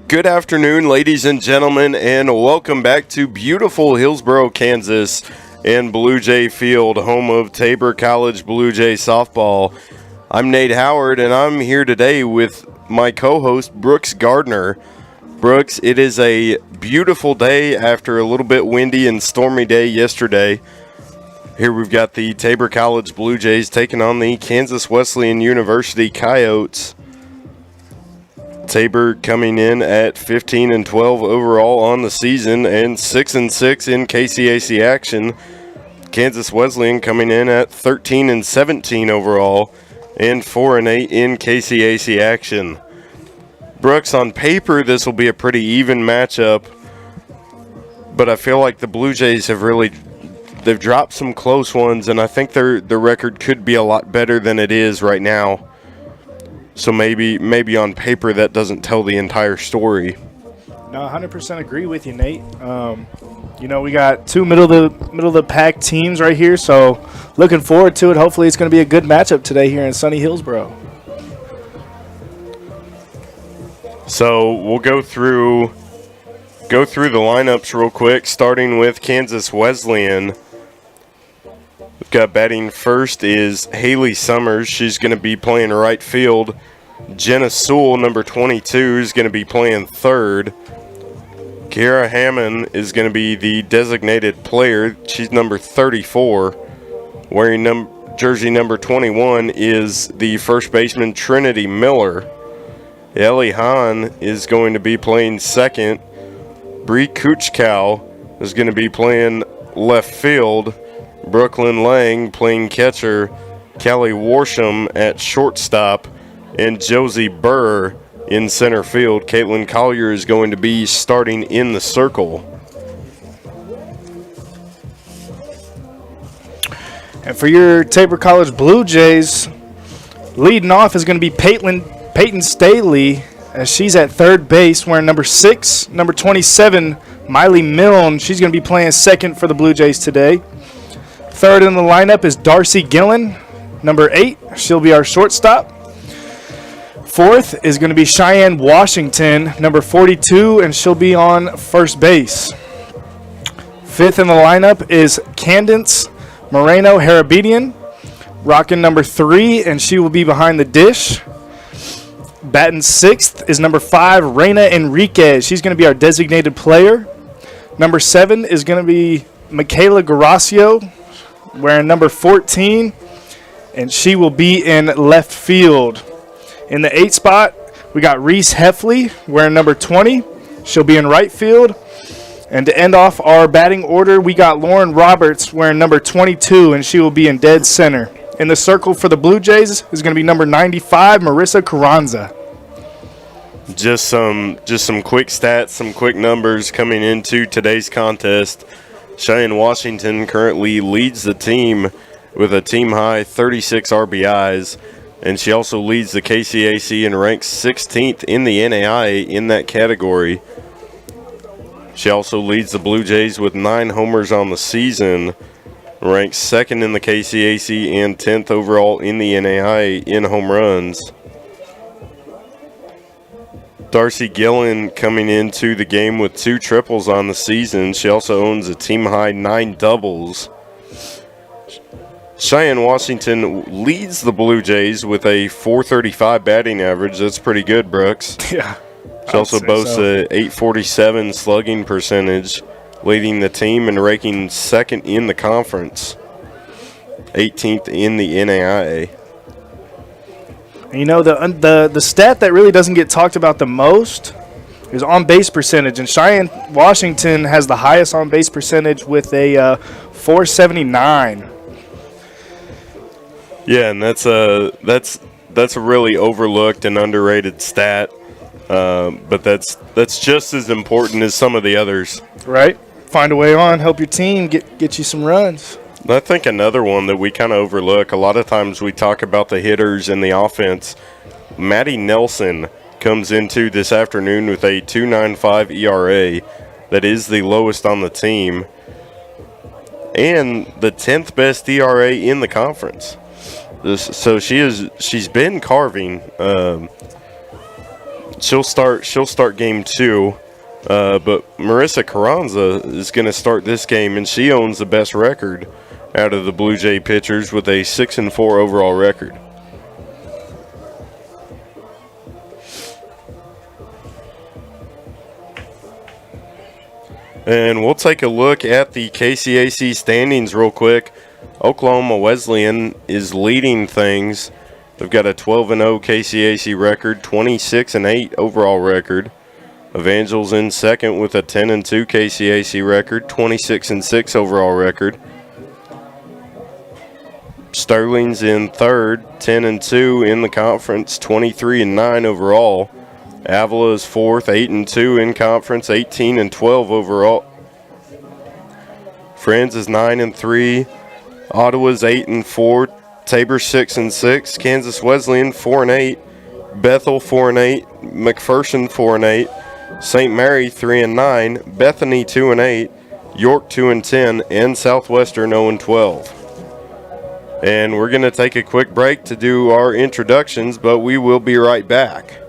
Good afternoon, ladies and gentlemen, and welcome back to beautiful Hillsboro, Kansas, and Blue Jay Field, home of Tabor College Blue Jay softball. I'm Nate Howard, and I'm here today with my co-host, Brooks Gardner. Brooks, it is a beautiful day after a little bit windy and stormy day yesterday. Here we've got the Tabor College Blue Jays taking on the Kansas Wesleyan University Coyotes. Tabor coming in at 15-12 overall on the season and 6-6 in KCAC action. Kansas Wesleyan coming in at 13-17 overall and 4-8 in KCAC action. Brooks, on paper this will be a pretty even matchup, but I feel like the Blue Jays they've dropped some close ones, and I think their record could be a lot better than it is right now. So maybe on paper that doesn't tell the entire story. No, 100% agree with you, Nate. We got two middle of the pack teams right here, so looking forward to it. Hopefully, it's going to be a good matchup today here in sunny Hillsboro. So we'll go through the lineups real quick, starting with Kansas Wesleyan. We've got batting first is Haley Summers. She's going to be playing right field. Jenna Sewell, number 22, is going to be playing third. Kiara Hammond is going to be the designated player. She's number 34. Wearing jersey number 21 is the first baseman Trinity Miller. Ellie Hahn is going to be playing second. Bree Kuchkow is going to be playing left field. Brooklyn Lang playing catcher, Callie Warsham at shortstop, and Josie Burr in center field. Caitlin Collier is going to be starting in the circle. And for your Tabor College Blue Jays, leading off is going to be Peyton Staley, as she's at third base wearing number 6, number 27, Miley Milne. She's going to be playing second for the Blue Jays today. Third in the lineup is Darcy Gillen, number 8. She'll be our shortstop. Fourth is going to be Cheyenne Washington, number 42, and she'll be on first base. Fifth in the lineup is Candence Moreno Harabedian, rocking number 3, and she will be behind the dish. Batting sixth is number 5, Reina Enriquez. She's going to be our designated player. Number 7 is going to be Michaela Garasio, wearing number 14, and she will be in left field. In the 8 spot, we got Reese Heffley, wearing number 20. She'll be in right field. And to end off our batting order, we got Lauren Roberts, wearing number 22, and she will be in dead center. In the circle for the Blue Jays is going to be number 95, Marissa Carranza. Just some quick stats, some quick numbers coming into today's contest. Cheyenne Washington currently leads the team with a team-high 36 RBIs, and she also leads the KCAC and ranks 16th in the NAIA in that category. She also leads the Blue Jays with 9 homers on the season, ranks 2nd in the KCAC and 10th overall in the NAIA in home runs. Darcy Gillen coming into the game with 2 triples on the season. She also owns a team-high 9 doubles. Cheyenne Washington leads the Blue Jays with a .435 batting average. That's pretty good, Brooks. Yeah. She also boasts a .847 slugging percentage, leading the team and ranking 2nd in the conference, 18th in the NAIA. You know, the stat that really doesn't get talked about the most is on-base percentage, and Cheyenne Washington has the highest on-base percentage with a .479. Yeah, and that's a really overlooked and underrated stat, but that's just as important as some of the others. Right. Find a way on, help your team get you some runs. I think another one that we kind of overlook, a lot of times we talk about the hitters and the offense. Maddie Nelson comes into this afternoon with a 2.95 ERA. That is the lowest on the team. And the 10th best ERA in the conference. So she's been carving. She'll start game 2. But Marissa Carranza is going to start this game, and she owns the best record out of the Blue Jay pitchers with a 6-4 overall record. And we'll take a look at the KCAC standings real quick. Oklahoma Wesleyan is leading things. They've got a 12-0 KCAC record, 26-8 overall record. Evangel's in second with a 10-2 KCAC record, 26-6 overall record. Sterling's in third, 10-2 in the conference, 23-9 overall. Avila is fourth, 8-2 in conference, 18-12 overall. Friends is 9-3. Ottawa's 8-4. Tabor 6-6. Kansas Wesleyan 4-8. Bethel 4-8. McPherson 4-8. St. Mary 3-9. Bethany 2-8. York 2-10, and Southwestern 0-12. And we're going to take a quick break to do our introductions, but we will be right back.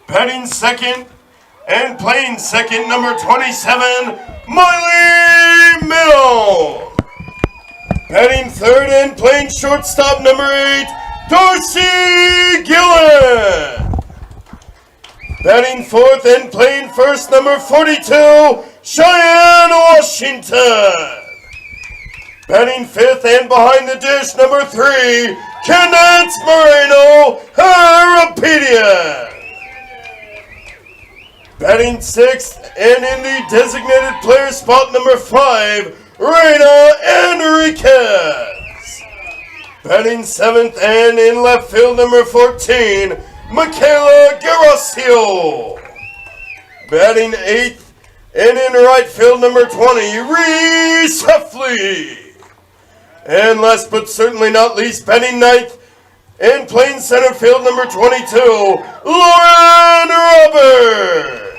Batting second and playing second, number 27, Miley Middle. Batting third and playing shortstop, number 8, Darcy Gillen. Batting fourth and playing first, number 42, Cheyenne Washington. Batting fifth and behind the dish, number 3, Candace Moreno Harapedian. Batting sixth and in the designated player spot, number 5, Reina Enriquez. Batting seventh and in left field, number 14, Michaela Garasio. Batting eighth and in right field, number 20, Reese Heffley. And last but certainly not least, batting ninth and playing center field, number 22, Lauren Roberts.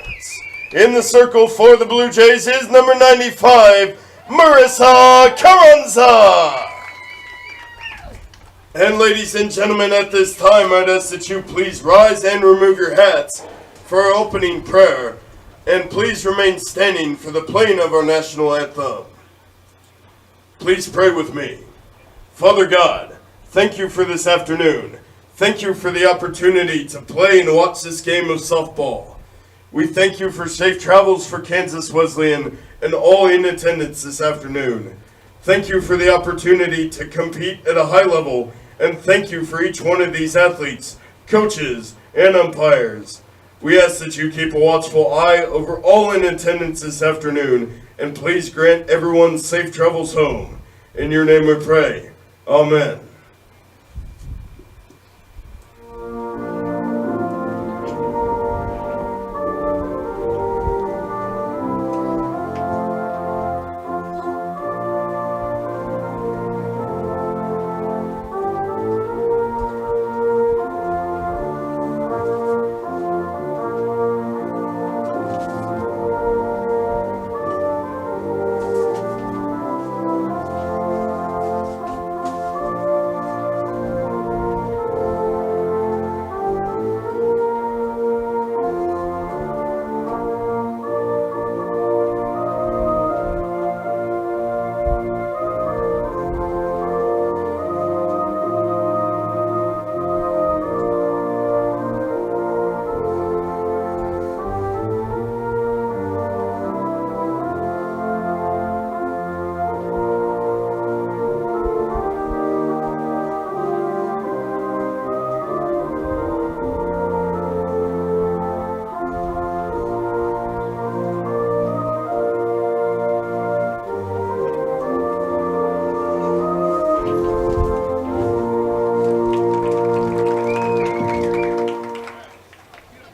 In the circle for the Blue Jays is number 95, Marissa Carranza. And ladies and gentlemen, at this time, I'd ask that you please rise and remove your hats for our opening prayer. And please remain standing for the playing of our national anthem. Please pray with me. Father God, thank you for this afternoon. Thank you for the opportunity to play and watch this game of softball. We thank you for safe travels for Kansas Wesleyan and all in attendance this afternoon. Thank you for the opportunity to compete at a high level, and thank you for each one of these athletes, coaches, and umpires. We ask that you keep a watchful eye over all in attendance this afternoon, and please grant everyone safe travels home. In your name we pray. Amen.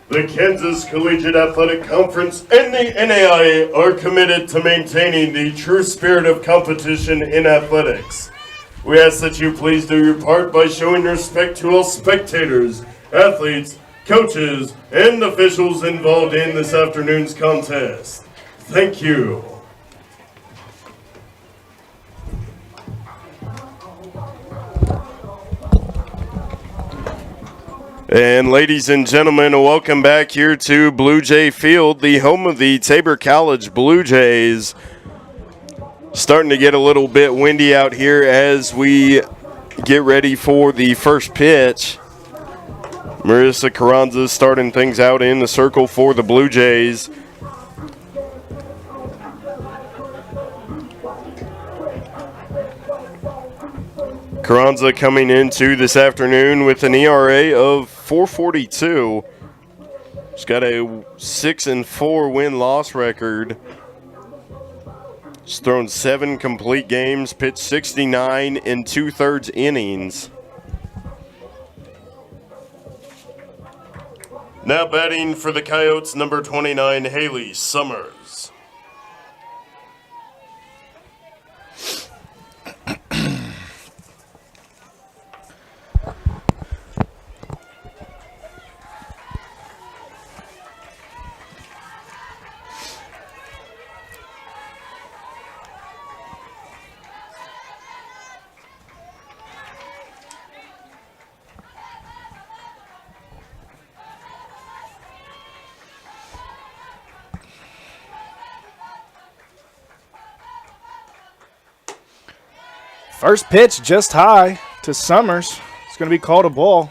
The Kansas Collegiate Athletic Conference and the NAIA are committed to maintaining the true spirit of competition in athletics. We ask that you please do your part by showing respect to all spectators, athletes, coaches, and officials involved in this afternoon's contest. Thank you. And ladies and gentlemen, welcome back here to Blue Jay Field, the home of the Tabor College Blue Jays. Starting to get a little bit windy out here as we get ready for the first pitch. Marissa Carranza starting things out in the circle for the Blue Jays. Carranza coming into this afternoon with an ERA of 4.42. She's got a 6-4 win-loss record. She's thrown 7 complete games, pitched 69 and 2/3 innings. Now batting for the Coyotes, number 29, Haley Summers. First pitch just high to Summers. It's going to be called a ball.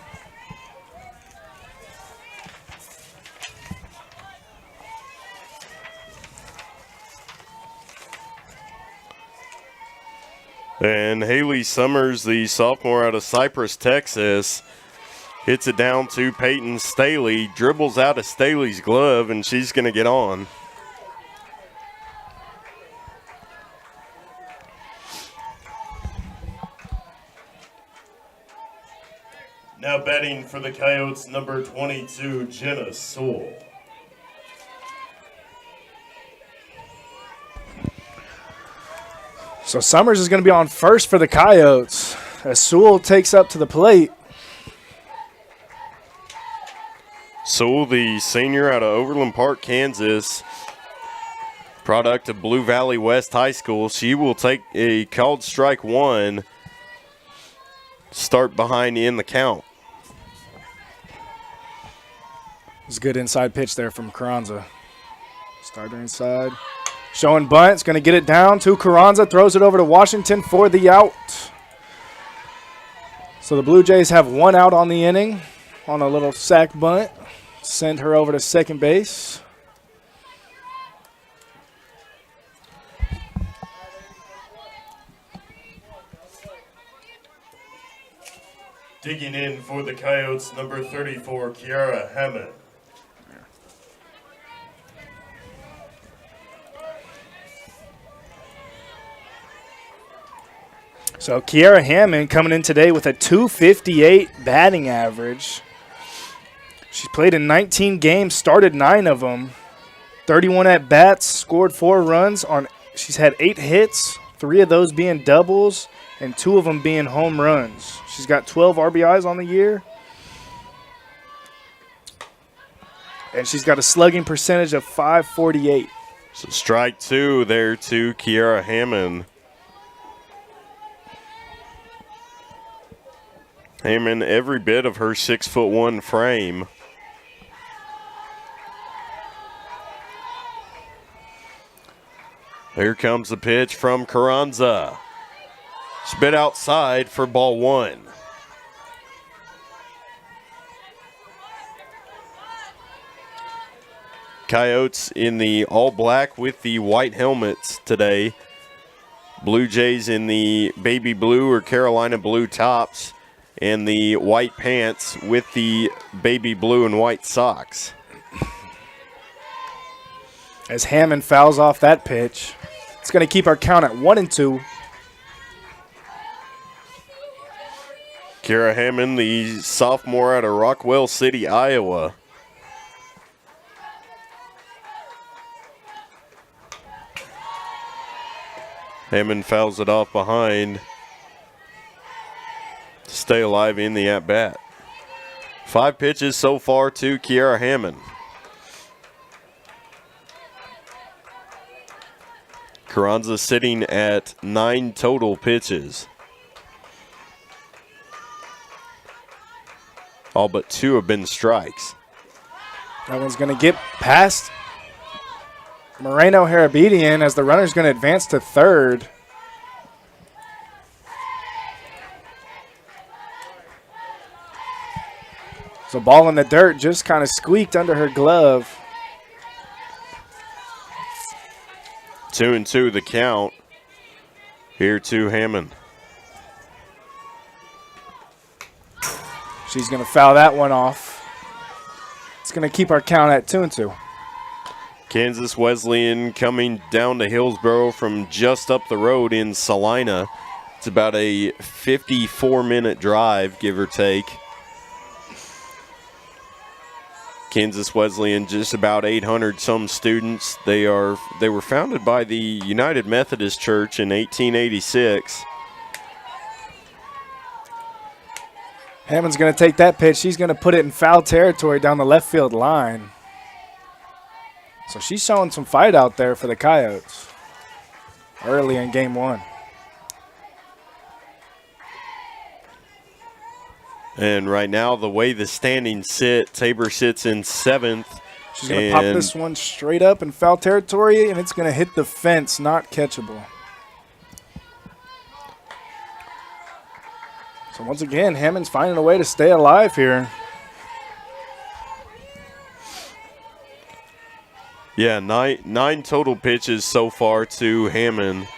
And Haley Summers, the sophomore out of Cypress, Texas, hits it down to Peyton Staley, dribbles out of Staley's glove, and she's going to get on. Now batting for the Coyotes, number 22, Jenna Sewell. So Summers is going to be on first for the Coyotes as Sewell takes up to the plate. Sewell, the senior out of Overland Park, Kansas, product of Blue Valley West High School. She will take a called strike one, start behind in the count. It's a good inside pitch there from Carranza. Starter inside. Showing bunt. It's going to get it down to Carranza. Throws it over to Washington for the out. So the Blue Jays have one out on the inning on a little sac bunt. Send her over to second base. Digging in for the Coyotes, number 34, Kiara Hammond. So Kiara Hammond coming in today with a .258 batting average. She's played in 19 games, started 9 of them, 31 at bats, scored 4 runs on. She's had 8 hits, 3 of those being doubles, and 2 of them being home runs. She's got 12 RBIs on the year, and she's got a slugging percentage of .548. So strike 2 there to Kiara Hammond. Hammond, every bit of her 6'1" frame. Here comes the pitch from Carranza. Spit outside for ball 1. Coyotes in the all black with the white helmets today. Blue Jays in the baby blue or Carolina blue tops and the white pants with the baby blue and white socks. As Hammond fouls off that pitch, it's going to keep our count at 1-2. Kiara Hammond, the sophomore out of Rockwell City, Iowa. Hammond fouls it off behind to stay alive in the at-bat. 5 pitches so far to Kiara Hammond. Carranza sitting at 9 total pitches. All but 2 have been strikes. That one's going to get past Moreno Harabedian as the runner's going to advance to third. So ball in the dirt just kind of squeaked under her glove. 2-2 the count. Here to Hammond. She's going to foul that one off. It's going to keep our count at 2-2. Kansas Wesleyan coming down to Hillsboro from just up the road in Salina. It's about a 54-minute drive, give or take. Kansas Wesleyan, just about 800 some students. They were founded by the United Methodist Church in 1886. Hammond's going to take that pitch. She's going to put it in foul territory down the left field line. So she's showing some fight out there for the Coyotes early in game 1. And right now, the way the standings sit, Tabor sits in 7th. She's going to pop this one straight up in foul territory, and it's going to hit the fence, not catchable. So once again, Hammond's finding a way to stay alive here. Yeah, nine total pitches so far to Hammond.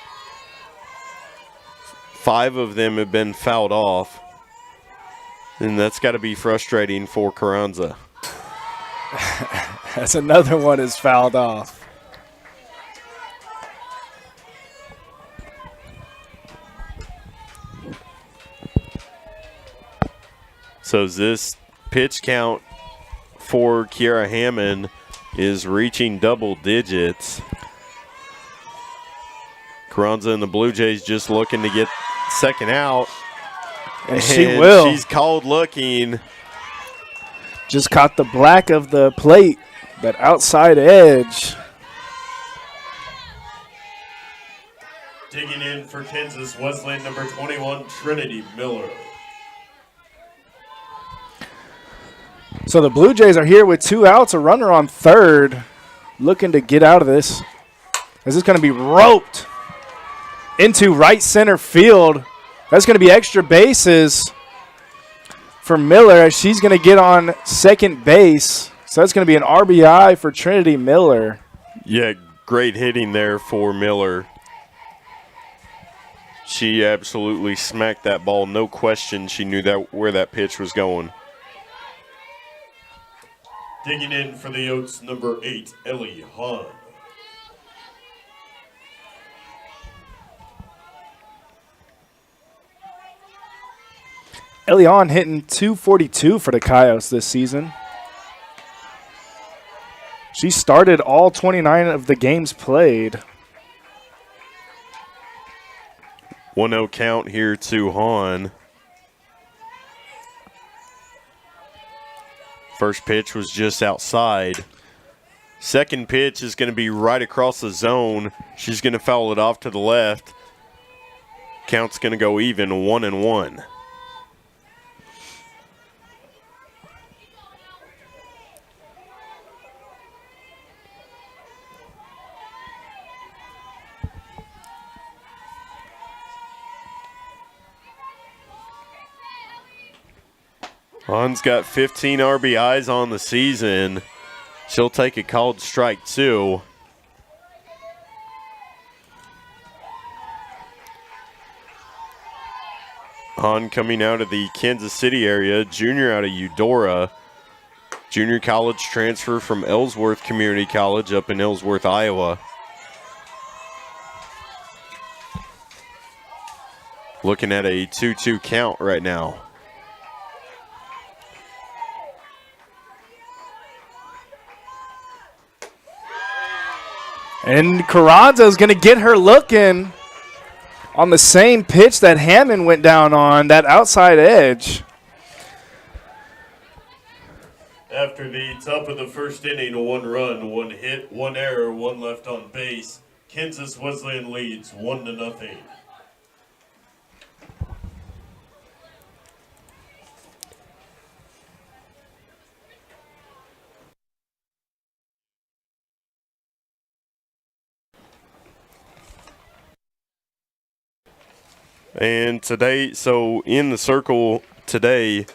5 of them have been fouled off. And that's got to be frustrating for Carranza. That's another one is fouled off. So this pitch count for Kiara Hammond is reaching double digits. Carranza and the Blue Jays just looking to get second out. And she will. She's called looking. Just caught the black of the plate, that outside edge. Digging in for Kansas Wesleyan, number 21, Trinity Miller. So the Blue Jays are here with 2 outs, a runner on third. looking to get out of this. This is going to be roped into right center field. That's going to be extra bases for Miller as she's going to get on second base. So that's going to be an RBI for Trinity Miller. Yeah, great hitting there for Miller. She absolutely smacked that ball. No question she knew that where that pitch was going. Digging in for the Oats, number 8, Ellie Hahn. Elion hitting .242 for the Coyotes this season. She started all 29 of the games played. 1-0 count here to Hahn. First pitch was just outside. Second pitch is going to be right across the zone. She's going to foul it off to the left. Count's going to go even, 1-1. Hahn's got 15 RBIs on the season. She'll take a called strike, too. Hahn coming out of the Kansas City area, junior out of Eudora. Junior college transfer from Ellsworth Community College up in Ellsworth, Iowa. Looking at a 2-2 count right now. And Carranza is going to get her looking on the same pitch that Hammond went down on, that outside edge. After the top of the first inning, 1 run, 1 hit, 1 error, 1 left on base, Kansas Wesleyan leads 1-0. And today, so in the circle today,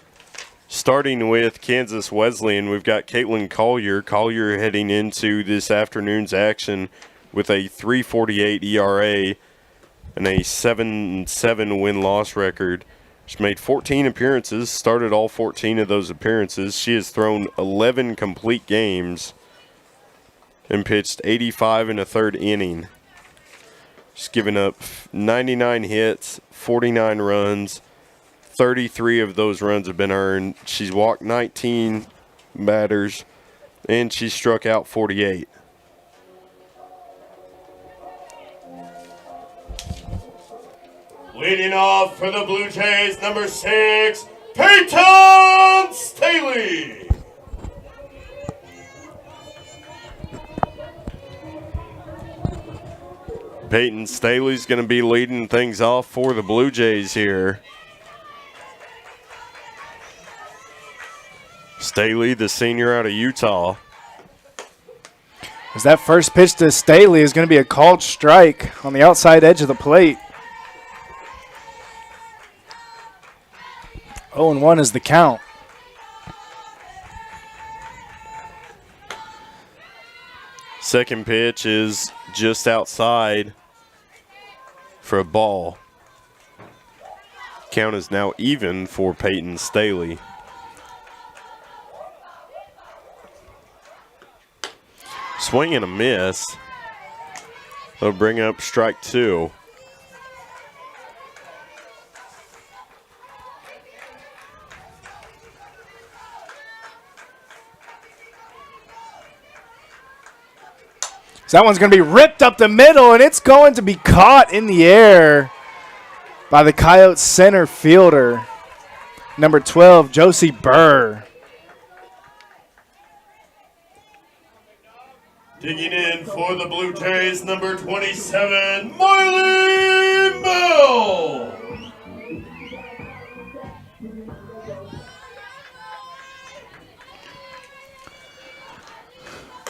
starting with Kansas Wesleyan, we've got Caitlin Collier. Collier heading into this afternoon's action with a 3.48 ERA and a 7-7 win-loss record. She made 14 appearances, started all 14 of those appearances. She has thrown 11 complete games and pitched 85 in a third inning. She's given up 99 hits, 49 runs. 33 of those runs have been earned. She's walked 19 batters, and she struck out 48. Leading off for the Blue Jays, number 6, Peyton Staley. Peyton Staley's going to be leading things off for the Blue Jays here. Staley, the senior out of Utah. As that first pitch to Staley is going to be a called strike on the outside edge of the plate. 0-1 is the count. Second pitch is just outside for a ball. Count is now even for Peyton Staley. Swing and a miss. They'll bring up strike 2. So that one's going to be ripped up the middle, and it's going to be caught in the air by the Coyotes center fielder, number 12, Josie Burr. Digging in for the Blue Jays, number 27, Miley Bell.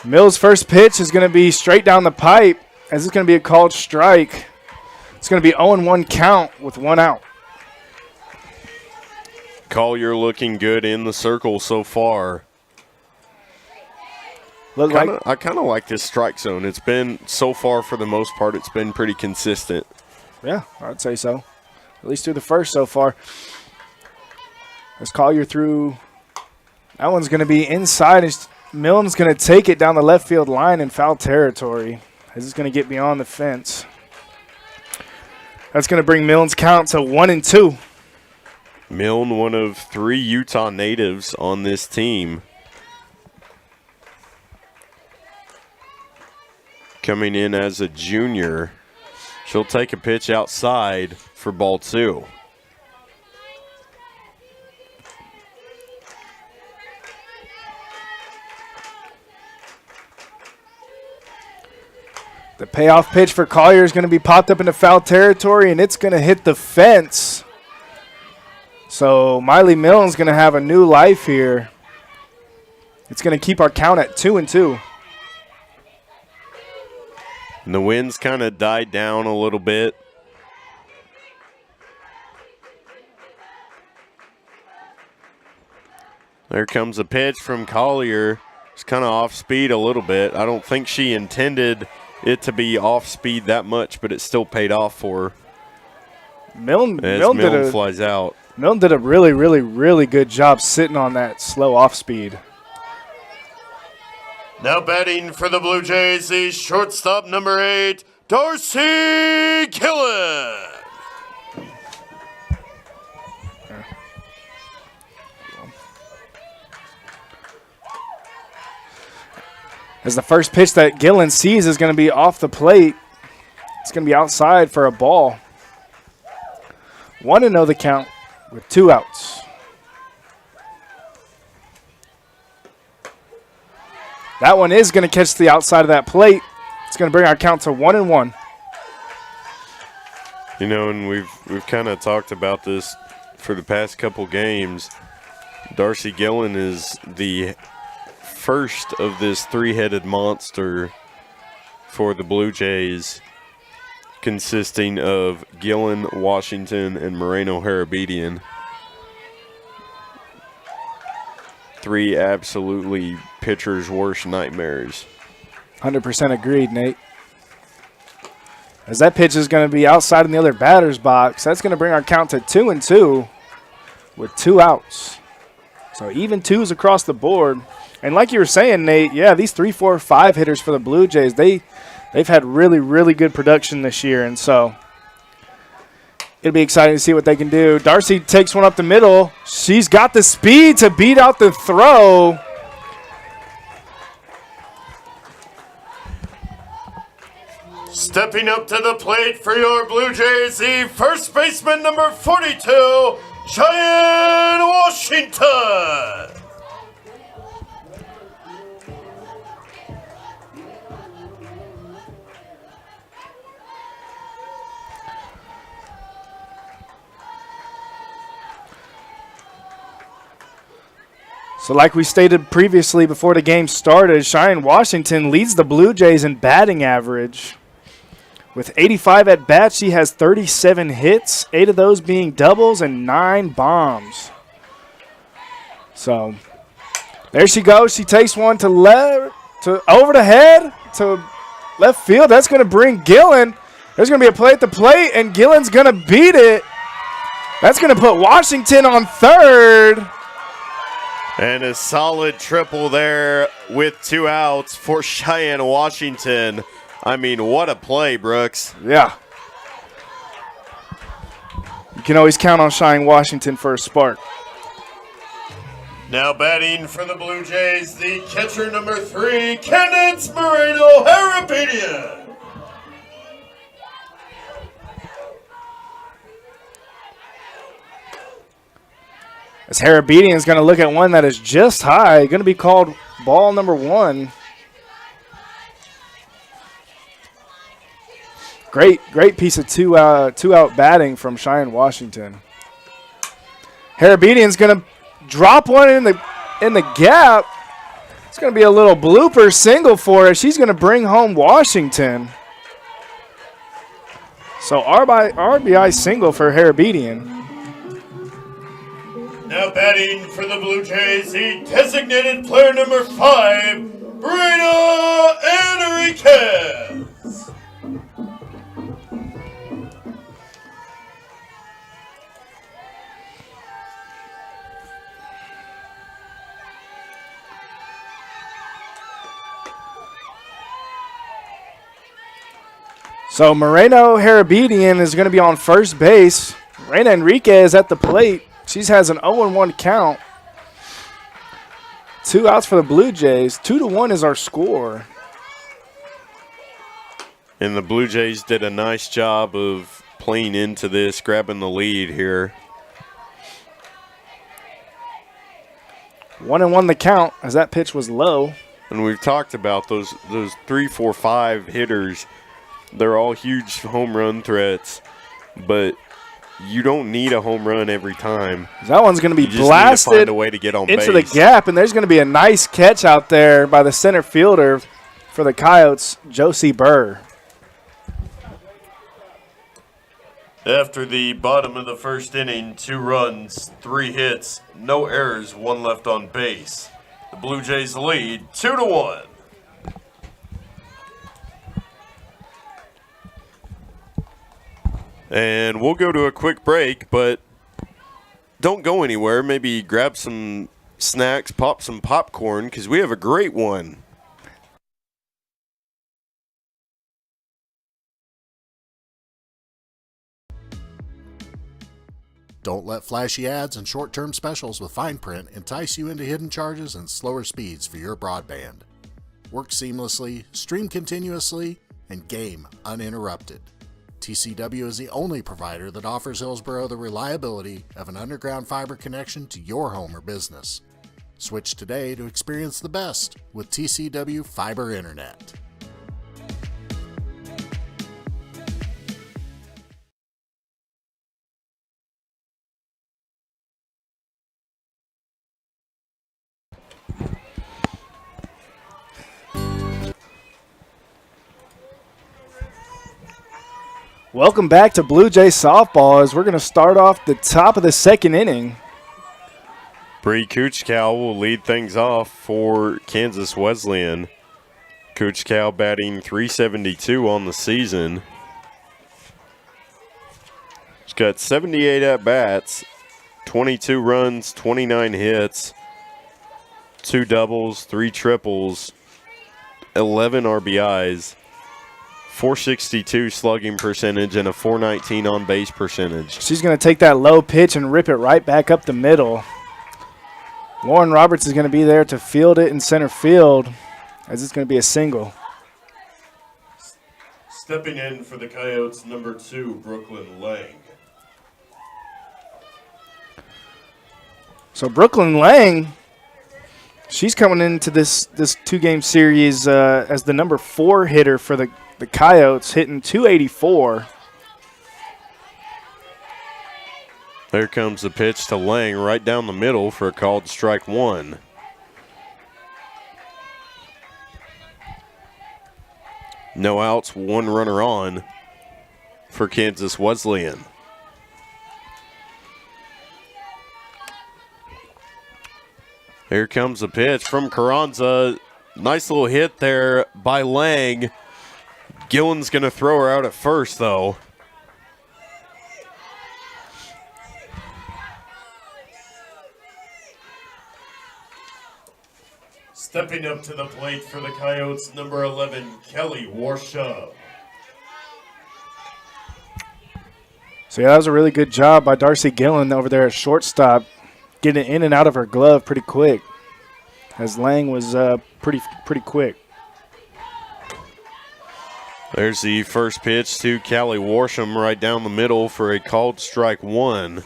Mills' first pitch is going to be straight down the pipe, as it's going to be a called strike. It's going to be 0-1 count with 1 out. Collier looking good in the circle so far. I kind of like this strike zone. It's been, so far for the most part, it's been pretty consistent. Yeah, I'd say so. At least through the first so far. As Collier through, that one's going to be inside. Millen's going to take it down the left field line in foul territory. This is going to get beyond the fence. That's going to bring Millen's count to 1-2. Milne, one of 3 Utah natives on this team. Coming in as a junior. She'll take a pitch outside for ball 2. The payoff pitch for Collier is going to be popped up into foul territory, and it's going to hit the fence. So Miley Milne's going to have a new life here. It's going to keep our count at 2-2. And the wind's kind of died down a little bit. There comes a pitch from Collier. It's kind of off speed a little bit. I don't think she intended it to be off speed that much, but it still paid off for her. Milne flies out. Milne did a really, really, really good job sitting on that slow off speed. Now batting for the Blue Jays, the shortstop number 8, Darcy Gillen. As the first pitch that Gillen sees is going to be off the plate. It's going to be outside for a ball. 1-0 the count with 2 outs. That one is going to catch the outside of that plate. It's going to bring our count to 1-1. You know, and we've kind of talked about this for the past couple games. Darcy Gillen is the first of this 3-headed monster for the Blue Jays, consisting of Gillen, Washington, and Moreno Harabedian. 3 absolutely pitcher's worst nightmares. 100% agreed, Nate. As that pitch is going to be outside in the other batter's box, that's going to bring our count to 2-2 with 2 outs. So even 2s across the board. And like you were saying, Nate, yeah, these 3, 4, 5 hitters for the Blue Jays, they've had really, really good production this year. And so it'll be exciting to see what they can do. Darcy takes one up the middle. She's got the speed to beat out the throw. Stepping up to the plate for your Blue Jays, the first baseman number 42, Cheyenne Washington. So like we stated previously before the game started, Cheyenne Washington leads the Blue Jays in batting average. With 85 at-bats, she has 37 hits, 8 of those being doubles and 9 bombs. So there she goes. She takes one to over the head to left field. That's going to bring Gillen. There's going to be a play at the plate, and Gillen's going to beat it. That's going to put Washington on third. And a solid triple there with 2 outs for Cheyenne Washington. I mean, what a play, Brooks. Yeah. You can always count on Cheyenne Washington for a spark. Now batting for the Blue Jays, the catcher number 3, Candace Moreno Harabedian. As Harabedian is going to look at one that is just high, going to be called ball number 1. Great piece of two-out batting from Cheyenne Washington. Harabedian's going to drop one in the gap. It's going to be a little blooper single for her. She's going to bring home Washington. So RBI single for Harabedian. Now batting for the Blue Jays, the designated player number 5, Brina Enriquez. So Moreno Harabedian is going to be on first base. Reina Enriquez at the plate. She has an 0-1 count. 2 outs for the Blue Jays. 2-1 is our score. And the Blue Jays did a nice job of playing into this, grabbing the lead here. 1-1 the count as that pitch was low. And we've talked about those 3, 4, 5 hitters. They're all huge home run threats, but you don't need a home run every time. That one's going to be you just blasted need to find a way to get on into base. the gap, and there's going to be a nice catch out there by the center fielder for the Coyotes, Josie Burr. After the bottom of the first inning, 2 runs, 3 hits, no errors, 1 left on base. The Blue Jays lead 2-1. And we'll go to a quick break, but don't go anywhere. Maybe grab some snacks, pop some popcorn, because we have a great one. Don't let flashy ads and short-term specials with fine print entice you into hidden charges and slower speeds for your broadband. Work seamlessly, stream continuously, and game uninterrupted. TCW is the only provider that offers Hillsborough the reliability of an underground fiber connection to your home or business. Switch today to experience the best with TCW Fiber Internet. Welcome back to Blue Jay softball as we're going to start off the top of the second inning. Bree Kuchkow will lead things off for Kansas Wesleyan. Kuchkow batting .372 on the season. She's got 78 at-bats, 22 runs, 29 hits, 2 doubles, 3 triples, 11 RBIs. .462 slugging percentage and a .419 on base percentage. She's going to take that low pitch and rip it right back up the middle. Lauren Roberts is going to be there to field it in center field as it's going to be a single. Stepping in for the Coyotes, number 2, Brooklyn Lang. So Brooklyn Lang, she's coming into this 2-game series as the number 4 hitter for the Coyotes, hitting .284. There comes the pitch to Lang right down the middle for a called strike 1. No outs, 1 runner on for Kansas Wesleyan. Here comes the pitch from Carranza. Nice little hit there by Lang. Gillen's going to throw her out at first, though. Stepping up to the plate for the Coyotes, number 11, Kelly Warshaw. So yeah, that was a really good job by Darcy Gillen over there at shortstop, getting it in and out of her glove pretty quick, as Lang was pretty quick. There's the first pitch to Callie Warsham right down the middle for a called strike 1.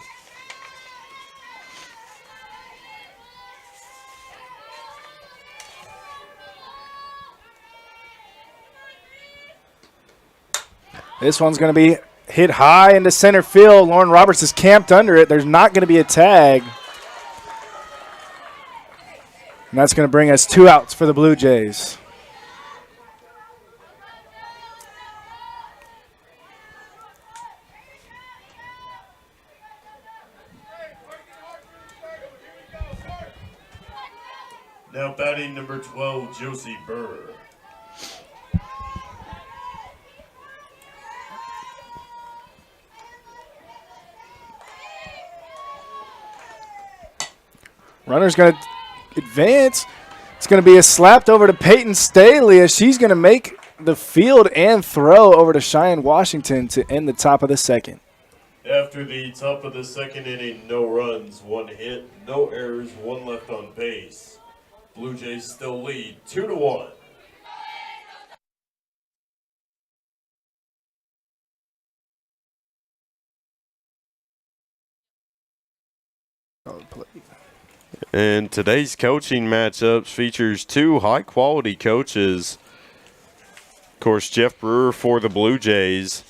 This one's going to be hit high into center field. Lauren Roberts is camped under it. There's not going to be a tag. And that's going to bring us 2 outs for the Blue Jays. Now batting number 12, Josie Burr. Runner's going to advance. It's going to be a slapped over to Peyton Staley as she's going to make the field and throw over to Cheyenne Washington to end the top of the second. After the top of the second inning, no runs, 1 hit, no errors, 1 left on base. Blue Jays still lead 2-1. And today's coaching matchups features 2 high-quality coaches. Of course, Jeff Brewer for the Blue Jays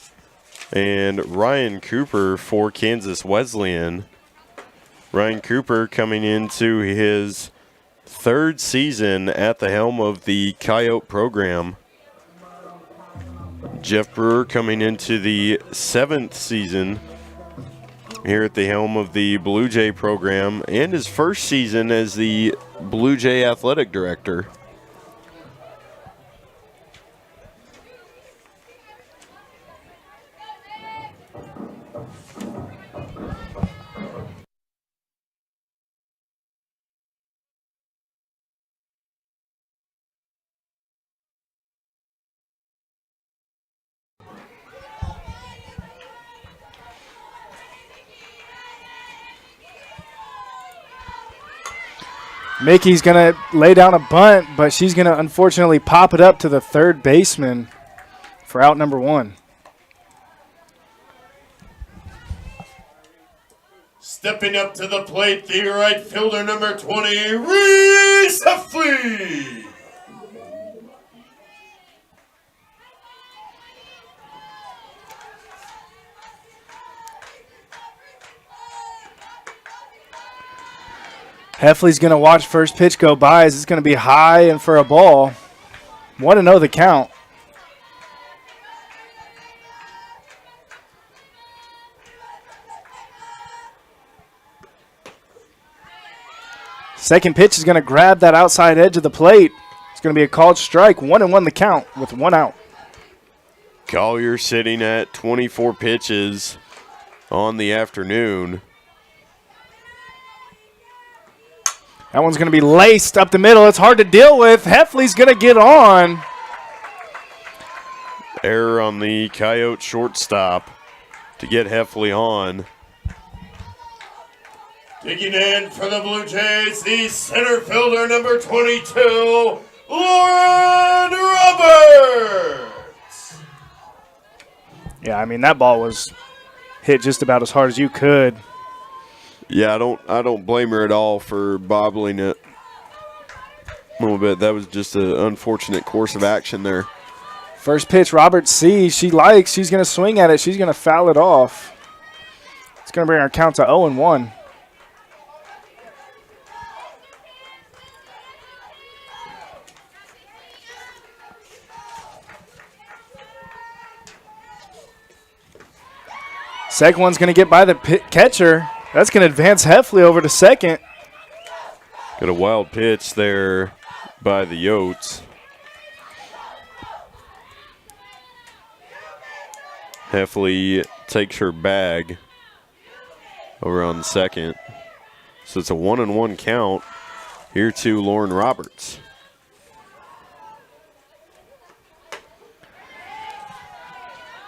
and Ryan Cooper for Kansas Wesleyan. Ryan Cooper coming into his 3rd season at the helm of the Coyote program. Jeff Brewer coming into the 7th season here at the helm of the Blue Jay program and his 1st season as the Blue Jay athletic director. Mickey's going to lay down a bunt, but she's going to unfortunately pop it up to the 3rd baseman for out number 1. Stepping up to the plate, the right fielder number 20, Reese Heffley. Heffley's going to watch first pitch go by as it's going to be high and for a ball. 1-0 the count. Second pitch is going to grab that outside edge of the plate. It's going to be a called strike. 1-1 the count with 1 out. Collier sitting at 24 pitches on the afternoon. That one's going to be laced up the middle. It's hard to deal with. Heffley's going to get on. Error on the Coyote shortstop to get Heffley on. Digging in for the Blue Jays, the center fielder number 22, Lauren Roberts. Yeah, I mean, that ball was hit just about as hard as you could. Yeah, I don't blame her at all for bobbling it a little bit. That was just an unfortunate course of action there. First pitch, Roberts sees. She's going to swing at it. She's going to foul it off. It's going to bring our count to 0-1. Second one's going to get by the catcher. That's going to advance Heffley over to second. Got a wild pitch there by the Yotes. Heffley takes her bag over on second. So it's a 1-1 count here to Lauren Roberts.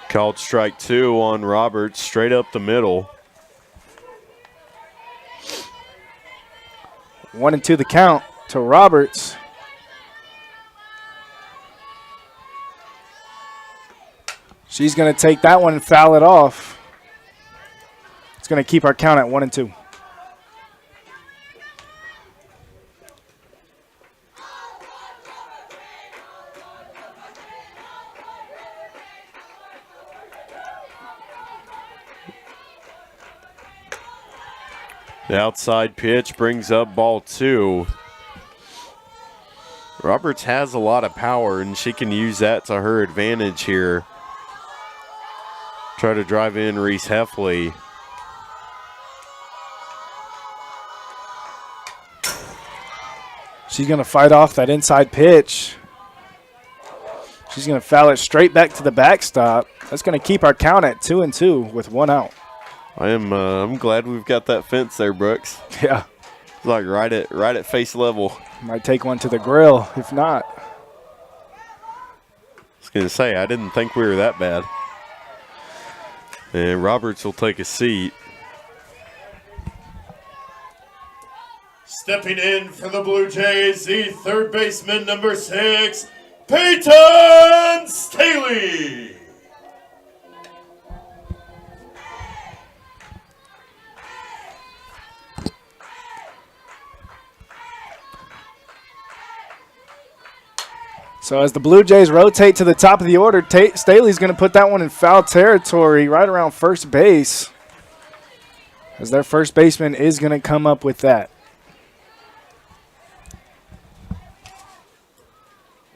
Called strike 2 on Roberts, straight up the middle. 1-2 the count to Roberts. She's going to take that one and foul it off. It's going to keep our count at 1-2. The outside pitch brings up ball 2. Roberts has a lot of power, and she can use that to her advantage here. Try to drive in Reese Heffley. She's going to fight off that inside pitch. She's going to foul it straight back to the backstop. That's going to keep our count at 2-2 with 1 out. I'm glad we've got that fence there, Brooks. Yeah. It's like right at face level. Might take one to the grill, if not. I was going to say, I didn't think we were that bad. And Roberts will take a seat. Stepping in for the Blue Jays, the third baseman, number 6, Peyton Staley. So as the Blue Jays rotate to the top of the order, Staley's going to put that one in foul territory right around first base, as their first baseman is going to come up with that.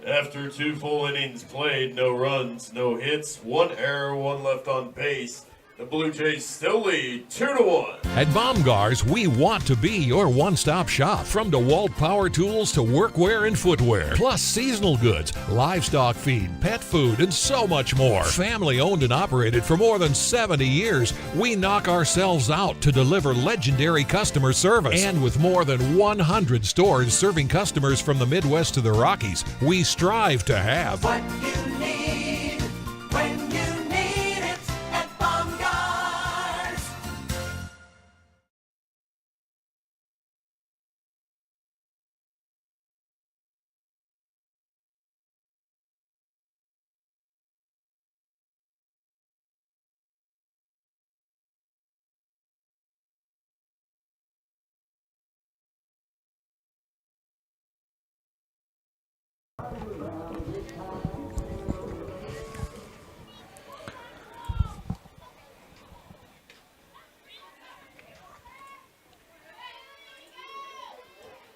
After 2 full innings played, no runs, no hits, 1 error, 1 left on base, the Blue Jays still lead 2-1. At Baumgar's, we want to be your one-stop shop. From DeWalt power tools to workwear and footwear, plus seasonal goods, livestock feed, pet food, and so much more. Family owned and operated for more than 70 years, we knock ourselves out to deliver legendary customer service. And with more than 100 stores serving customers from the Midwest to the Rockies, we strive to have what you need when you need it at Baumgart's.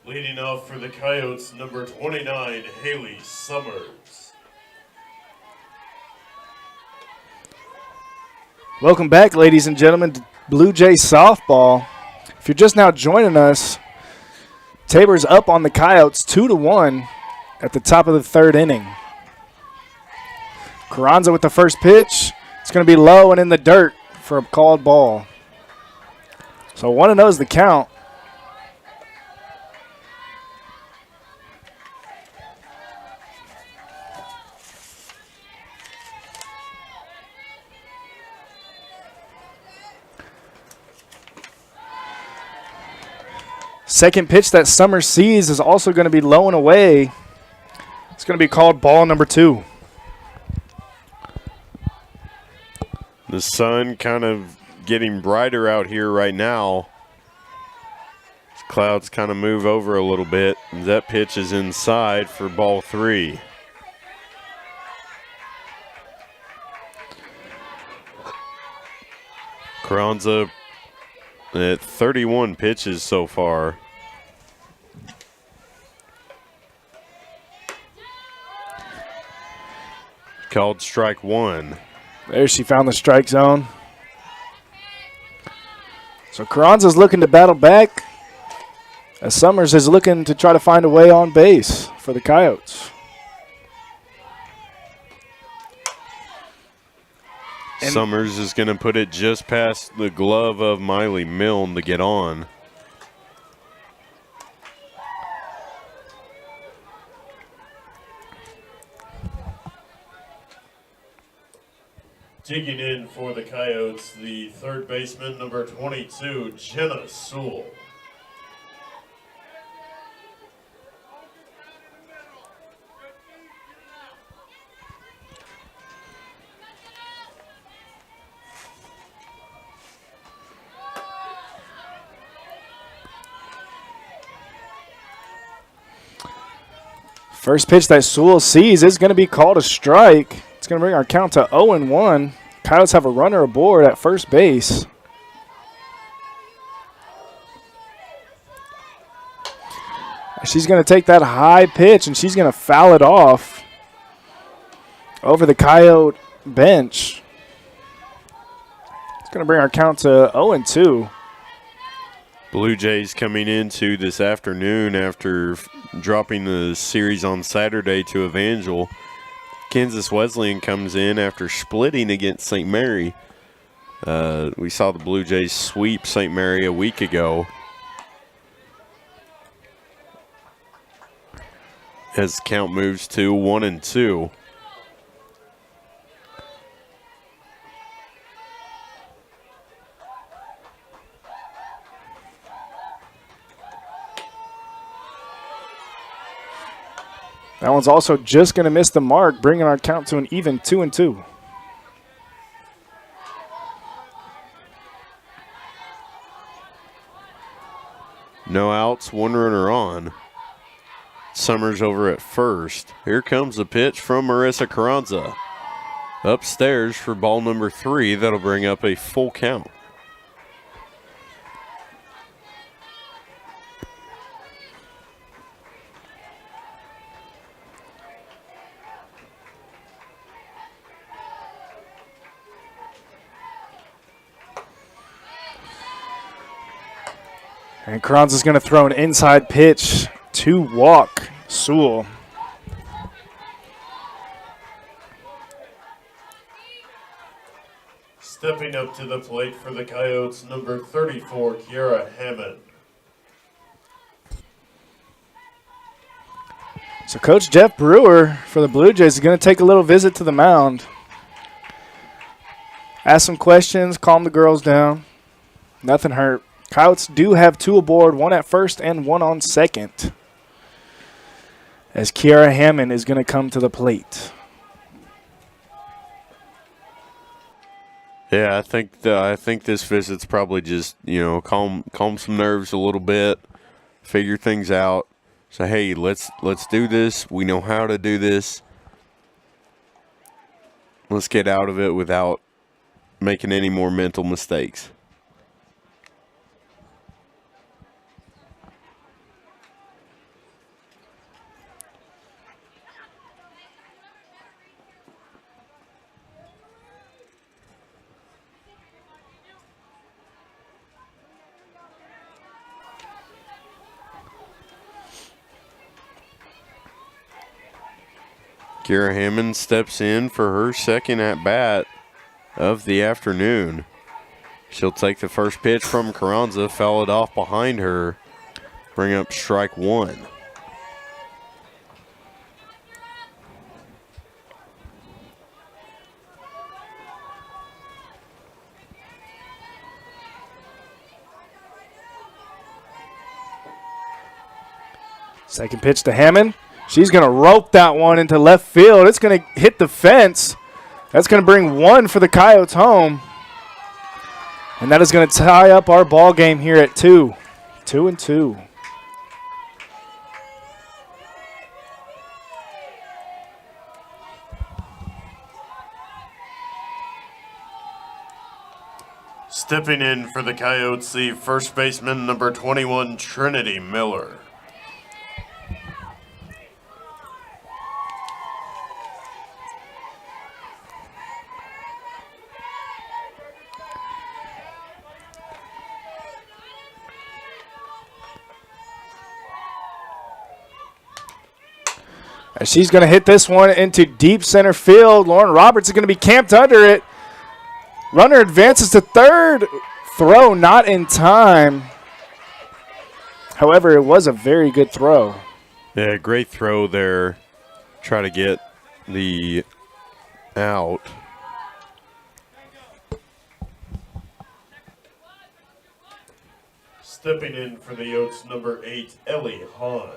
Leading off for the Coyotes, number 29, Haley Summers. Welcome back, ladies and gentlemen, to Blue Jays softball. If you're just now joining us, Tabor's up on the Coyotes 2-1 at the top of the third inning. Carranza with the first pitch. It's going to be low and in the dirt for a called ball. So 1-0 is the count. Second pitch that Summer sees is also going to be low and away. It's going to be called ball number 2. The sun kind of getting brighter out here right now. Clouds kind of move over a little bit. And that pitch is inside for ball 3. Carranza at 31 pitches so far. Called strike 1. There she found the strike zone. So Carranza's looking to battle back, as Summers is looking to try to find a way on base for the Coyotes. And Summers is going to put it just past the glove of Miley Milne to get on. Digging in for the Coyotes, the third baseman, number 22, Jenna Sewell. first pitch that Sewell sees is going to be called a strike. It's going to bring our count to 0-1. Coyotes have a runner aboard at first base. She's going to take that high pitch, and she's going to foul it off over the Coyote bench. It's going to bring our count to 0-2. Blue Jays coming into this afternoon after dropping the series on Saturday to Evangel. Kansas Wesleyan comes in after splitting against St. Mary. We saw the Blue Jays sweep St. Mary a week ago. As the count moves to 1-2. That one's also just going to miss the mark, bringing our count to an even 2-2. No outs, one runner on. Summers over at first. Here comes the pitch from Marissa Carranza. Upstairs for ball number 3. That'll bring up a full count. And Carranza's going to throw an inside pitch to walk Sewell. Stepping up to the plate for the Coyotes, number 34, Kiara Hammond. So Coach Jeff Brewer for the Blue Jays is going to take a little visit to the mound. Ask some questions, calm the girls down. Nothing hurt. Coyotes do have 2 aboard, 1 at first and 1 on second. As Kiara Hammond is going to come to the plate. Yeah, I think this visit's probably just, calm some nerves a little bit, figure things out. So hey, let's do this. We know how to do this. Let's get out of it without making any more mental mistakes. Kiara Hammond steps in for her second at-bat of the afternoon. She'll take the first pitch from Carranza, foul it off behind her, bring up strike 1. Second pitch to Hammond. She's going to rope that one into left field. It's going to hit the fence. That's going to bring 1 for the Coyotes home. And that is going to tie up our ball game here at 2. 2-2. Stepping in for the Coyotes, the first baseman, number 21, Trinity Miller. And she's going to hit this one into deep center field. Lauren Roberts is going to be camped under it. Runner advances to third. Throw not in time. However, it was a very good throw. Yeah, great throw there. Try to get the out. Stepping in for the Yotes, number 8, Ellie Hahn.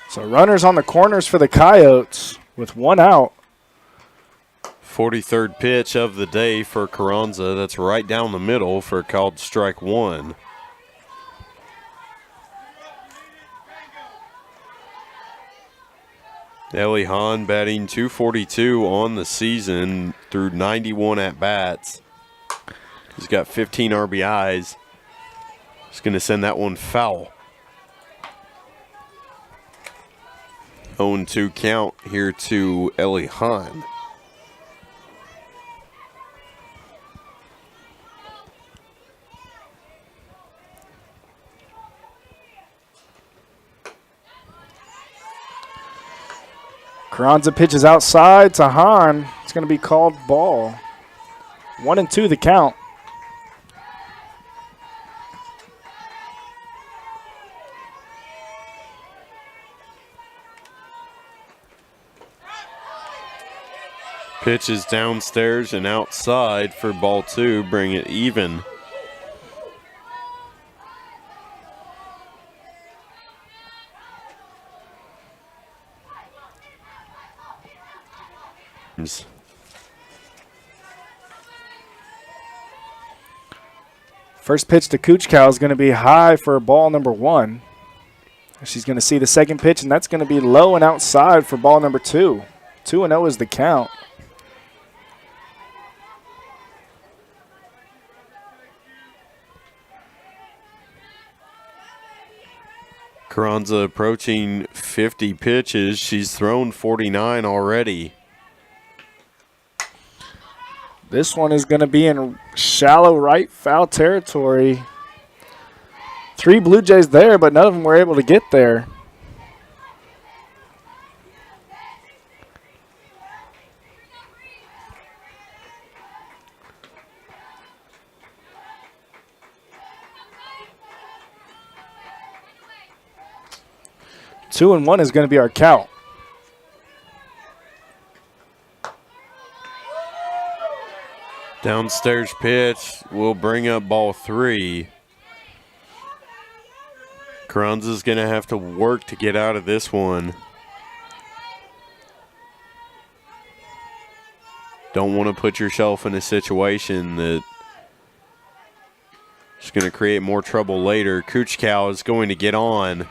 So runners on the corners for the Coyotes with 1 out. 43rd pitch of the day for Carranza. That's right down the middle for called strike 1. Ellie Hahn batting .242 on the season through 91 at-bats. He's got 15 RBIs. He's going to send that one foul. 0-2 count here to Ellie Hahn. Carranza pitches outside to Hahn. It's going to be called ball. 1-2 the count. Pitch is downstairs and outside for ball 2. Bring it even. First pitch to Kuchkow is going to be high for ball number 1. She's going to see the second pitch, and that's going to be low and outside for ball number 2. 2-0 is the count. Carranza approaching 50 pitches. She's thrown 49 already. This one is going to be in shallow right foul territory. 3 Blue Jays there, but none of them were able to get there. Two and 1 is going to be our count. Downstairs pitch will bring up ball 3. Carranza's going to have to work to get out of this one. Don't want to put yourself in a situation that is going to create more trouble later. Kuchkow is going to get on.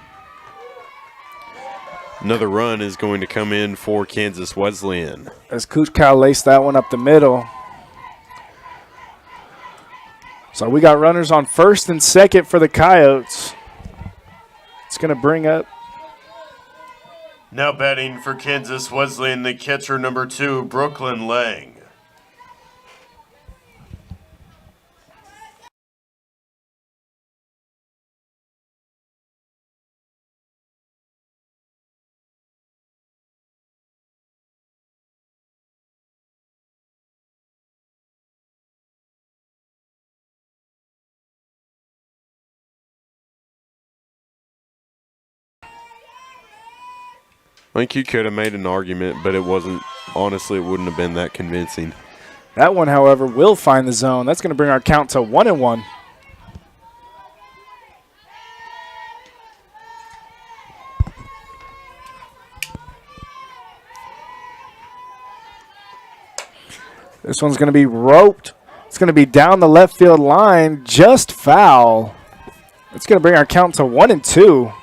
Another run is going to come in for Kansas Wesleyan. As Kuchkow laced that one up the middle. So we got runners on first and second for the Coyotes. It's going to bring up. Now batting for Kansas Wesleyan, the catcher number 2, Brooklyn Lang. I think you could have made an argument, but it wasn't. Honestly, it wouldn't have been that convincing. That one, however, will find the zone. That's going to bring our count to 1-1. This one's going to be roped. It's going to be down the left field line, just foul. It's going to bring our count to 1-2.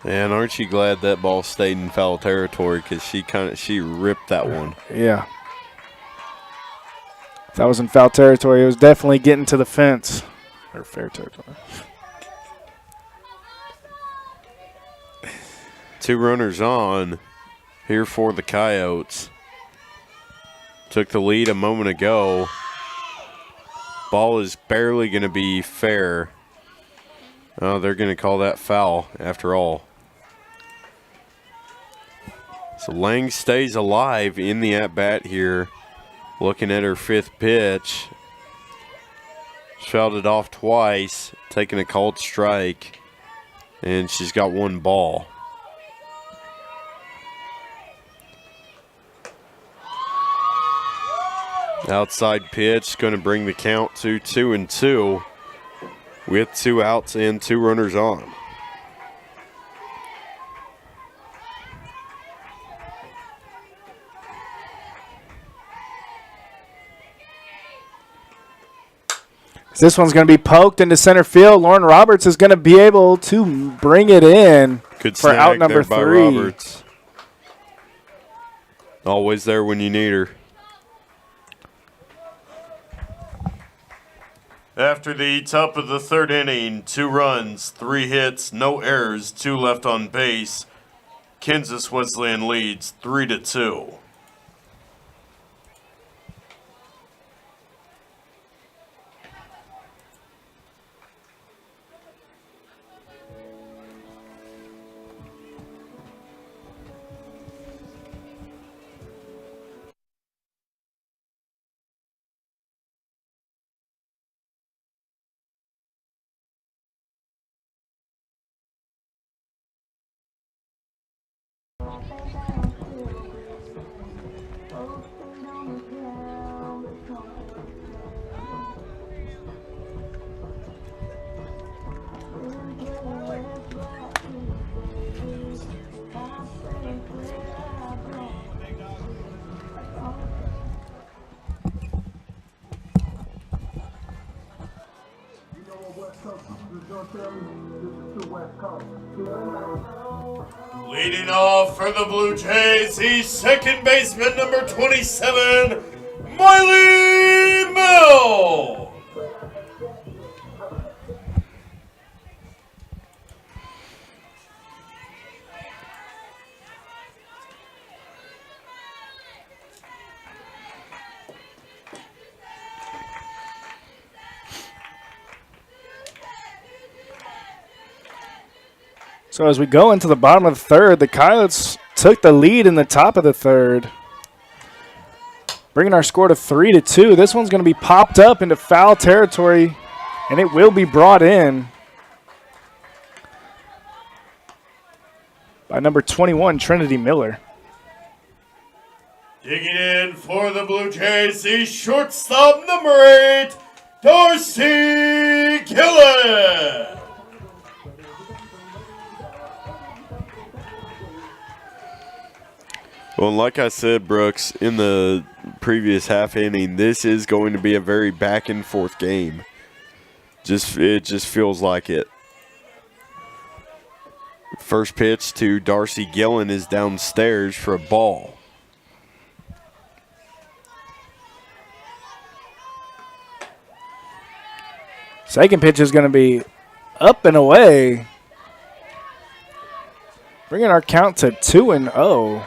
And aren't you glad that ball stayed in foul territory, because she ripped that one. Yeah. If that was in foul territory, it was definitely getting to the fence. Or fair territory. 2 runners on here for the Coyotes. Took the lead a moment ago. Ball is barely going to be fair. Oh, they're going to call that foul after all. So Lang stays alive in the at-bat here. Looking at her 5th pitch. Fouled it off twice, taking a called strike. And she's got 1 ball. Outside pitch, going to bring the count to 2-2 with 2 outs and 2 runners on. This one's going to be poked into center field. Lauren Roberts is going to be able to bring it in Good for snag out number there by 3. Roberts. Always there when you need her. After the top of the third inning, 2 runs, 3 hits, no errors, 2 left on base. Kansas Wesleyan leads 3-2. Leading off for the Blue Jays, he's second baseman number 27, Miley Mill. So as we go into the bottom of the third, the Coyotes took the lead in the top of the third, bringing our score to 3-2. This one's going to be popped up into foul territory, and it will be brought in by number 21, Trinity Miller. Digging in for the Blue Jays, he's shortstop number 8, Darcy Gillen. Well, like I said, Brooks, in the previous half inning, this is going to be a very back and forth game. It just feels like it. First pitch to Darcy Gillen is downstairs for a ball. Second pitch is going to be up and away, bringing our count to 2-0.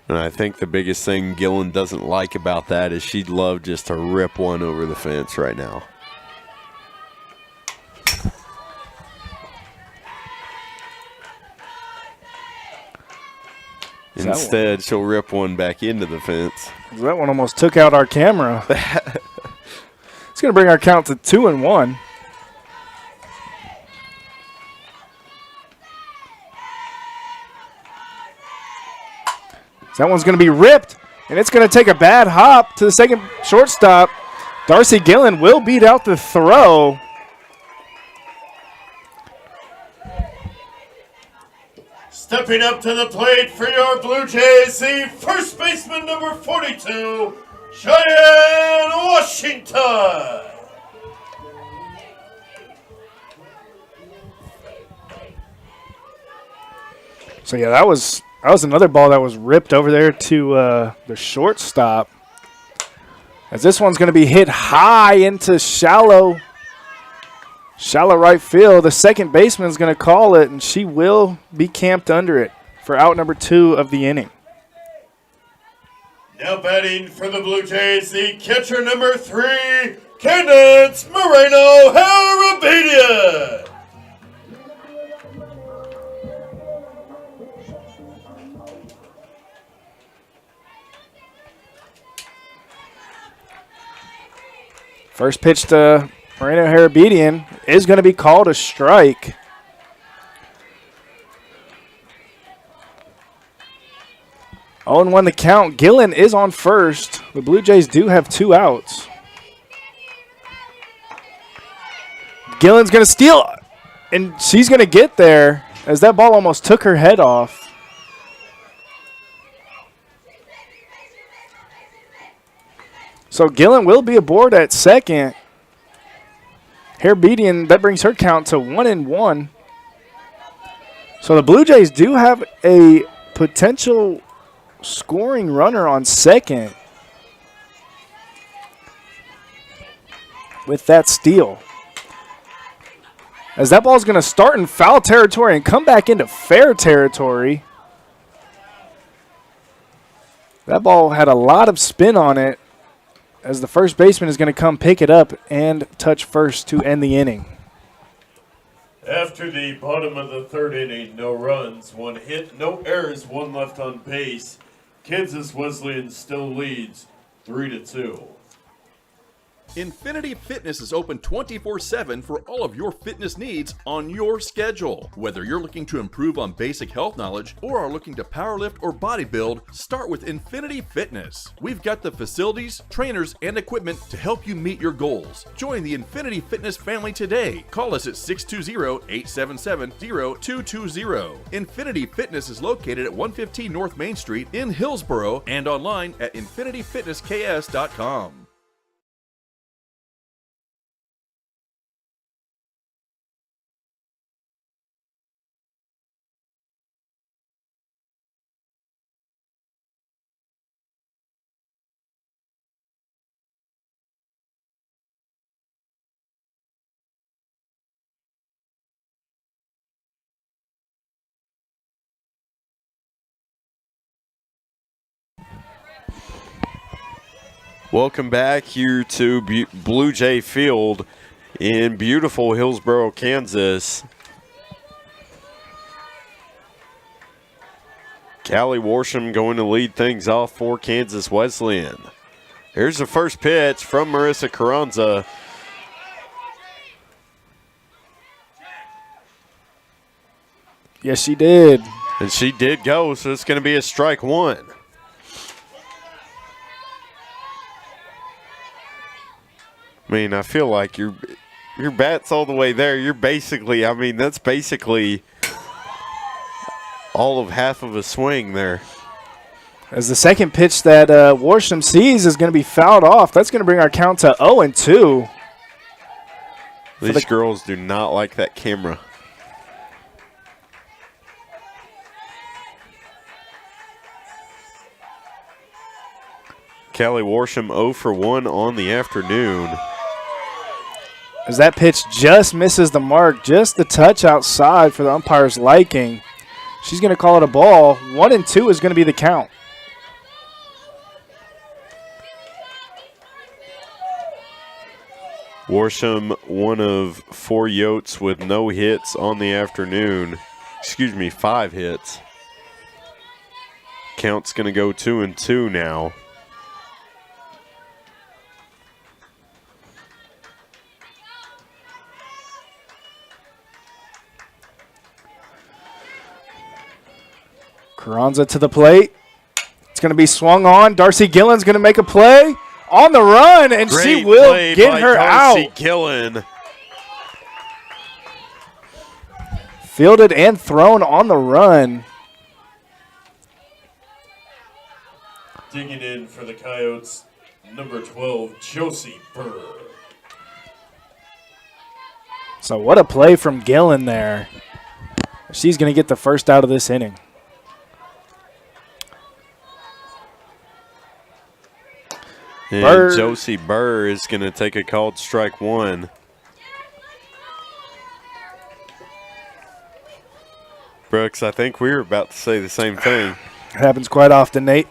And I think the biggest thing Gillen doesn't like about that is she'd love just to rip one over the fence right now. Instead, she'll rip one back into the fence. That one almost took out our camera. It's going to bring our count to 2-1. That one's going to be ripped, and it's going to take a bad hop to the second shortstop. Darcy Gillen will beat out the throw. Stepping up to the plate for your Blue Jays, the first baseman number 42, Cheyenne Washington. So, yeah, that was another ball that was ripped over there to the shortstop. As this one's going to be hit high into shallow right field. The second baseman is going to call it, and she will be camped under it for out number 2 of the inning. Now batting for the Blue Jays, the catcher number 3, Candace Moreno Harabidian. First pitch to Moreno Harabidian is going to be called a strike. Oh, and 1 the count. Gillen is on first. The Blue Jays do have 2 outs. Gillen's going to steal, and she's going to get there as that ball almost took her head off. So Gillen will be aboard at second. Harabidian, that brings her count to 1-1. So the Blue Jays do have a potential scoring runner on second. with that steal. As that ball is going to start in foul territory and come back into fair territory. That ball had a lot of spin on it as the first baseman is going to come pick it up and touch first to end the inning. After the bottom of the third inning, no runs, 1 hit, no errors, 1 left on base. Kansas Wesleyan still leads 3-2. Infinity Fitness is open 24/7 for all of your fitness needs on your schedule. Whether you're looking to improve on basic health knowledge or are looking to powerlift or bodybuild, start with Infinity Fitness. We've got the facilities, trainers, and equipment to help you meet your goals. Join the Infinity Fitness family today. Call us at 620-877-0220. Infinity Fitness is located at 115 North Main Street in Hillsboro and online at infinityfitnessks.com. Welcome back here to Blue Jay Field in beautiful Hillsboro, Kansas. Callie Worsham going to lead things off for Kansas Wesleyan. Here's the first pitch from Marissa Carranza. Yes, she did. And she did go, so it's going to be a strike 1. I mean, I feel like your bat's all the way there. You're basically, I mean, that's basically all of half of a swing there. As the second pitch that Worsham sees is going to be fouled off. That's going to bring our count to 0-2. These girls do not like that camera. Callie Worsham 0 for 1 on the afternoon. As that pitch just misses the mark, just the touch outside for the umpire's liking. She's going to call it a ball. 1-2 is going to be the count. Worsham, one of 4 Yotes with no hits on the afternoon. Excuse me, 5 hits. Count's going to go 2-2 now. Carranza to the plate. It's going to be swung on. Darcy Gillen's going to make a play on the run, and Great she will play get by her Darcy out. Gillen. Fielded and thrown on the run. Digging in for the Coyotes, number 12, Josie Burr. So what a play from Gillen there. She's going to get the first out of this inning. And Burr. Josie Burr is going to take a called strike 1. Brooks, I think we were about to say the same thing. It happens quite often, Nate.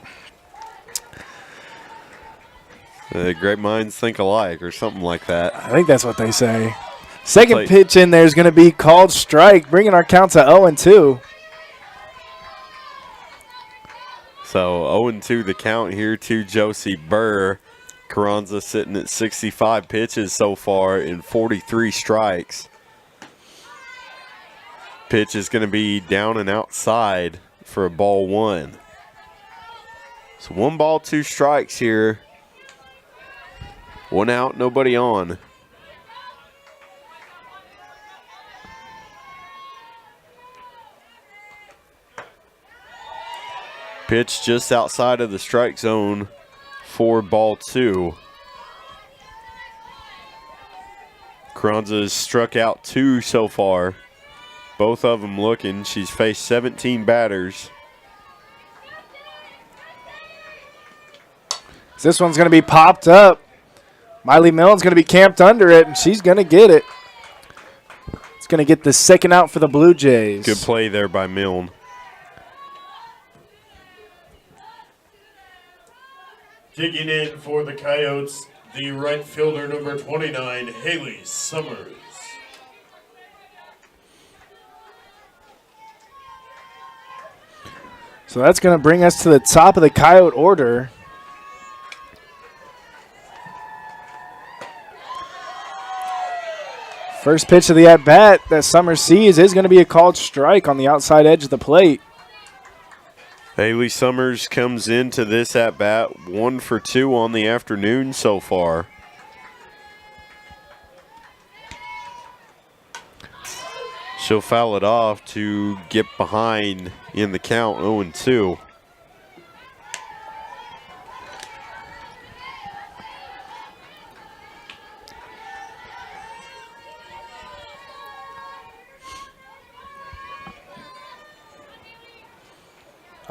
Great minds think alike or something like that. I think that's what they say. Second Play. pitch in there is going to be called strike, bringing our count to 0-2. So 0-2 the count here to Josie Burr. Carranza sitting at 65 pitches so far in 43 strikes. Pitch is going to be down and outside for a ball 1. So 1 ball, 2 strikes here. 1 out, nobody on. Pitch just outside of the strike zone for ball 2. Carranza's struck out 2 so far. Both of them looking. She's faced 17 batters. This one's going to be popped up Miley Milne's going to be camped under it, and she's going to get it. It's going to get the second out for the Blue Jays. Good play there by Milne. Digging in for the Coyotes, the right fielder number 29, Haley Summers. So that's going to bring us to the top of the Coyote order. First pitch of the at-bat that Summers sees is going to be a called strike on the outside edge of the plate. Haley Summers comes into this at-bat 1 for 2 on the afternoon so far. She'll foul it off to get behind in the count 0-2.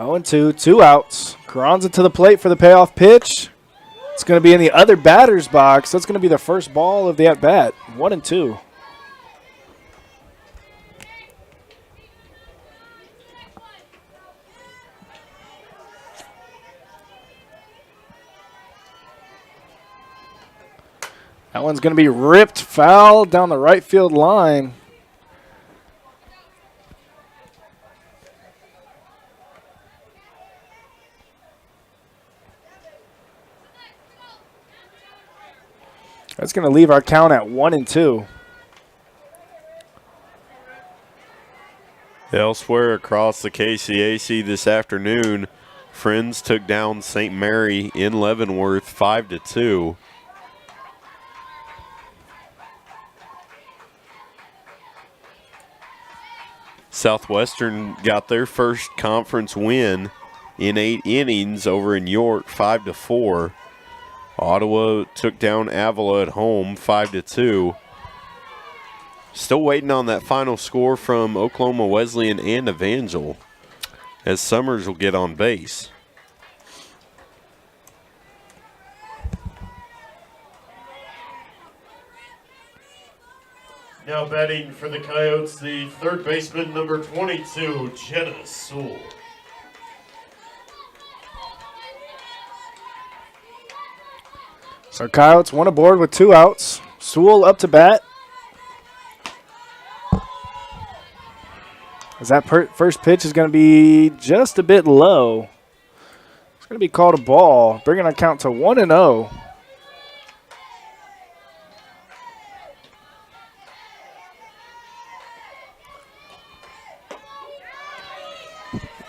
Oh, and 2 outs. Carranza to the plate for the payoff pitch. It's going to be in the other batter's box. That's going to be the first ball of the at-bat. 1-2. That one's going to be ripped foul down the right field line. That's going to leave our count at 1-2. Elsewhere across the KCAC this afternoon, Friends took down St. Mary in Leavenworth 5-2. Southwestern got their first conference win in 8 innings over in York 5-4. Ottawa took down Avila at home 5-2. Still waiting on that final score from Oklahoma Wesleyan and Evangel, as Summers will get on base. Now batting for the Coyotes, the third baseman, number 22, Jenna Sewell. So Coyotes one aboard with 2 outs. Sewell up to bat. As that first pitch is going to be just a bit low. It's going to be called a ball, bringing our count to 1-0.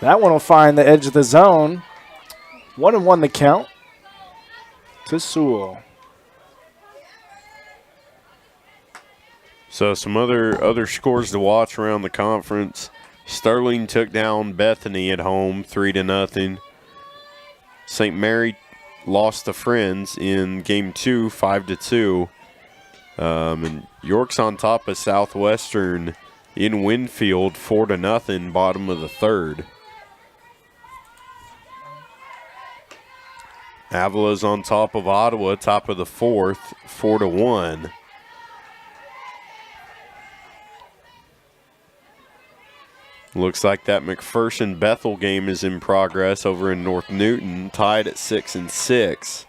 That one will find the edge of the zone. 1-1 the count to Sewell. So some other scores to watch around the conference. Sterling took down Bethany at home 3-0. St. Mary lost to Friends in game 2 5-2. And York's on top of Southwestern in Winfield 4-0, bottom of the third. Avila's on top of Ottawa, top of the fourth, 4-1. Looks like that McPherson-Bethel game is in progress over in North Newton, tied at 6-6.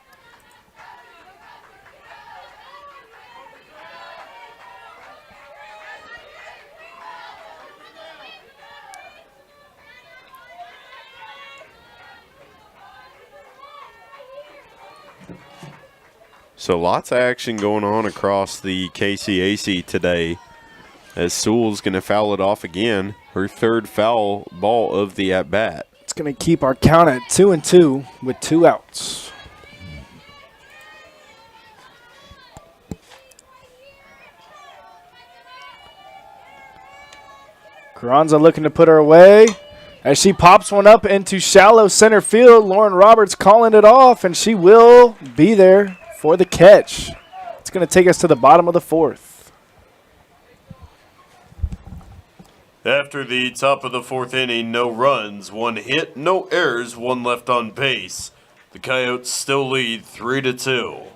So lots of action going on across the KCAC today, as Sewell's going to foul it off again, her third foul ball of the at-bat. It's going to keep our count at 2-2 with 2 outs. Carranza looking to put her away. As she pops one up into shallow center field, Lauren Roberts calling it off, and she will be there for the catch. It's going to take us to the bottom of the fourth. After the top of the fourth inning, no runs, 1 hit, no errors, 1 left on base. The Coyotes still lead 3-2.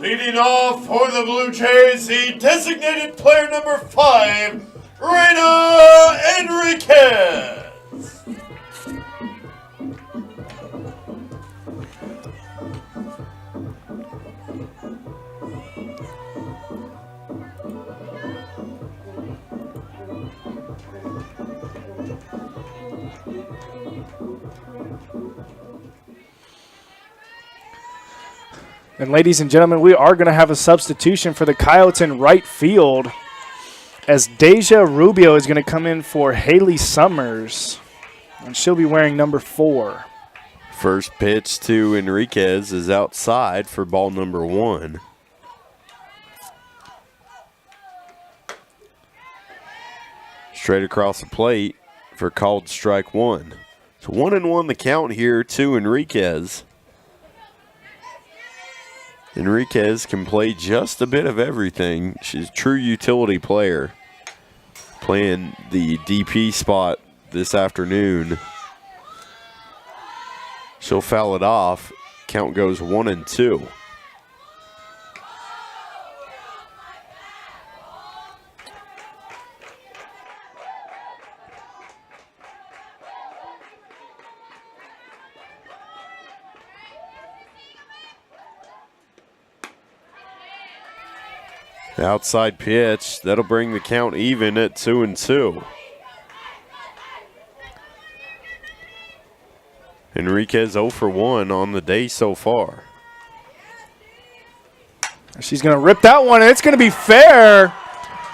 Leading off for the Blue Jays, the designated player number 5, Reina Enriquez. And ladies and gentlemen, we are going to have a substitution for the Coyotes in right field as Deja Rubio is going to come in for Haley Summers, and she'll be wearing number 4. First pitch to Enriquez is outside for ball number 1. Straight across the plate for called strike 1. So 1-1 the count here to Enriquez. Enriquez can play just a bit of everything. She's a true utility player. Playing the DP spot this afternoon. She'll foul it off. Count goes 1-2. The outside pitch, that'll bring the count even at 2-2. Enriquez 0 for 1 on the day so far. She's going to rip that one, and it's going to be fair.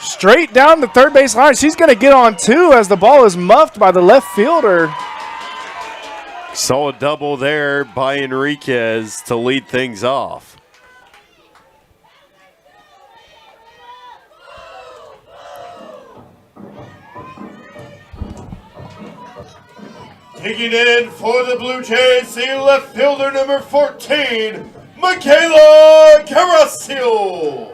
Straight down the third base line. She's going to get on 2 as the ball is muffed by the left fielder. Saw a double there by Enriquez to lead things off. Taking in for the Blue Jays, the left fielder number 14, Michaela Carrasco.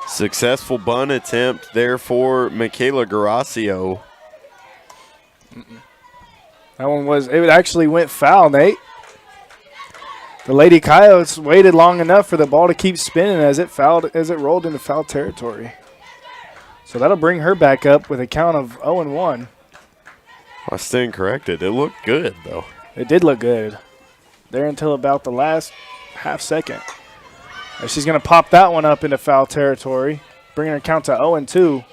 Successful bunt attempt there for Michaela Garasio. That one it actually went foul, Nate. The Lady Coyotes waited long enough for the ball to keep spinning as it rolled into foul territory. So that'll bring her back up with a count of 0-1. I stand corrected. It looked good, though. It did look good there until about the last half second. And she's going to pop that one up into foul territory, bringing her count to 0-2.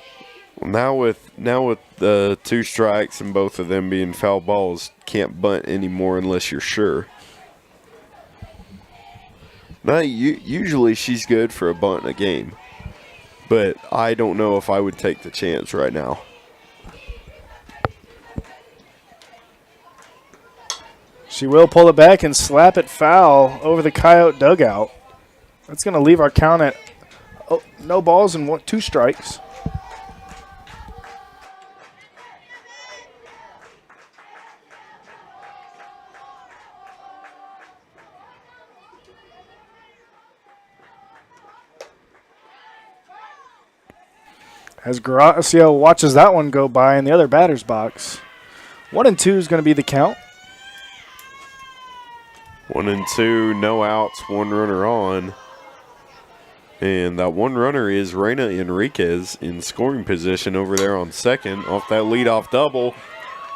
Well, now with the 2 strikes and both of them being foul balls, can't bunt anymore unless you're sure. Now, usually she's good for a bunt in a game, but I don't know if I would take the chance right now. She will pull it back and slap it foul over the Coyote dugout. That's going to leave our count at no balls and 2 strikes. As Garasio watches that one go by in the other batter's box. 1-2 is going to be the count. 1-2, no outs, 1 runner on. And that 1 runner is Reina Enriquez in scoring position over there on second off that leadoff double.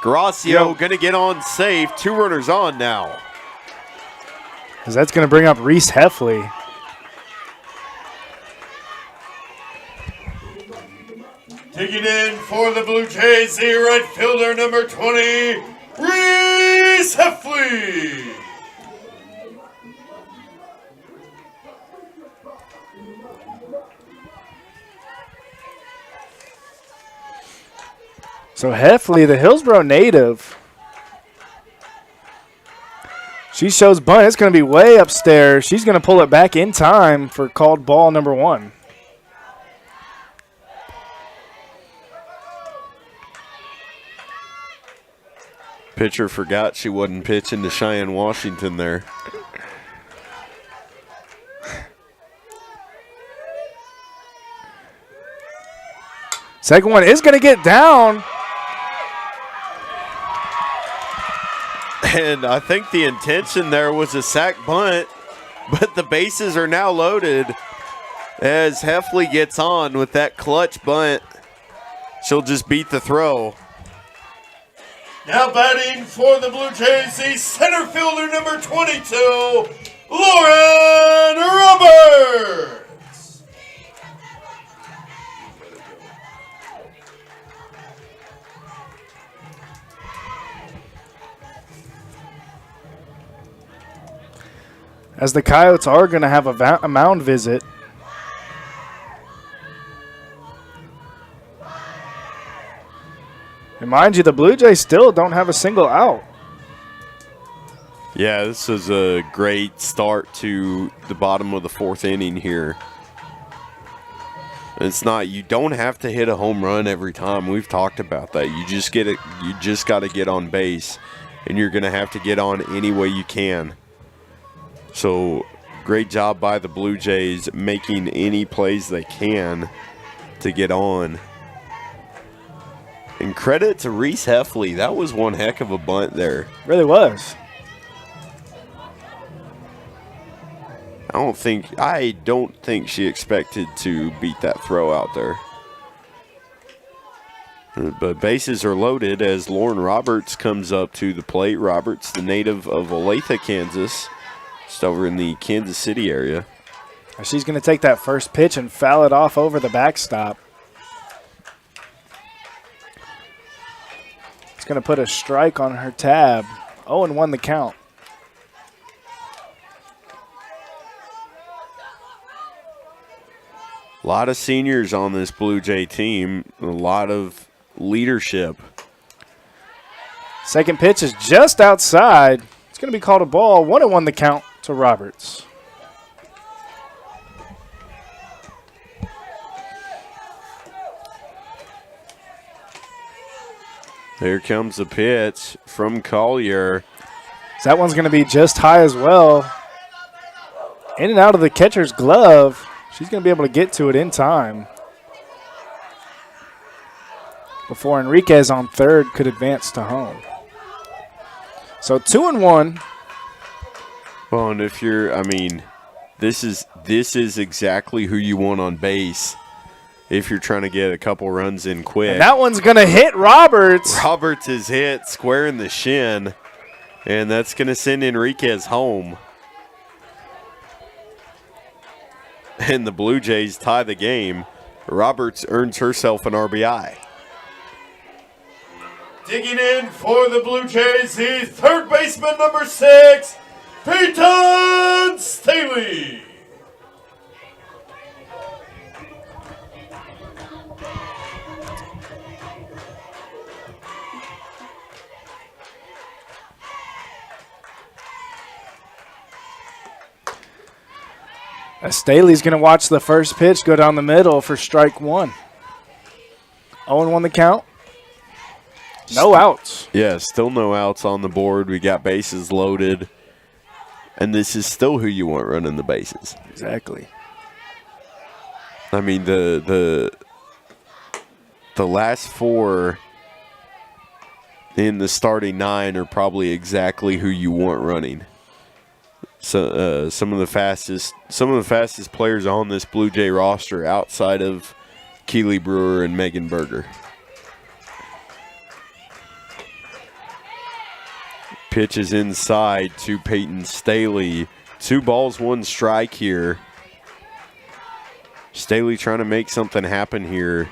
Garasio going to get on safe. 2 runners on now. Because that's going to bring up Reese Heffley. Taking in for the Blue Jays, the right fielder number 20, Reese Heffley. So Heffley, the Hillsboro native, she shows bunt. It's going to be way upstairs. She's going to pull it back in time for called ball number 1. Pitcher forgot she wasn't pitching to Cheyenne Washington there. Second one is going to get down. And I think the intention there was a sack bunt, but the bases are now loaded as Heffley gets on with that clutch bunt. She'll just beat the throw. Now batting for the Blue Jays, the center fielder number 22, Lauren Roberts. As the Coyotes are going to have a mound visit. And mind you, the Blue Jays still don't have a single out. Yeah, this is a great start to the bottom of the fourth inning here. It's not, you don't have to hit a home run every time. We've talked about that. You just got to get on base, and you're going to have to get on any way you can. So, great job by the Blue Jays making any plays they can to get on. And credit to Reese Heffley. That was one heck of a bunt there. Really was. I don't think she expected to beat that throw out there. But bases are loaded as Lauren Roberts comes up to the plate. Roberts, the native of Olathe, Kansas, just over in the Kansas City area. She's going to take that first pitch and foul it off over the backstop. It's going to put a strike on her tab. 0-1 the count. A lot of seniors on this Blue Jay team, a lot of leadership. Second pitch is just outside. It's going to be called a ball. 1-1 the count to Roberts. Here comes the pitch from Collier. That one's going to be just high as well. In and out of the catcher's glove. She's going to be able to get to it in time before Enriquez on third could advance to home. So 2-1. Well, and if you're, this is exactly who you want on base if you're trying to get a couple runs in quick. And that one's going to hit Roberts. Roberts is hit square in the shin, and that's going to send Enriquez home. And the Blue Jays tie the game. Roberts earns herself an RBI. Digging in for the Blue Jays, the third baseman number 6, Peyton Staley. Staley's going to watch the first pitch go down the middle for strike one. 0-1 the count. No outs. Yeah, still no outs on the board. We got bases loaded. And this is still who you want running the bases. Exactly. The last four in the starting 9 are probably exactly who you want running. So some of the fastest players on this Blue Jay roster outside of Keely Brewer and Megan Berger. Pitch is inside to Peyton Staley. 2 balls, 1 strike here. Staley trying to make something happen here.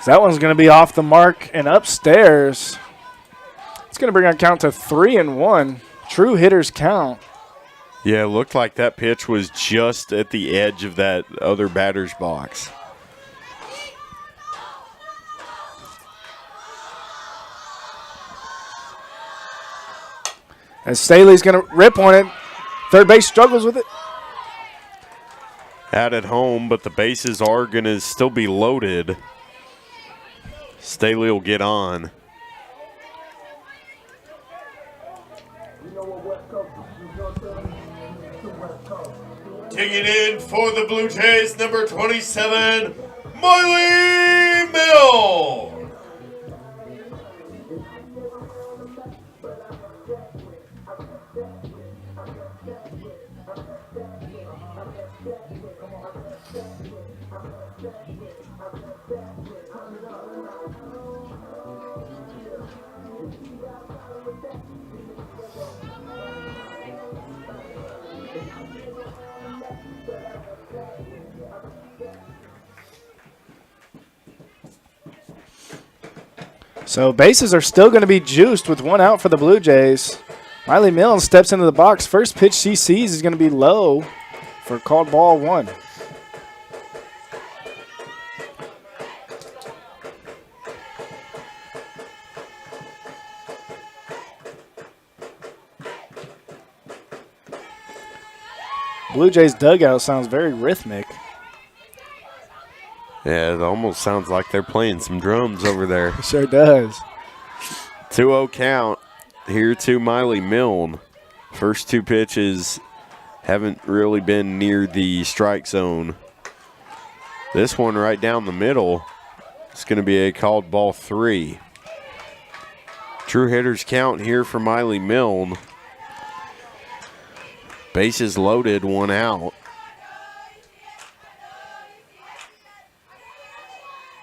So that one's going to be off the mark and upstairs. It's going to bring our count to 3-1. True hitters count. Yeah, it looked like that pitch was just at the edge of that other batter's box. As Staley's going to rip on it. Third base struggles with it. Out at home, but the bases are going to still be loaded. Staley will get on. Digging in for the Blue Jays, number 27, Miley Mill. So bases are still going to be juiced with one out for the Blue Jays. Miley Mills steps into the box. First pitch she sees is going to be low for called ball 1. Blue Jays dugout sounds very rhythmic. Yeah, it almost sounds like they're playing some drums over there. Sure does. 2-0 count here to Miley Milne. First 2 pitches haven't really been near the strike zone. This one right down the middle is going to be a called ball 3. True hitters count here for Miley Milne. Bases loaded, 1 out.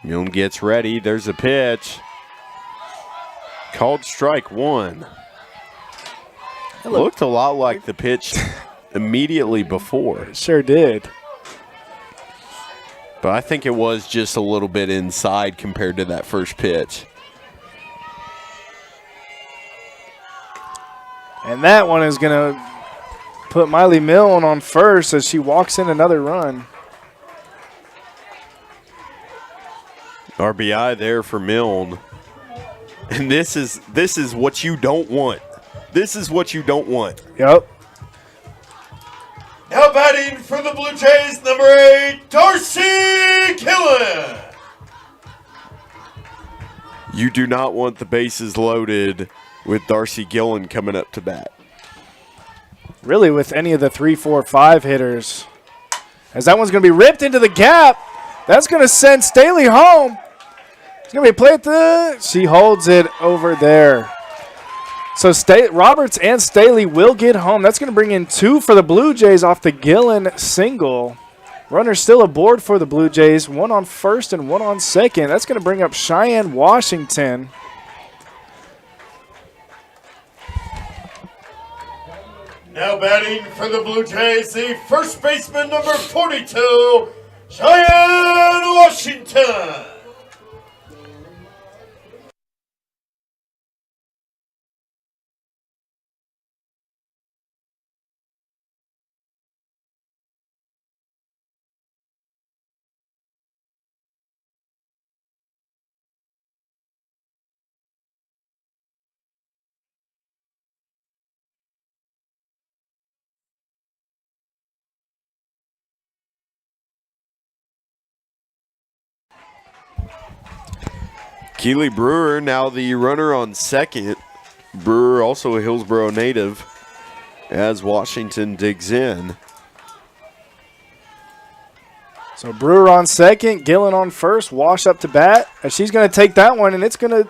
Milne gets ready. There's a pitch. Called strike 1. Looked a lot like the pitch immediately before. It sure did. But I think it was just a little bit inside compared to that first pitch. And that one is going to put Miley Milne on first as she walks in another run. RBI there for Milne. And this is what you don't want. This is what you don't want. Yep. Now batting for the Blue Jays, number 8, Darcy Killen. You do not want the bases loaded with Darcy Gillen coming up to bat. Really with any of the 3, 4, 5 hitters. As that one's going to be ripped into the gap. That's going to send Staley home. It's going to be a play at the... She holds it over there. So Roberts and Staley will get home. That's going to bring in 2 for the Blue Jays off the Gillen single. Runners still aboard for the Blue Jays. 1 on first and 1 on second. That's going to bring up Cheyenne Washington. Now batting for the Blue Jays, the first baseman, number 42, Cheyenne Washington. Keely Brewer now the runner on second. Brewer also a Hillsboro native as Washington digs in. So Brewer on second, Gillen on first, Wash up to bat. And she's going to take that one, and it's going to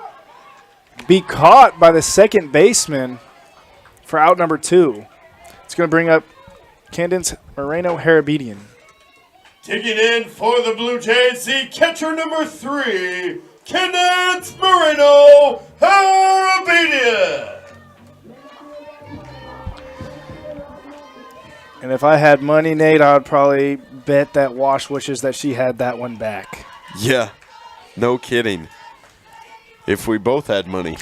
be caught by the second baseman for out number 2. It's going to bring up Candace Moreno-Harabedian. Digging in for the Blue Jays, the catcher, number 3, Candace Moreno-Harabedian. And if I had money, Nate, I would probably bet that Wash wishes that she had that one back. Yeah, no kidding. If we both had money.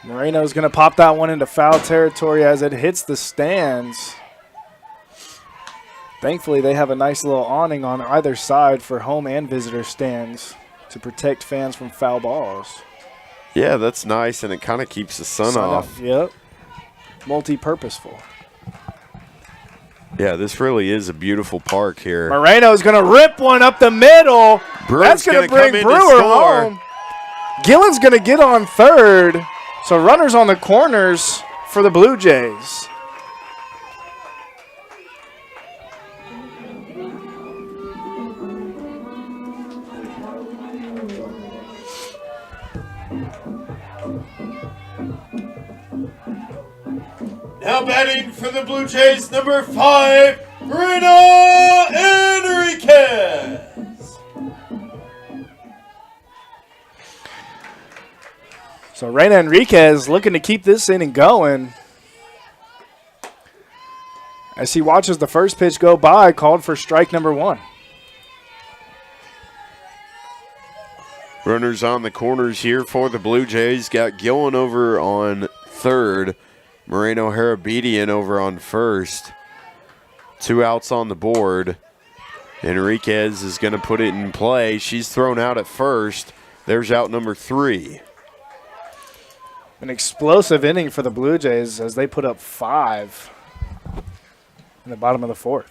Moreno's going to pop that one into foul territory as it hits the stands. Thankfully, they have a nice little awning on either side for home and visitor stands to protect fans from foul balls. Yeah, that's nice, and it kind of keeps the sun off. Yep. Multi-purposeful. Yeah, this really is a beautiful park here. Moreno's going to rip one up the middle. Brewer's That's going to gonna bring come in to Brewer score. home. Gillen's going to get on third. So runners on the corners for the Blue Jays. Now batting for the Blue Jays, number 5, Reina Enriquez. So Reina Enriquez looking to keep this inning going. As he watches the first pitch go by, called for strike number 1. Runners on the corners here for the Blue Jays. Got Gillen over on third. Moreno Harabedian over on first. 2 outs on the board. Enriquez is going to put it in play. She's thrown out at first. There's out number 3. An explosive inning for the Blue Jays as they put up 5 in the bottom of the 4th.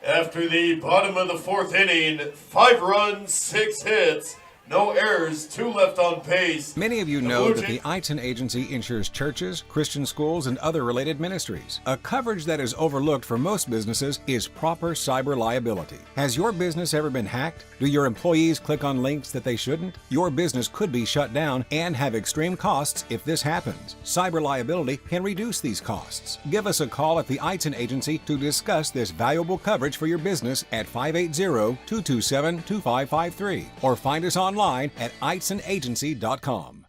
After the bottom of the 4th inning, 5 runs, 6 hits, no errors, 2 left on base. Many of you know that the Eitzen Agency insures churches, Christian schools, and other related ministries. A coverage that is overlooked for most businesses is proper cyber liability. Has your business ever been hacked? Do your employees click on links that they shouldn't? Your business could be shut down and have extreme costs if this happens. Cyber liability can reduce these costs. Give us a call at the Eitzen Agency to discuss this valuable coverage for your business at 580-227-2553 or find us online at EitzenAgency.com.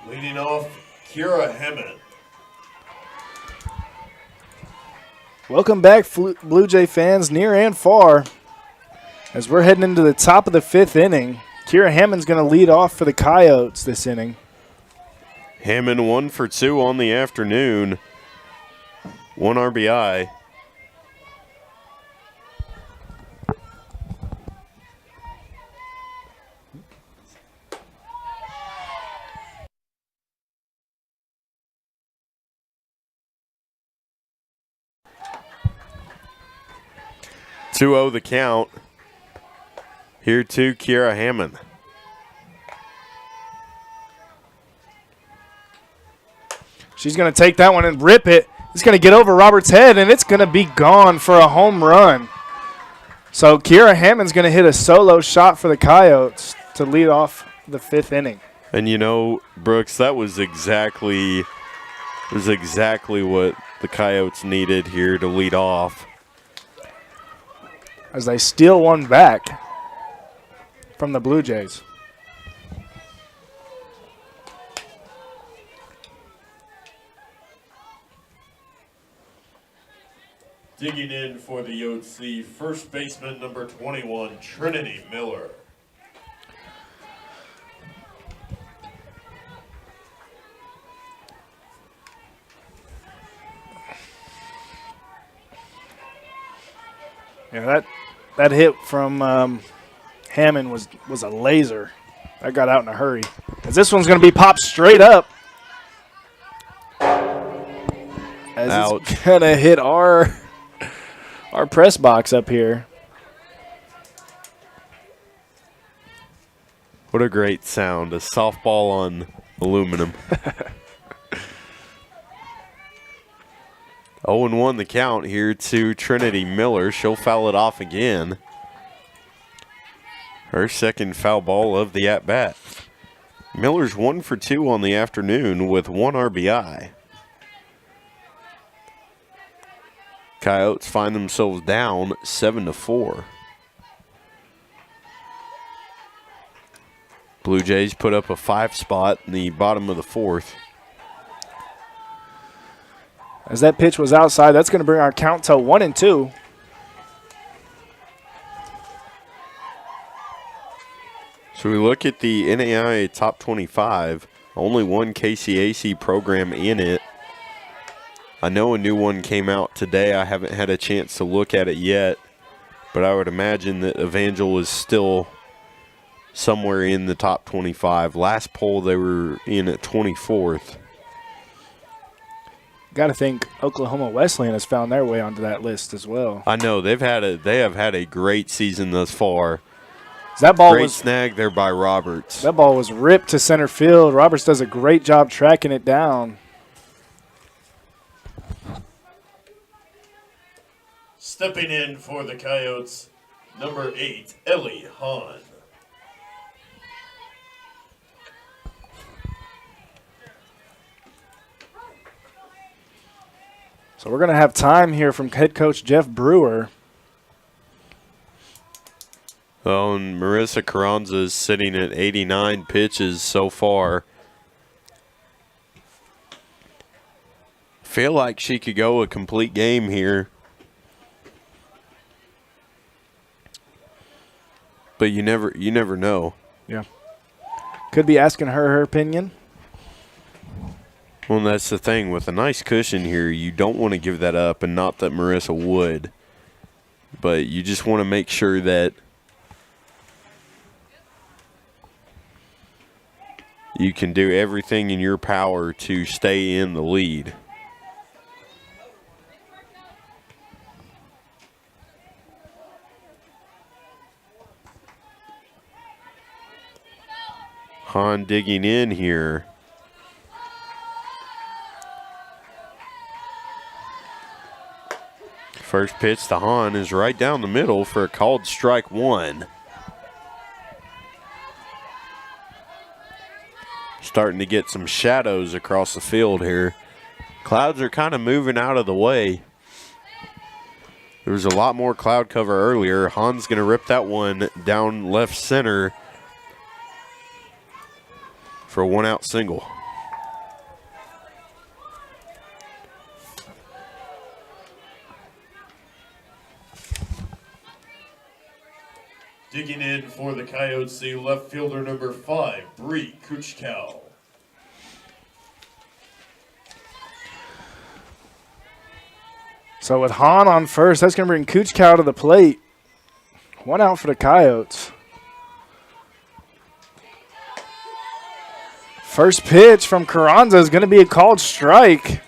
Leading off, Kira Hammond. Welcome back, Blue Jay fans near and far. As we're heading into the top of the 5th inning, Kira Hammond's going to lead off for the Coyotes this inning. Hammond 1 for 2 on the afternoon. 1 RBI. Two-0 the count. Here to Kiera Hammond. She's going to take that one and rip it. It's going to get over Robert's head, and it's going to be gone for a home run. So Kiera Hammond's going to hit a solo shot for the Coyotes to lead off the 5th inning. And you know, Brooks, that was exactly what the Coyotes needed here to lead off. As they steal one back from the Blue Jays. Digging in for the OC, first baseman number 21, Trinity Miller. Yeah, that hit from Hammond was a laser. That got out in a hurry. As this one's going to be popped straight up. As Ouch. it's going to hit our press box up here. What a great sound. A softball on aluminum. 0-1 the count here to Trinity Miller. She'll foul it off again. Her second foul ball of the at-bat. Miller's 1 for 2 on the afternoon with 1 RBI. Coyotes find themselves down 7-4. Blue Jays put up a 5 spot in the bottom of the 4th. As that pitch was outside, that's going to bring our count to 1-2. So we look at the NAIA Top 25. Only one KCAC program in it. I know a new one came out today. I haven't had a chance to look at it yet, but I would imagine that Evangel is still somewhere in the top 25. Last poll, they were in at 24th. Got to think Oklahoma Wesleyan has found their way onto that list as well. I know they have had a great season thus far. That ball Great was snag there by Roberts. That ball was ripped to center field. Roberts does a great job tracking it down. Stepping in for the Coyotes, number 8, Ellie Hahn. So we're going to have time here from head coach Jeff Brewer. Oh, and Marissa Carranza is sitting at 89 pitches so far. Feel like she could go a complete game here. But you never know. Yeah. Could be asking her opinion. Well, that's the thing. With a nice cushion here, you don't want to give that up, and not that Marissa would. But you just want to make sure that you can do everything in your power to stay in the lead. Hahn digging in here. First pitch to Hahn is right down the middle for a called strike 1. Starting to get some shadows across the field here. Clouds are kind of moving out of the way. There was a lot more cloud cover earlier. Hahn's going to rip that one down left center for a 1-out single. Digging in for the Coyotes, the left fielder number 5, Bree Kuchkow. So with Hahn on first, that's going to bring Kuchkow to the plate. 1 out for the Coyotes. First pitch from Carranza is going to be a called strike.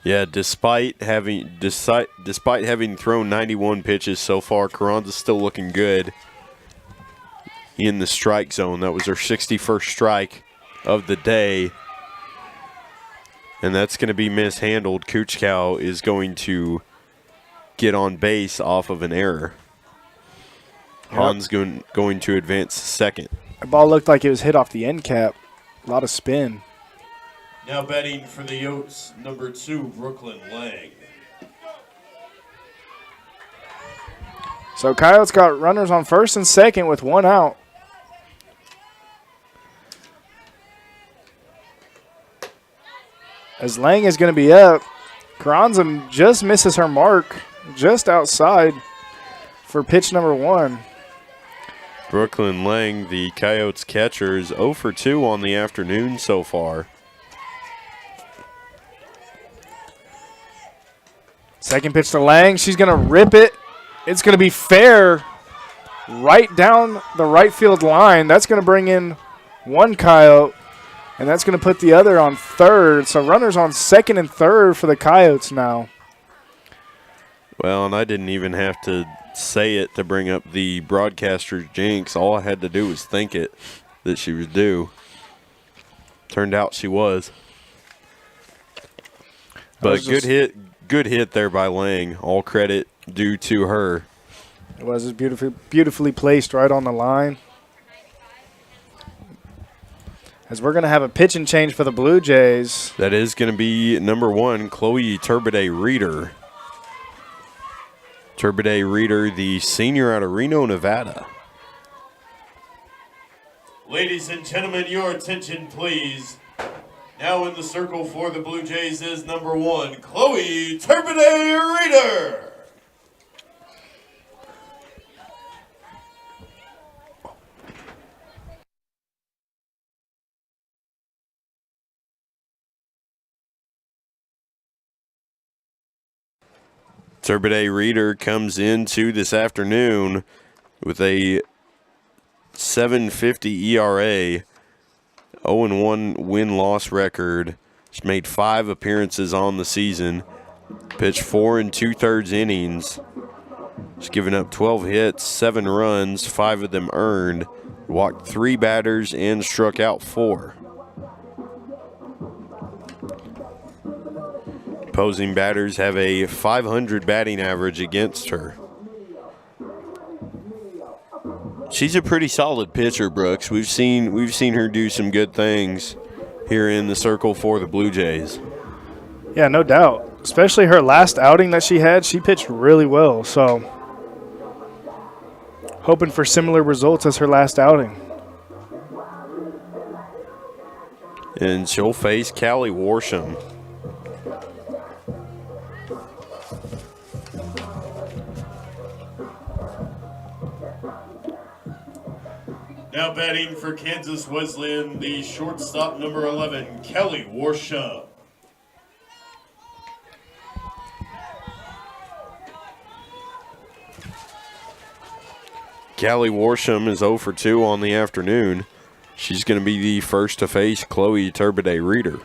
Yeah, despite having thrown 91 pitches so far, Carranza's still looking good in the strike zone. That was her 61st strike of the day, and that's going to be mishandled. Kuchkow is going to get on base off of an error. Hahn's going to advance second. The ball looked like it was hit off the end cap. A lot of spin. Now batting for the Yotes, number 2, Brooklyn Lang. So Coyotes got runners on first and second with 1 out. As Lang is going to be up, Carranza just misses her mark just outside for pitch number 1. Brooklyn Lang, the Coyotes catcher, is 0 for 2 on the afternoon so far. Second pitch to Lang. She's going to rip it. It's going to be fair right down the right field line. That's going to bring in 1 Coyote, and that's going to put the other on third. So runners on second and third for the Coyotes now. Well, and I didn't even have to say it to bring up the broadcaster's jinx. All I had to do was think it, that she was due. Turned out she was. But good hit there by Lang. All credit due to her. It was beautifully placed right on the line. as we're going to have a pitching change for the Blue Jays. That is going to be number 1, Chloe Turbide Reeder. Turbide Reeder, the senior out of Reno, Nevada. Ladies and gentlemen, your attention, please. Now in the circle for the Blue Jays is number 1, Chloe Turbide Reeder. Turbide Reeder comes into this afternoon with a 7.50 ERA, 0-1 win-loss record. She's made 5 appearances on the season, pitched 4 2/3 innings. She's given up 12 hits, 7 runs, 5 of them earned, walked 3 batters, and struck out 4. Opposing batters have a .500 batting average against her. She's a pretty solid pitcher, Brooks. We've seen her do some good things here in the circle for the Blue Jays. Yeah, no doubt. Especially her last outing that she had, she pitched really well. So, hoping for similar results as her last outing. And she'll face Callie Warsham. Now batting for Kansas Wesleyan, the shortstop number 11, Kelly Warsham. Callie Warsham is 0 for 2 on the afternoon. She's going to be the first to face Chloe Turbide Reeder.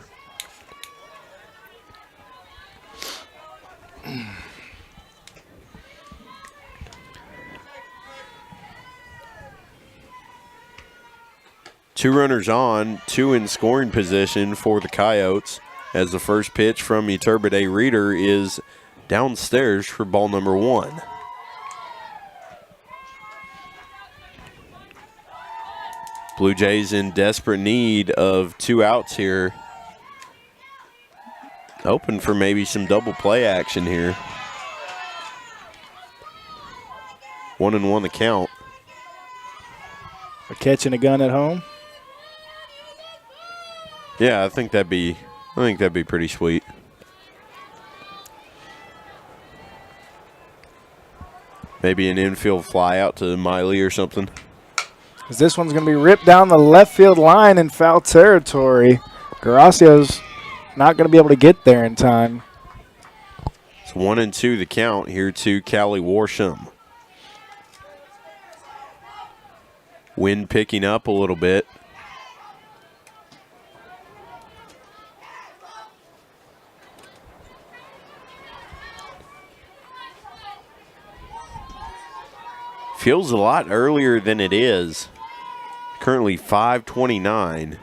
Two runners on, 2 in scoring position for the Coyotes, as the first pitch from Turbide Reeder is downstairs for ball number 1. Blue Jays in desperate need of 2 outs here. Hoping for maybe some double play action here. 1-1 the count. A catch and a gun at home. Yeah, I think that'd be pretty sweet. Maybe an infield fly out to Miley or something. This one's going to be ripped down the left field line in foul territory. Garacio's not going to be able to get there in time. It's 1-2 the count here to Callie Warsham. Wind picking up a little bit. Feels a lot earlier than it is. Currently 5:29.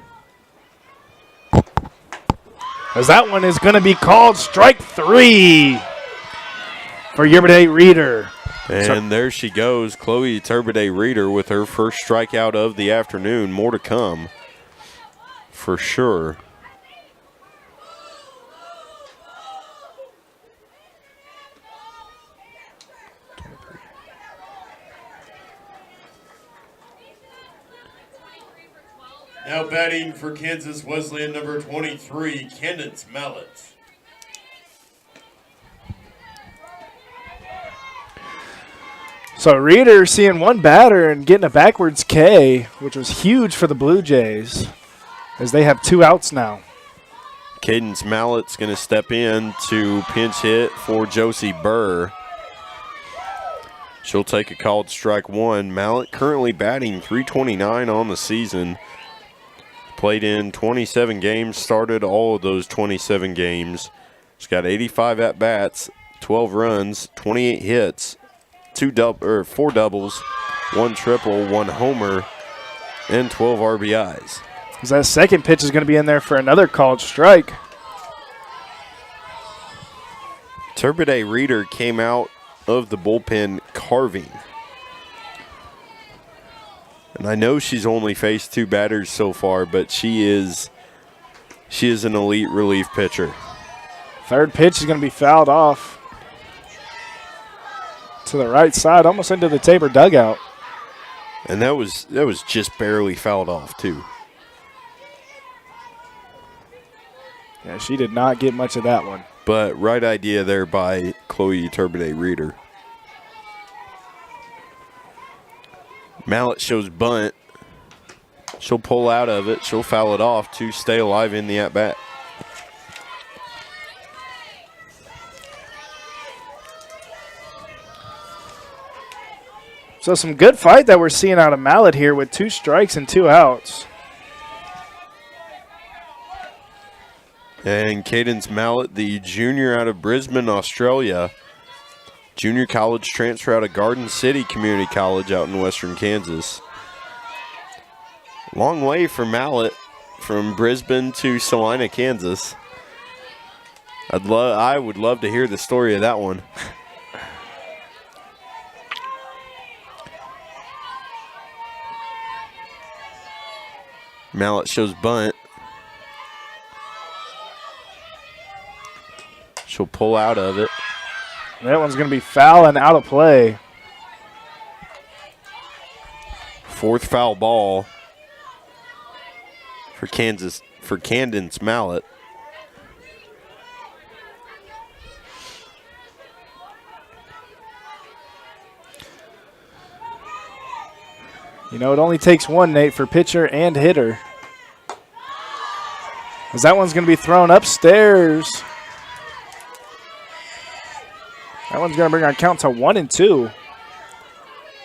As that one is going to be called strike 3 for Turbide Reeder. And there she goes, Chloe Turbide Reeder with her first strikeout of the afternoon. More to come for sure. Now batting for Kansas Wesleyan, number 23, Candace Mallet. So Reeder seeing one batter and getting a backwards K, which was huge for the Blue Jays, as they have 2 outs now. Cadence Mallett's going to step in to pinch hit for Josie Burr. She'll take a called strike 1. Mallett currently batting .329 on the season. Played in 27 games, started all of those 27 games. She's got 85 at-bats, 12 runs, 28 hits, 4 doubles, 1 triple, 1 homer, and 12 RBIs. As that second pitch is going to be in there for another called strike. Turbide Reeder came out of the bullpen carving. And I know she's only faced 2 batters so far, but she is an elite relief pitcher. Third pitch is going to be fouled off to the right side, almost into the Tabor dugout. And that was just barely fouled off, too. Yeah, she did not get much of that one. But right idea there by Chloe Turbide Reeder. Mallet shows bunt. She'll pull out of it. She'll foul it off to stay alive in the at-bat. So some good fight that we're seeing out of Mallet here with 2 strikes and 2 outs. And Cadence Mallet, the junior out of Brisbane, Australia. Junior college transfer out of Garden City Community College out in western Kansas. Long way for Mallet from Brisbane to Salina, Kansas. I would love to hear the story of that one. Mallet shows bunt. She'll pull out of it. That one's going to be foul and out of play. 4th foul ball for Cadence Mallet. You know, it only takes one, Nate, for pitcher and hitter. As that one's going to be thrown upstairs. That one's going to bring our count to 1-2.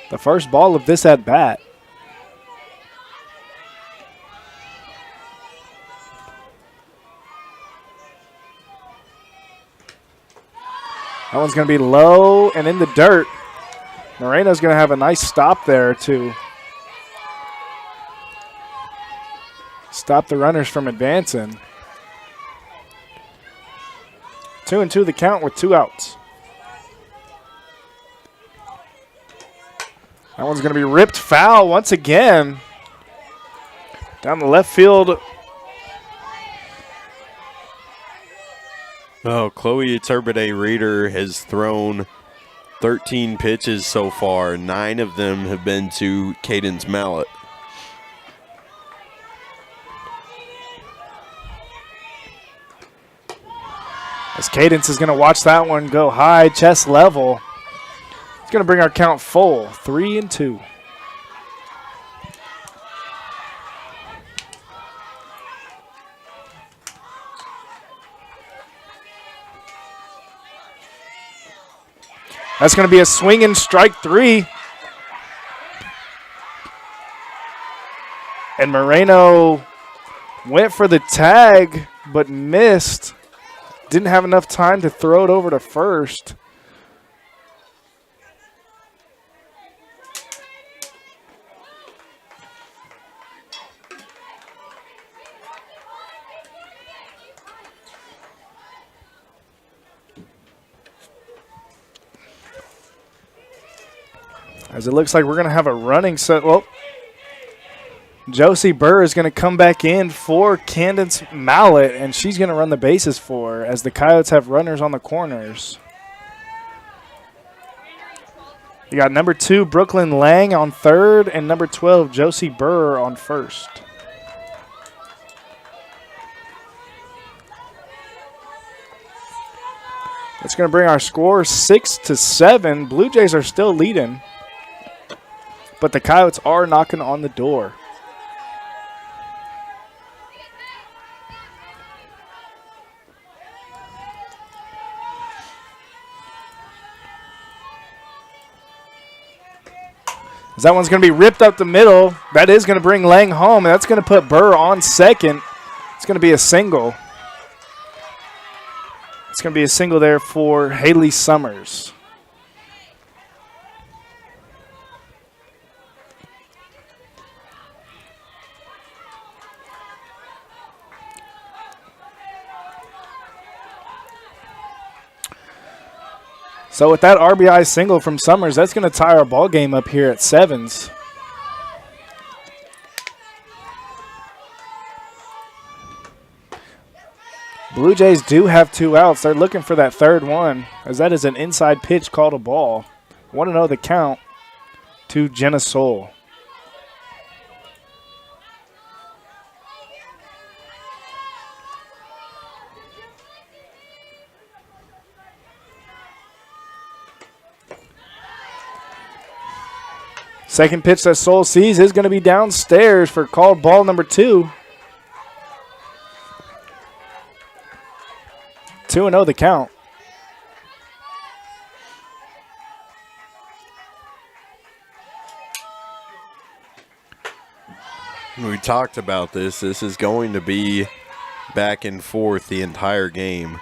The first ball of this at bat. That one's going to be low and in the dirt. Moreno's going to have a nice stop there to stop the runners from advancing. 2-2 the count with 2 outs. That one's going to be ripped foul once again. Down the left field. Oh, Chloe Turbide Reeder has thrown 13 pitches so far. 9 of them have been to Cadence Mallet. As Cadence is going to watch that one go high, chest level. It's going to bring our count full, 3-2. That's going to be a swinging strike 3. And Moreno went for the tag, but missed. Didn't have enough time to throw it over to first. As it looks like we're going to have a running set. Well, Josie Burr is going to come back in for Cadence Mallet, and she's going to run the bases for her as the Coyotes have runners on the corners. You got number 2, Brooklyn Lang on third, and number 12, Josie Burr on first. That's going to bring our score 6-7. Blue Jays are still leading, but the Coyotes are knocking on the door. That one's going to be ripped up the middle. That is going to bring Lang home, and that's going to put Burr on second. It's going to be a single. It's going to be a single there for Haley Summers. So with that RBI single from Summers, that's going to tie our ball game up here at 7s. Blue Jays do have 2 outs. They're looking for that third one, as that is an inside pitch called a ball. 1-0 the count to Jenna Soul. Second pitch that Soul sees is going to be downstairs for called ball number 2. 2-0 the count. We talked about this. This is going to be back and forth the entire game.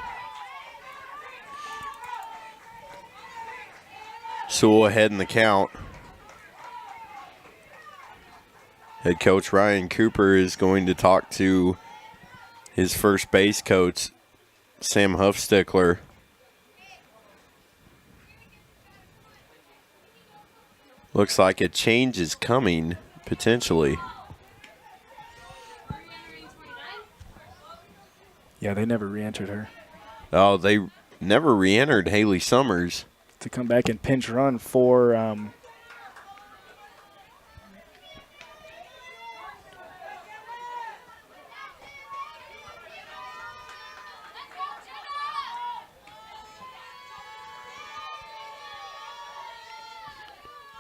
Sewell ahead in the count. Head coach Ryan Cooper is going to talk to his first base coach, Sam Huffstickler. Looks like a change is coming, potentially. Yeah, they never re-entered her. Oh, they never re-entered Haley Summers. To come back and pinch run for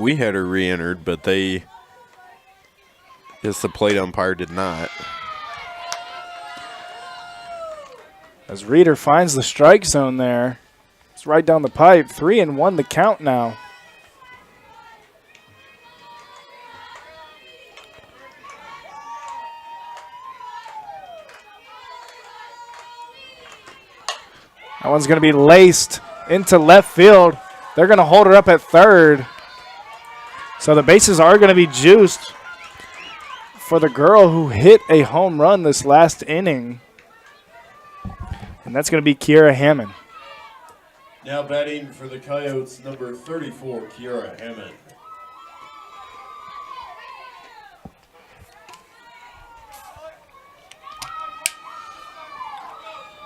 We had her re-entered, but they, guess the plate umpire did not. as Reeder finds the strike zone there. It's right down the pipe. 3-1 the count now. That one's going to be laced into left field. They're going to hold her up at third. So the bases are going to be juiced for the girl who hit a home run this last inning. And that's going to be Kiera Hammond. Now batting for the Coyotes, number 34, Kiera Hammond.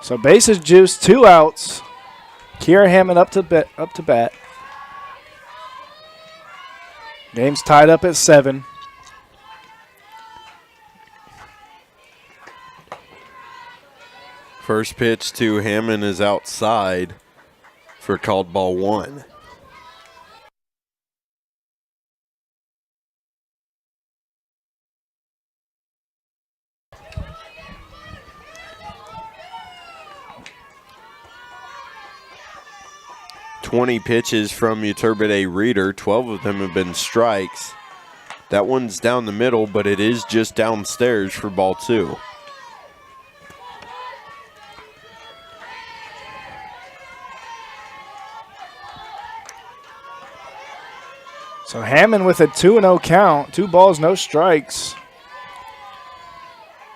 So bases juiced, 2 outs. Kiera Hammond up to bat. Game's tied up at 7. First pitch to Hammond is outside for called ball 1. "20 pitches from Uturbide Reeder. 12 of them have been strikes. That one's down the middle, but it is just downstairs for ball 2. So Hammond with a 2-0 count. 2 balls, no strikes.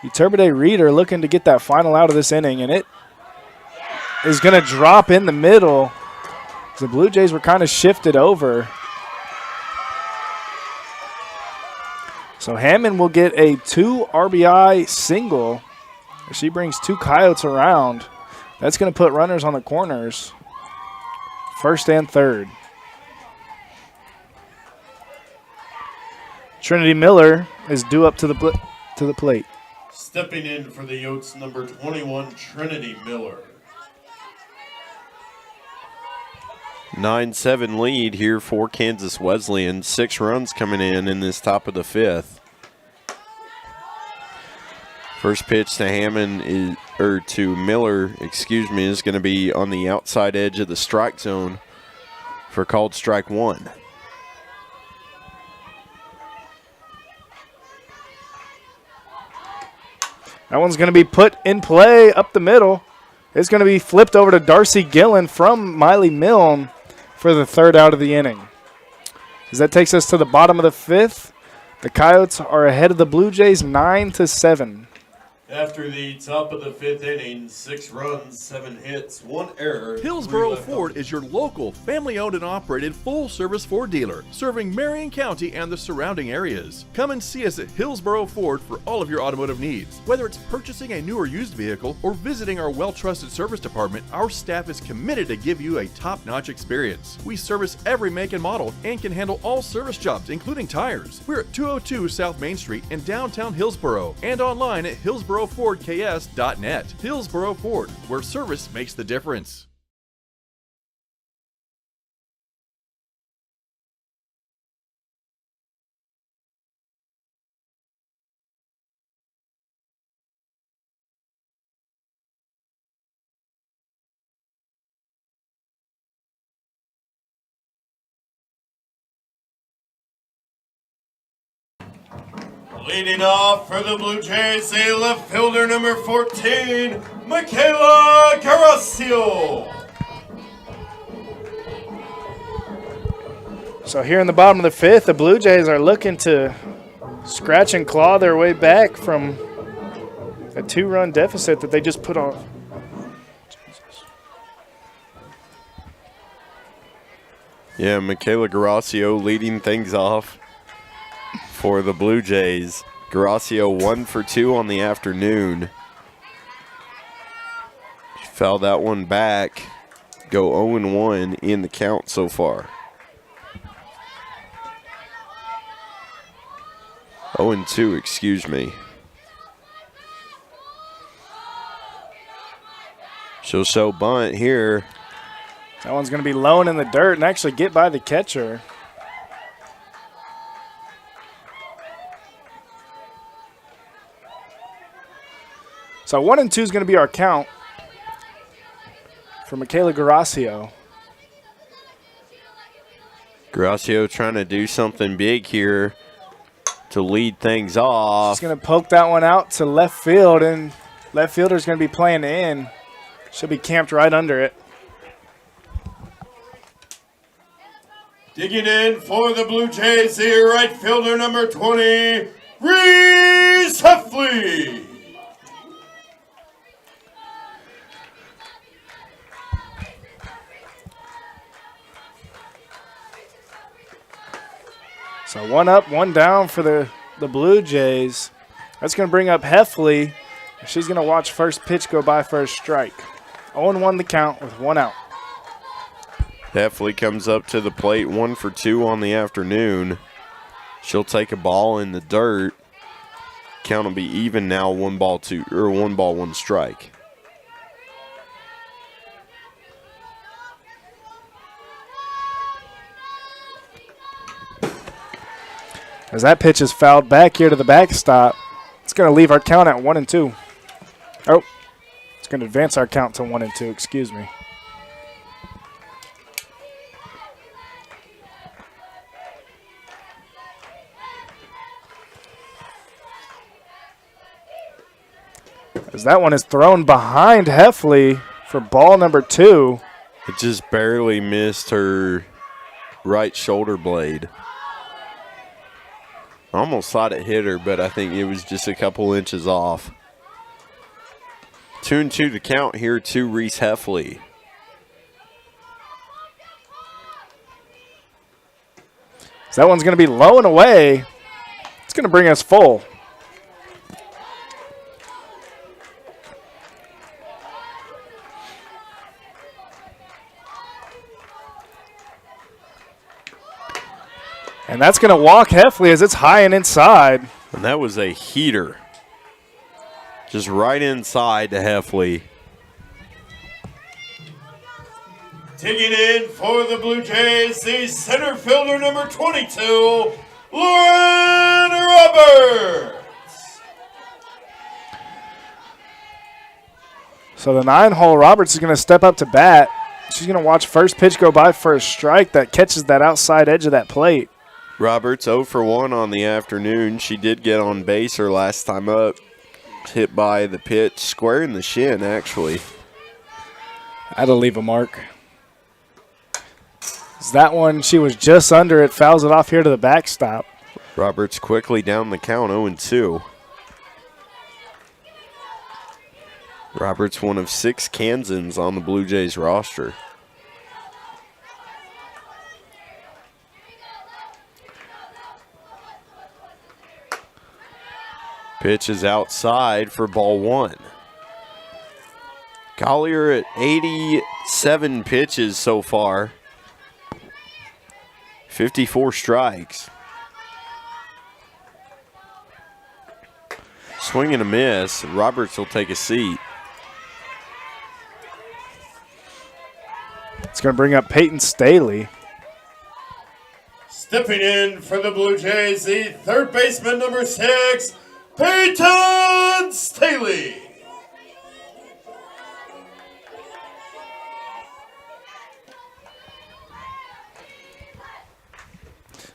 Uturbide Reeder looking to get that final out of this inning, and it is going to drop in the middle. The Blue Jays were kind of shifted over. So Hammond will get a 2 RBI single. She brings 2 Coyotes around. That's going to put runners on the corners, first and third. Trinity Miller is due up to the plate. Stepping in for the Yotes, number 21, Trinity Miller. 9-7 lead here for Kansas Wesleyan. 6 runs coming in this top of the 5th. First pitch to to Miller, is going to be on the outside edge of the strike zone for called strike 1. That one's going to be put in play up the middle. It's going to be flipped over to Darcy Gillen from Miley Milne for the 3rd out of the inning. As that takes us to the bottom of the 5th. The Coyotes are ahead of the Blue Jays 9-7. After the top of the 5th inning, 6 runs, 7 hits, 1 error. 3 Hillsboro left Ford on. is your local, family-owned and operated full-service Ford dealer, serving Marion County and the surrounding areas. Come and see us at Hillsboro Ford for all of your automotive needs. Whether it's purchasing a new or used vehicle or visiting our well-trusted service department, our staff is committed to give you a top-notch experience. We service every make and model and can handle all service jobs, including tires. We're at 202 South Main Street in downtown Hillsboro and online at hillsborofordks.net. Hillsboro Ford, where service makes the difference. Leading off for the Blue Jays, a left fielder number 14, Michaela Garasio. So here in the bottom of the 5th, the Blue Jays are looking to scratch and claw their way back from a 2-run deficit that they just put on. Yeah, Michaela Garasio leading things off for the Blue Jays. Garasio 1 for 2 on the afternoon. She fouled that one back. Go 0-1 in the count so far. 0-2, excuse me. She'll show bunt here. That one's going to be low and in the dirt and actually get by the catcher. So 1-2 is going to be our count for Michaela Garasio. Garasio trying to do something big here to lead things off. She's going to poke that one out to left field, and left fielder's going to be playing in. She'll be camped right under it. Digging in for the Blue Jays, the right fielder number 20, Reese Heffley. So 1 up, 1 down for the Blue Jays. That's going to bring up Heffley. She's going to watch first pitch go by for a strike. 0-1 the count with 1 out. Heffley comes up to the plate, 1 for 2 on the afternoon. She'll take a ball in the dirt. Count will be even now, 1 ball, 1 strike. As that pitch is fouled back here to the backstop, it's going to leave our count at 1-2. Oh, it's going to advance our count to 1-2, excuse me. As that one is thrown behind Heffley for ball number 2. It just barely missed her right shoulder blade. I almost thought it hit her, but I think it was just a couple inches off. 2-2 to count here to Reese Heffley. So that one's going to be low and away. It's going to bring us full. And that's going to walk Heffley as it's high and inside. And that was a heater. Just right inside to Heffley. Digging in for the Blue Jays, the center fielder number 22, Lauren Roberts. So the 9-hole Roberts is going to step up to bat. She's going to watch first pitch go by for a strike that catches that outside edge of that plate. Roberts 0 for 1 on the afternoon. She did get on base her last time up. Hit by the pitch, square in the shin, actually. That'll leave a mark. That one, she was just under it, fouls it off here to the backstop. Roberts quickly down the count, 0-2. Roberts, one of 6 Kansans on the Blue Jays roster. Pitch is outside for ball 1. Collier at 87 pitches so far. 54 strikes. Swing and a miss. Roberts will take a seat. It's going to bring up Peyton Staley. Stepping in for the Blue Jays, the third baseman, number 6, Peyton Staley.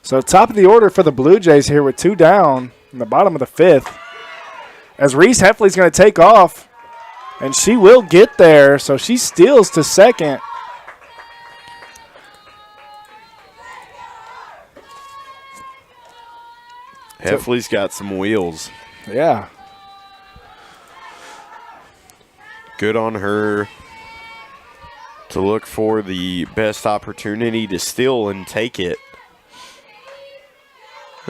So top of the order for the Blue Jays here with 2 down in the bottom of the 5th. As Reese Heffley's going to take off, and she will get there, so she steals to second. Heffley's got some wheels. Yeah. Good on her to look for the best opportunity to steal and take it.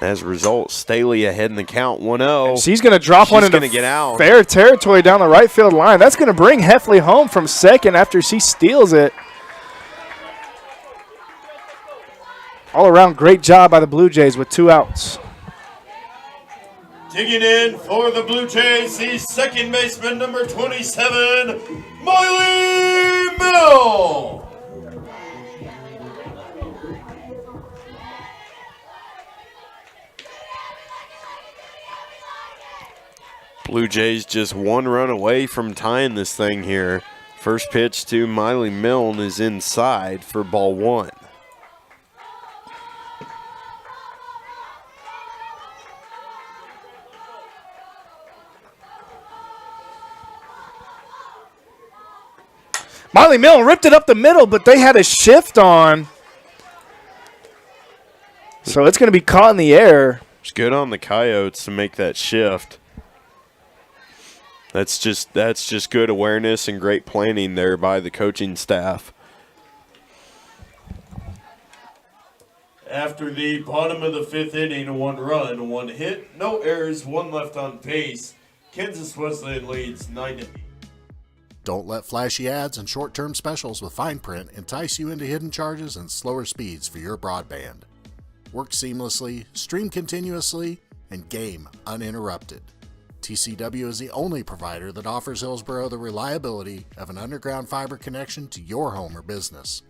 As a result, Staley ahead in the count, 1-0. She's going to drop one into get out. fair territory down the right field line. That's going to bring Heffley home from second after she steals it. All around, great job by the Blue Jays with 2 outs. Digging in for the Blue Jays, the second baseman, number 27, Miley Mill. Blue Jays just 1 run away from tying this thing here. First pitch to Miley Milne is inside for ball 1. Miley Milne ripped it up the middle, but they had a shift on. So it's going to be caught in the air. It's good on the Coyotes to make that shift. That's just good awareness and great planning there by the coaching staff. After the bottom of the 5th inning, 1 run, 1 hit, no errors, 1 left on base. Kansas Wesleyan leads 9-8. Don't let flashy ads and short-term specials with fine print entice you into hidden charges and slower speeds for your broadband. Work seamlessly, stream continuously, and game uninterrupted. TCW is the only provider that offers Hillsborough the reliability of an underground fiber connection to your home or business.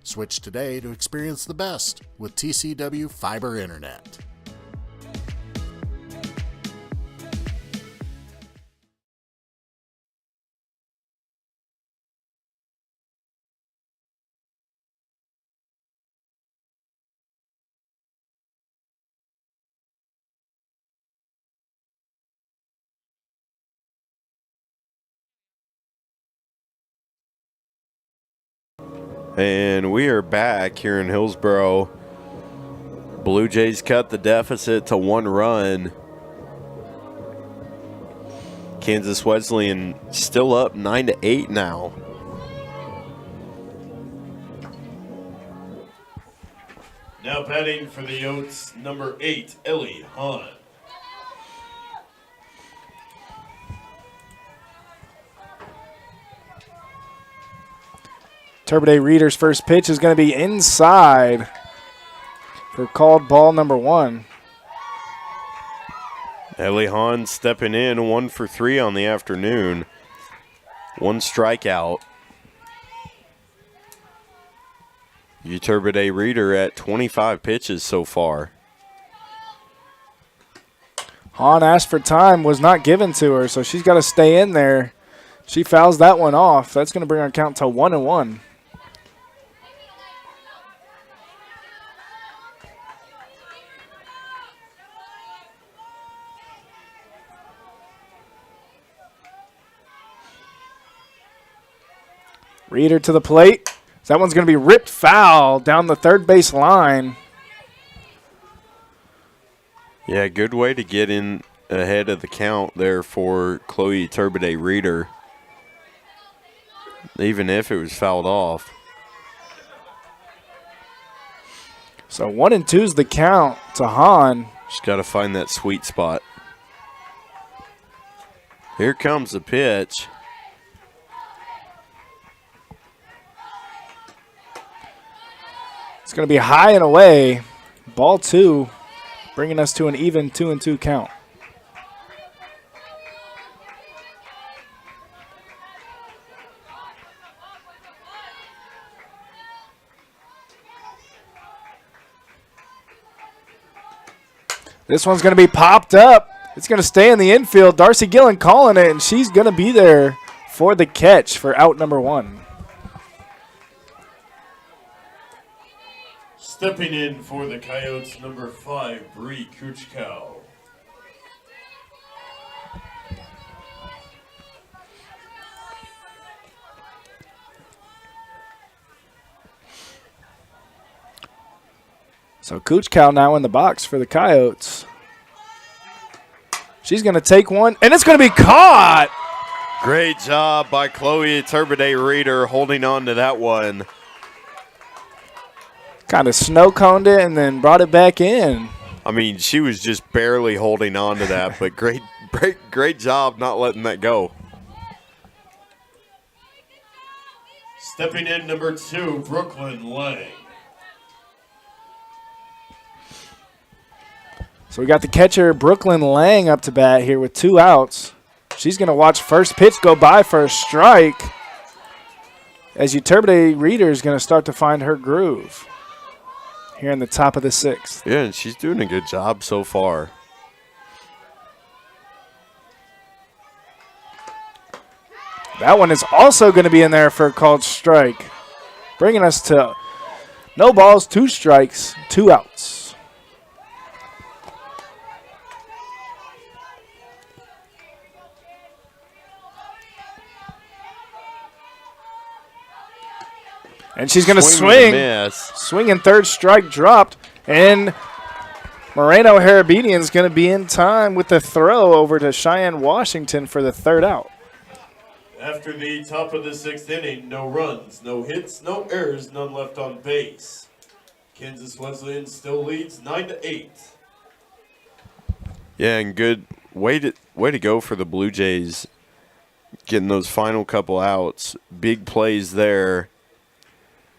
Switch today to experience the best with TCW Fiber Internet. And we are back here in Hillsborough. Blue Jays cut the deficit to 1 run. Kansas Wesleyan still up 9-8 now. Now batting for the Yotes, number 8, Ellie Hahn. Turbide Reader's first pitch is going to be inside for called ball number 1. Ellie Hahn stepping in, 1 for 3 on the afternoon. 1 strikeout. Turbide Reader at 25 pitches so far. Hahn asked for time, was not given to her, so she's got to stay in there. She fouls that one off. That's going to bring our count to 1-1. Reader to the plate. That one's going to be ripped foul down the third base line. Yeah, good way to get in ahead of the count there for Chloe Turbide Reader. even if it was fouled off. So 1-2's the count to Hahn. Just got to find that sweet spot. Here comes the pitch. It's going to be high and away. Ball 2, bringing us to an even 2-2 count. This one's going to be popped up. It's going to stay in the infield. Darcy Gillen calling it, and she's going to be there for the catch for out number 1. Stepping in for the Coyotes, number 5, Bree Kuchkow. So Kuchkow now in the box for the Coyotes. She's going to take one, and it's going to be caught. Great job by Chloe Turbide Reeder holding on to that one. Kind of snow coned it and then brought it back in. I mean, she was just barely holding on to that, but great job not letting that go. Stepping in, number 2, Brooklyn Lang. So we got the catcher, Brooklyn Lang, up to bat here with 2 outs. She's going to watch first pitch go by for a strike as Turbide Reeder is going to start to find her groove here in the top of the 6th. Yeah, and she's doing a good job so far. That one is also going to be in there for a called strike, bringing us to no balls, 2 strikes, 2 outs. And she's going to swing. Swinging third strike dropped. And Moreno Harabedian is going to be in time with the throw over to Cheyenne Washington for the 3rd out. After the top of the 6th inning, no runs, no hits, no errors, none left on base. Kansas Wesleyan still leads 9-8. Yeah, and good way to go for the Blue Jays, getting those final couple outs. Big plays there.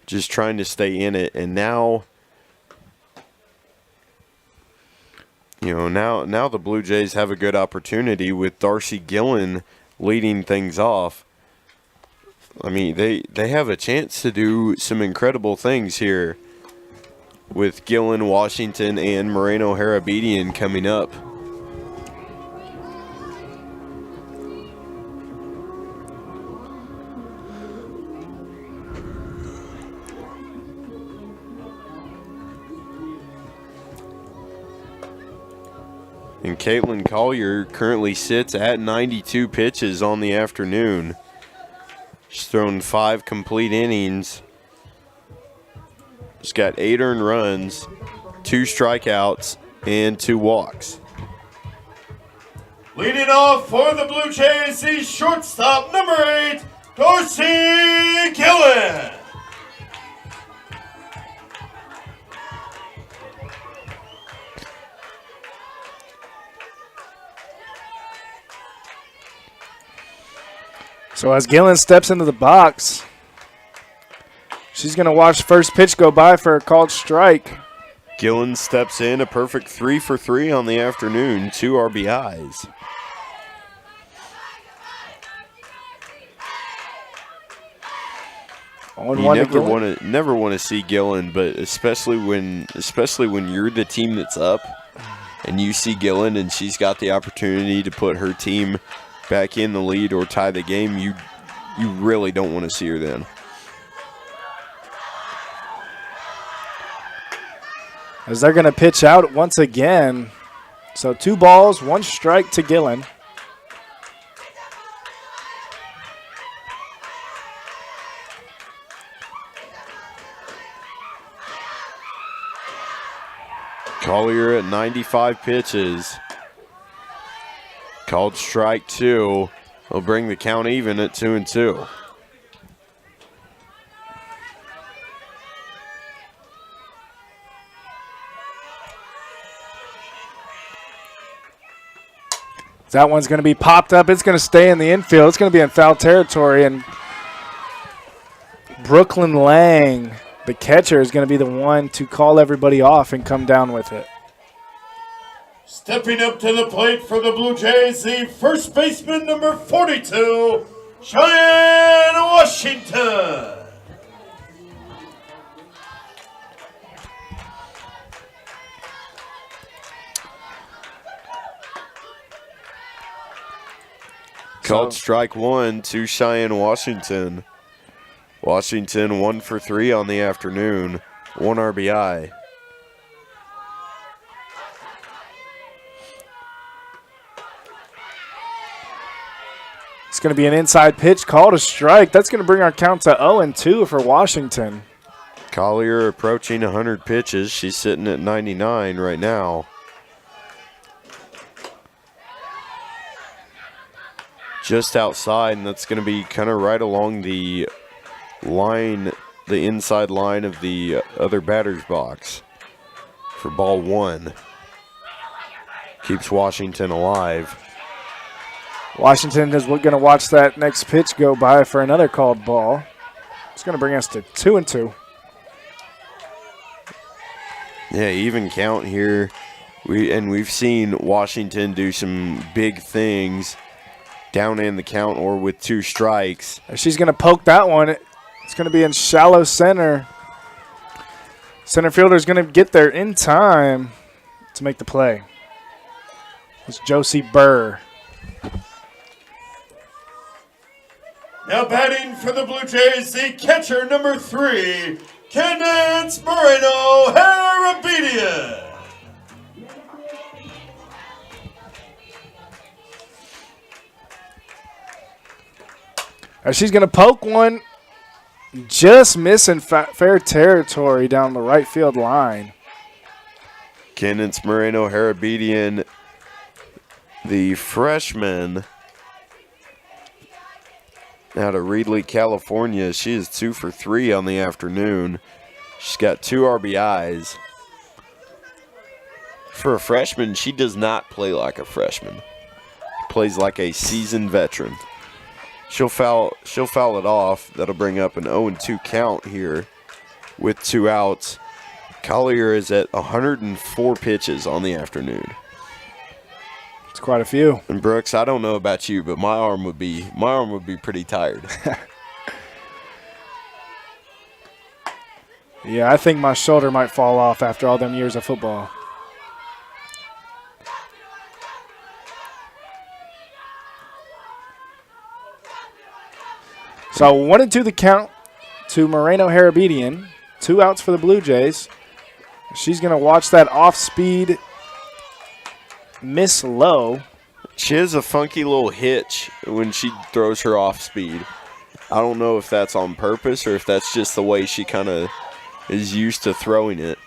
Just trying to stay in it, and now, now the Blue Jays have a good opportunity with Darcy Gillen leading things off. I mean, they have a chance to do some incredible things here with Gillen, Washington, and Moreno Harabedian coming up. And Caitlin Collier currently sits at 92 pitches on the afternoon. She's thrown 5 complete innings. She's got 8 earned runs, 2 strikeouts, and 2 walks. Leading off for the Blue Jays, the shortstop, number 8, Darcy Gillen. So as Gillen steps into the box, she's going to watch first pitch go by for a called strike. Gillen steps in, a perfect 3 for 3 on the afternoon, 2 RBIs. You never want to see Gillen, but especially when you're the team that's up and you see Gillen and she's got the opportunity to put her team back in the lead or tie the game, you really don't want to see her then. As they're going to pitch out once again. So 2 balls, 1 strike to Gillen. Collier at 95 pitches. Called strike 2. Will bring the count even at 2-2. That one's going to be popped up. It's going to stay in the infield. It's going to be in foul territory. And Brooklyn Lang, the catcher, is going to be the one to call everybody off and come down with it. Stepping up to the plate for the Blue Jays, the first baseman, number 42, Cheyenne Washington. Called strike one to Cheyenne Washington. Washington 1 for 3 on the afternoon, 1 RBI. It's going to be an inside pitch called a strike. That's going to bring our count to 0-2 for Washington. Collier approaching 100 pitches. She's sitting at 99 right now. Just outside, and that's going to be kind of right along the line, the inside line of the other batter's box for ball 1. Keeps Washington alive. Washington is going to watch that next pitch go by for another called ball. It's going to bring us to 2-2. Yeah, even count here. We've seen Washington do some big things down in the count or with 2 strikes. She's going to poke that one. It's going to be in shallow center. Center fielder is going to get there in time to make the play. It's Josie Burr. Now batting for the Blue Jays, the catcher, number 3, Candace Moreno Harabidia. She's going to poke one, just missing fair territory down the right field line. Candace Moreno Harabidian, the freshman out of Reedley, California. She is 2 for 3 on the afternoon. She's got 2 RBIs. For a freshman, she does not play like a freshman. She plays like a seasoned veteran. She'll foul it off. That'll bring up an 0-2 count here with 2 outs. Collier is at 104 pitches on the afternoon. It's quite a few. And Brooks, I don't know about you, but my arm would be pretty tired. Yeah, I think my shoulder might fall off after all them years of football. So 1-2 the count to Moreno Harabidian. 2 outs for the Blue Jays. She's going to watch that off-speed miss low. She has a funky little hitch when she throws her off speed. I don't know if that's on purpose or if that's just the way she kind of is used to throwing it.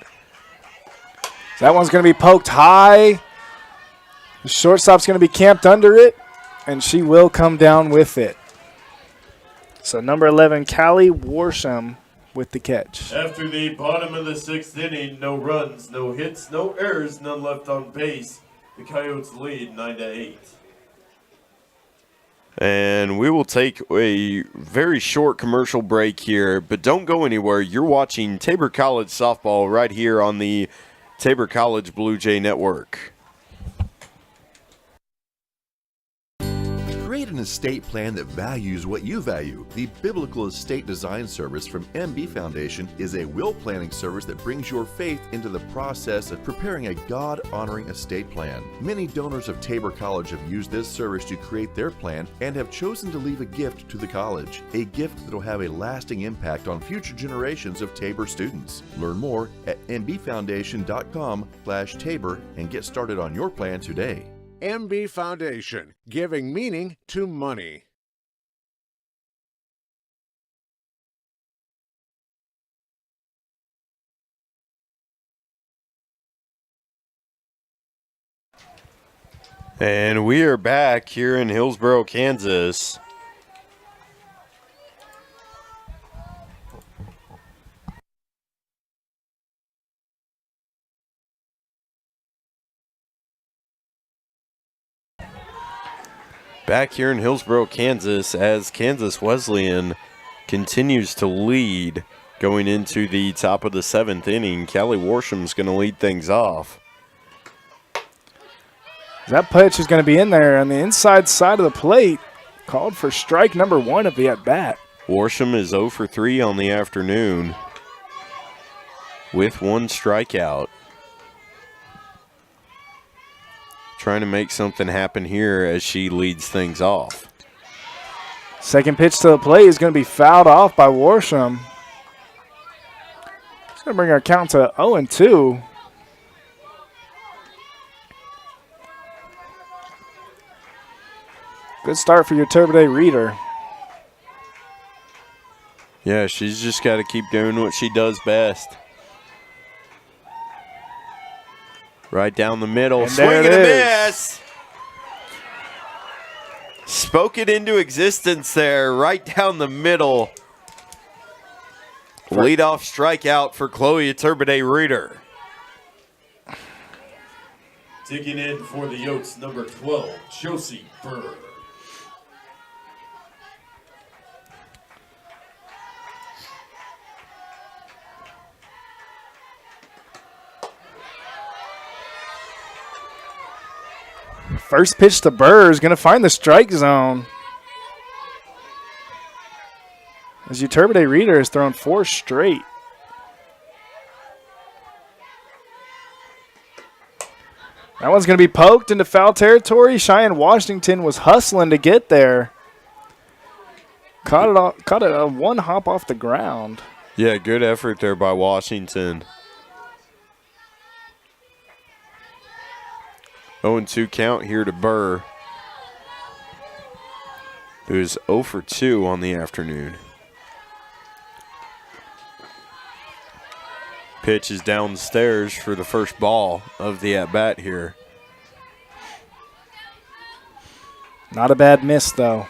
That one's going to be poked high. The shortstop's going to be camped under it, and she will come down with it. So number 11, Callie Warsham with the catch. After the bottom of the 6th inning, no runs, no hits, no errors, none left on base. The Coyotes lead 9-8. And we will take a very short commercial break here, but don't go anywhere. You're watching Tabor College softball right here on the Tabor College Blue Jay Network. Create an estate plan that values what you value. The Biblical Estate Design Service from MB Foundation is a will planning service that brings your faith into the process of preparing a God-honoring estate plan. Many donors of Tabor College have used this service to create their plan and have chosen to leave a gift to the college, a gift that will have a lasting impact on future generations of Tabor students. Learn more at mbfoundation.com/Tabor and get started on your plan today. MB Foundation, giving meaning to money. And we are back here in Hillsboro, Kansas. back here in Hillsboro, Kansas, as Kansas Wesleyan continues to lead going into the top of the 7th inning. Callie Warsham's going to lead things off. That pitch is going to be in there on the inside side of the plate. Called for strike number 1 of the at-bat. Warsham is 0 for 3 on the afternoon with 1 strikeout. Trying to make something happen here as she leads things off. Second pitch to the plate is going to be fouled off by Warsham. It's going to bring our count to 0-2. Good start for your Turbide Reader. Yeah, she's just got to keep doing what she does best. Right down the middle. And Swing there and it a is. miss. Spoke it into existence there, right down the middle. Leadoff strikeout for Chloe Turbide Reader. Digging in for the Oaks, number 12, Josie Burr. First pitch to Burr is going to find the strike zone. As your Turbide Reader has thrown 4 straight. That one's going to be poked into foul territory. Cheyenne Washington was hustling to get there. Caught it a 1 hop off the ground. Yeah, good effort there by Washington. 0-2 count here to Burr, who is 0 for 2 on the afternoon. Pitch is downstairs for the first ball of the at-bat here. Not a bad miss, though.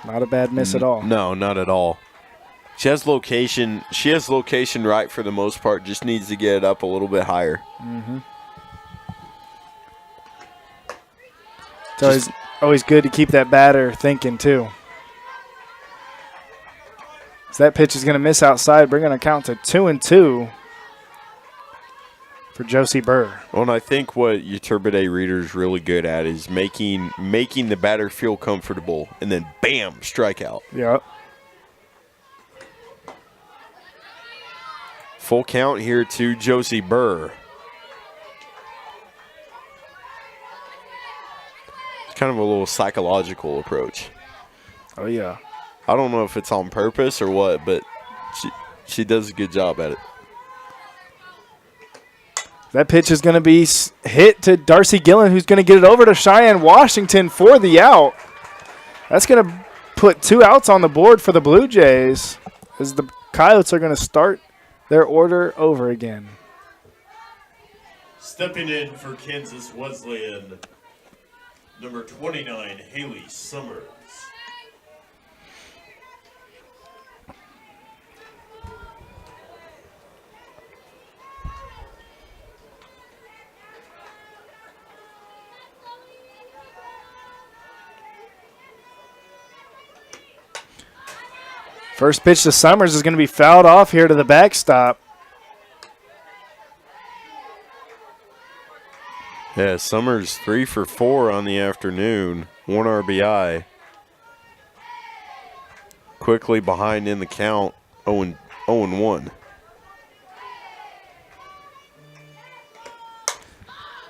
Not a bad miss at all. No, not at all. She has location. She has location right for the most part. Just needs to get it up a little bit higher. Mm-hmm. It's always good to keep that batter thinking, too. So that pitch is going to miss outside, bringing a count to 2-2 for Josie Burr. Well, and I think what your Turbide Reader is really good at is making the batter feel comfortable, and then bam, strikeout. Yep. Full count here to Josie Burr. Kind of a little psychological approach. Oh, yeah. I don't know if it's on purpose or what, but she does a good job at it. That pitch is going to be hit to Darcy Gillen, who's going to get it over to Cheyenne Washington for the out. That's going to put 2 outs on the board for the Blue Jays as the Coyotes are going to start their order over again. Stepping in for Kansas Wesleyan, number 29, Haley Summers. First pitch to Summers is going to be fouled off here to the backstop. Yeah, Summers 3 for 4 on the afternoon. 1 RBI. Quickly behind in the count, 0-1.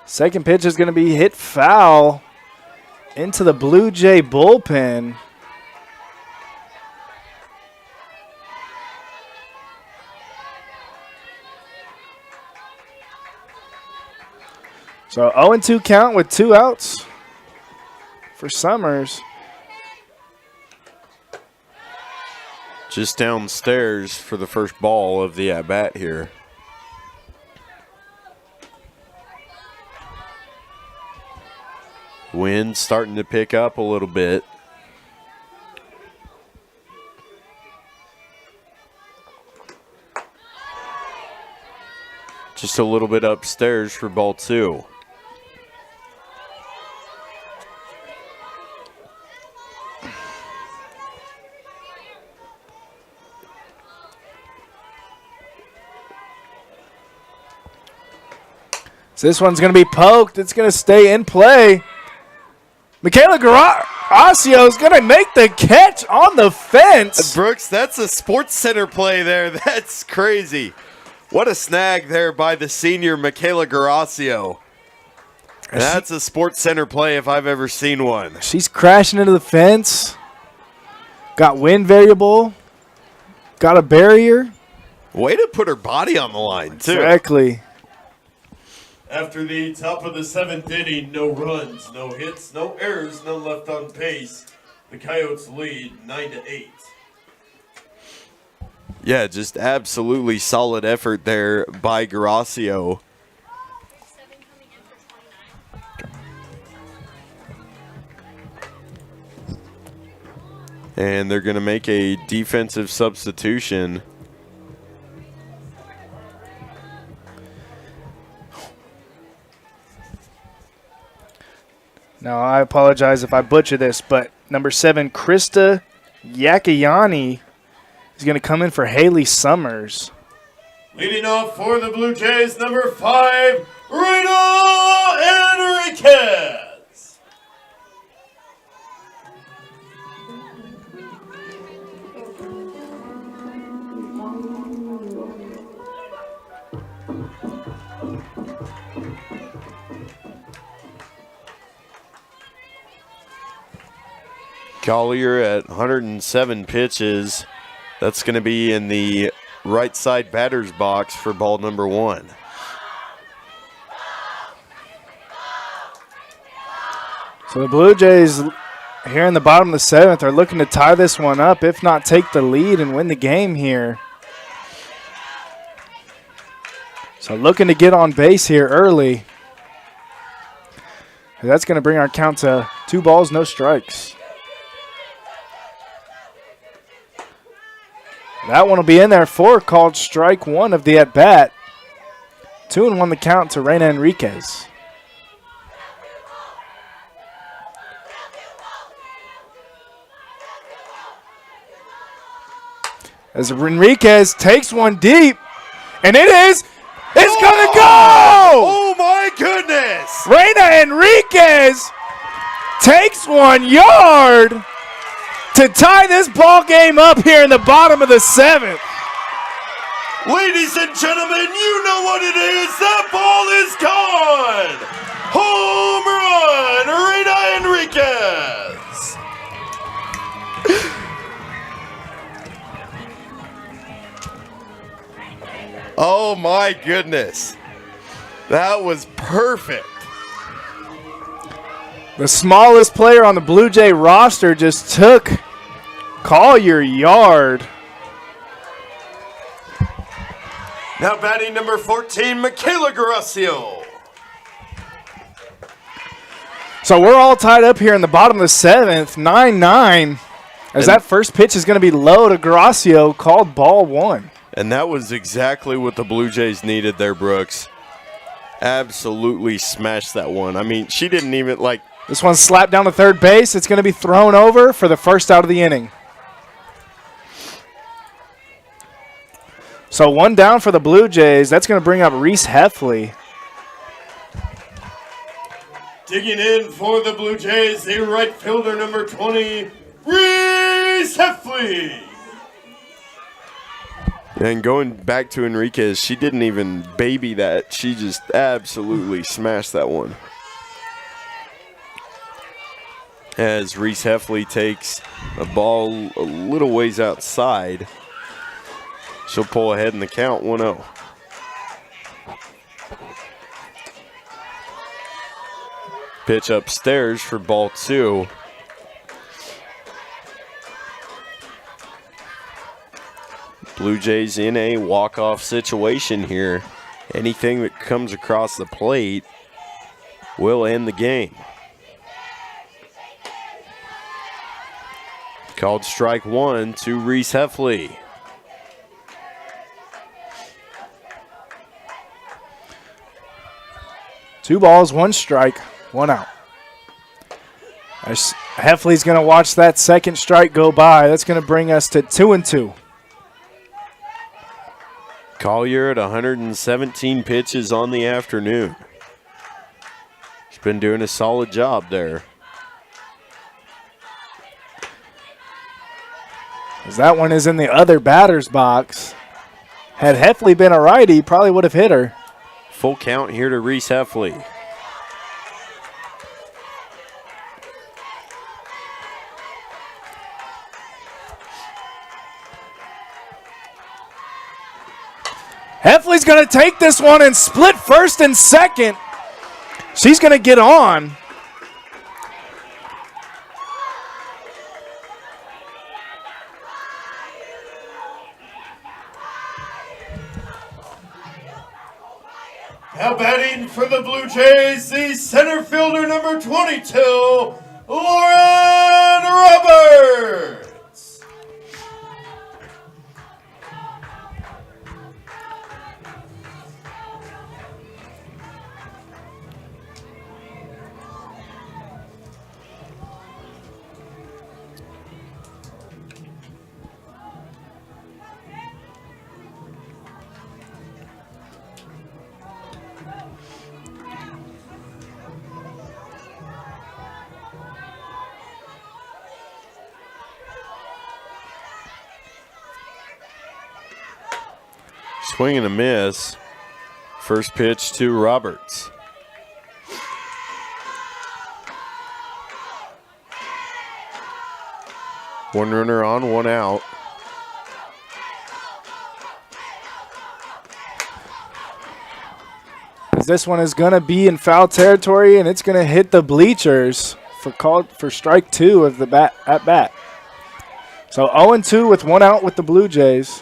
Second pitch is going to be hit foul into the Blue Jay bullpen. So 0-2 count with 2 outs for Summers. Just downstairs for the first ball of the at-bat here. Wind starting to pick up a little bit. Just a little bit upstairs for ball 2. So this one's going to be poked. It's going to stay in play. Michaela Garasio is going to make the catch on the fence. Brooks, that's a Sports Center play there. That's crazy. What a snag there by the senior Michaela Garasio. That's a Sports Center play if I've ever seen one. She's crashing into the fence. Got wind variable. Got a barrier. Way to put her body on the line, too. Exactly. After the top of the 7th inning, no runs, no hits, no errors, none left on base. The Coyotes lead 9-8. Yeah, just absolutely solid effort there by Garasio. And they're going to make a defensive substitution. Now, I apologize if I butcher this, but number 7, Krista Yakayani, is going to come in for Haley Summers. Leading off for the Blue Jays, number 5, Rita Enriquez. Collier at 107 pitches. That's going to be in the right side batter's box for ball number 1. So the Blue Jays here in the bottom of the 7th are looking to tie this one up, if not take the lead and win the game here. So looking to get on base here early. That's going to bring our count to 2 balls, no strikes. That one will be in there for called strike 1 of the at-bat. 2-1 the count to Reina Enriquez. As Enriquez takes one deep, and it's gonna go! Oh my goodness! Reina Enriquez takes 1 yard to tie this ball game up here in the bottom of the 7th. Ladies and gentlemen, you know what it is. That ball is gone. Home run, Rita Enriquez. Oh my goodness. That was perfect. The smallest player on the Blue Jay roster just took Collier yard. Now batting number 14, Michaela Garasio. So we're all tied up here in the bottom of the 7th, 9-9. As that first pitch is going to be low to Garasio, called ball 1. And that was exactly what the Blue Jays needed there, Brooks. Absolutely smashed that one. I mean, she didn't even like. This one's slapped down to third base. It's going to be thrown over for the first out of the inning. So 1 down for the Blue Jays. That's going to bring up Reese Heffley. Digging in for the Blue Jays, the right fielder number 20, Reese Heffley. And going back to Enriquez, she didn't even baby that. She just absolutely smashed that one. As Reese Heffley takes a ball a little ways outside, she'll pull ahead in the count 1-0. Pitch upstairs for ball 2. Blue Jays in a walk-off situation here. Anything that comes across the plate will end the game. Called strike 1 to Reese Heffley. Two balls, 1 strike, 1 out. As Heffley's going to watch that second strike go by. That's going to bring us to 2-2. Collier at 117 pitches on the afternoon. been doing a solid job there. As that one is in the other batter's box. Had Heffley been a righty, probably would have hit her. Full count here to Reese Heffley. Heffley's going to take this one and split first and second. She's going to get on. Now batting for the Blue Jays, the center fielder number 22, Lauren Roberts. Swing and a miss. First pitch to Roberts. One runner on, one out. This one is going to be in foul territory, and it's going to hit the bleachers for strike 2 of the at bat. So 0-2 with one out with the Blue Jays.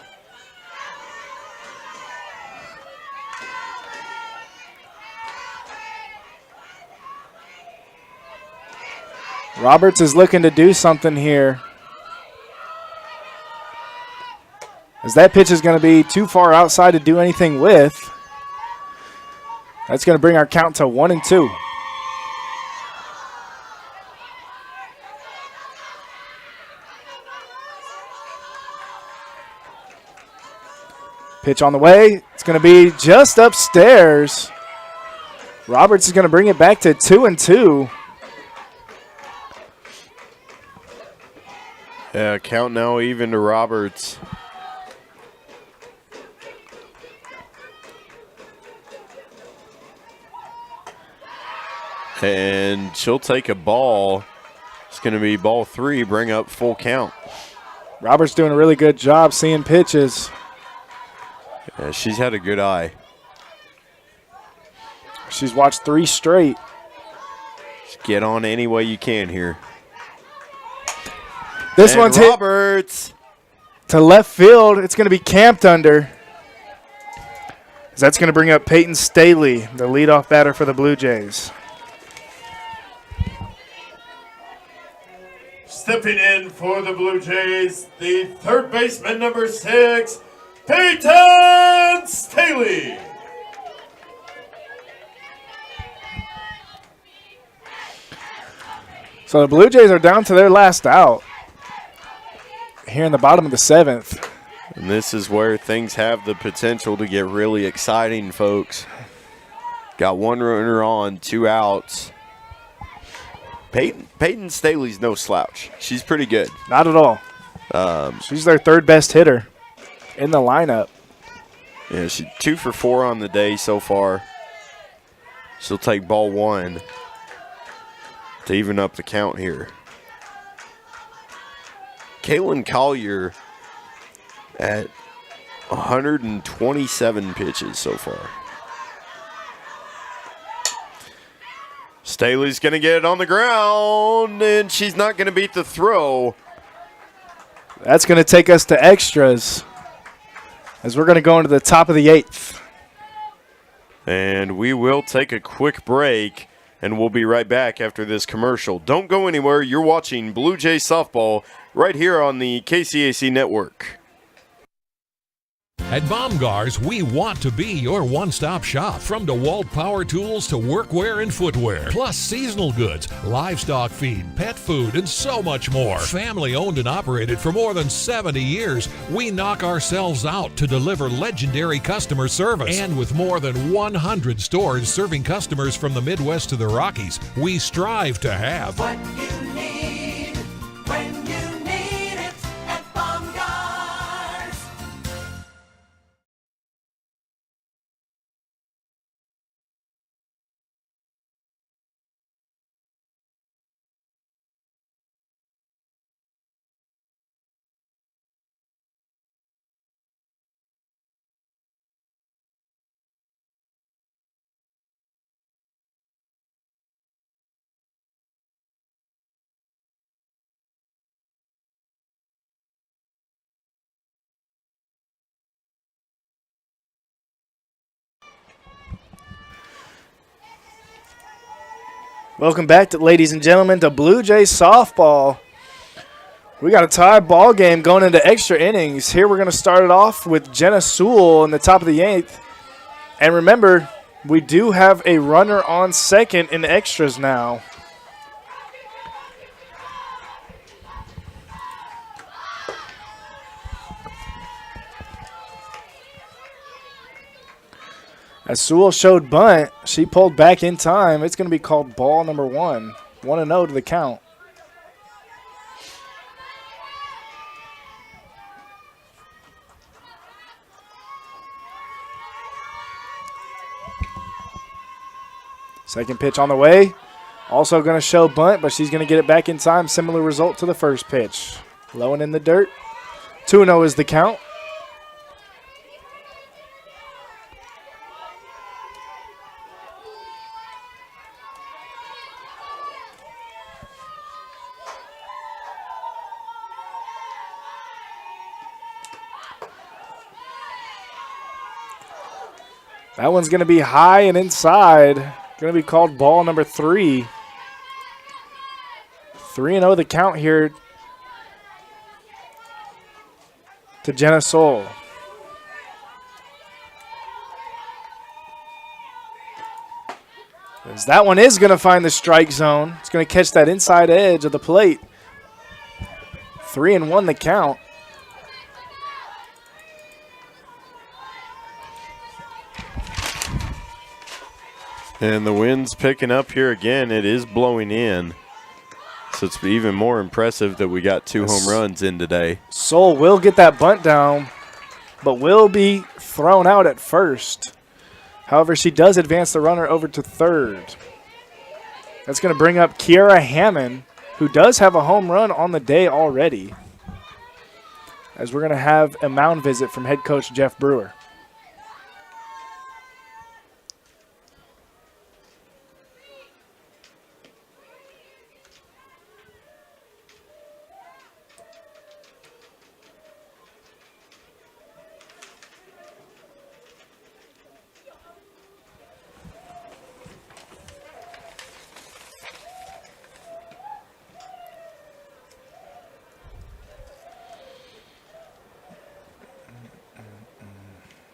Roberts is looking to do something here. As that pitch is going to be too far outside to do anything with. That's going to bring our count to 1-2. Pitch on the way. It's going to be just upstairs. Roberts is going to bring it back to 2-2. Yeah, count now even to Roberts. And she'll take a ball. It's going to be ball 3, bring up full count. Roberts doing a really good job seeing pitches. Yeah, she's had a good eye. She's watched 3 straight. Just get on any way you can here. This and one's Roberts hit to left field. It's going to be camped under. That's going to bring up Peyton Staley, the leadoff batter for the Blue Jays. Stepping in for the Blue Jays, the third baseman number 6, Peyton Staley. So the Blue Jays are down to their last out here in the bottom of the 7th. And this is where things have the potential to get really exciting, folks. Got one runner on, 2 outs. Peyton Staley's no slouch. She's pretty good. Not at all. She's their 3rd best hitter in the lineup. Yeah, she's 2 for 4 on the day so far. She'll take ball 1 to even up the count here. Kaylin Collier at 127 pitches so far. Staley's going to get it on the ground, and she's not going to beat the throw. That's going to take us to extras as we're going to go into the top of the 8th. And we will take a quick break, and we'll be right back after this commercial. Don't go anywhere. You're watching Blue Jays softball right here on the KCAC network. At Baumgar's, we want to be your one-stop shop. From DeWalt power tools to workwear and footwear, plus seasonal goods, livestock feed, pet food, and so much more. Family owned and operated for more than 70 years, we knock ourselves out to deliver legendary customer service. And with more than 100 stores serving customers from the Midwest to the Rockies, we strive to have What you need when you need it at Baumgart's. Welcome back, ladies and gentlemen, to Blue Jays softball. We got a tie ball game going into extra innings. Here we're going to start it off with Jenna Sewell in the top of the 8th. And remember, we do have a runner on second in extras now. As Sewell showed bunt, she pulled back in time. It's going to be called ball number 1. 1-0 to the count. Second pitch on the way. Also going to show bunt, but she's going to get it back in time. Similar result to the first pitch. Low and in the dirt. 2-0 is the count. That one's going to be high and inside. Going to be called ball number 3. 3-0 the count here to Jenna Sewell. As that one is going to find the strike zone. It's going to catch that inside edge of the plate. 3-1 the count. And the wind's picking up here again. It is blowing in. So it's even more impressive that we got 2 home runs in today. Sewell will get that bunt down, but will be thrown out at first. However, she does advance the runner over to third. That's going to bring up Kiara Hammond, who does have a home run on the day already. As we're going to have a mound visit from head coach Jeff Brewer.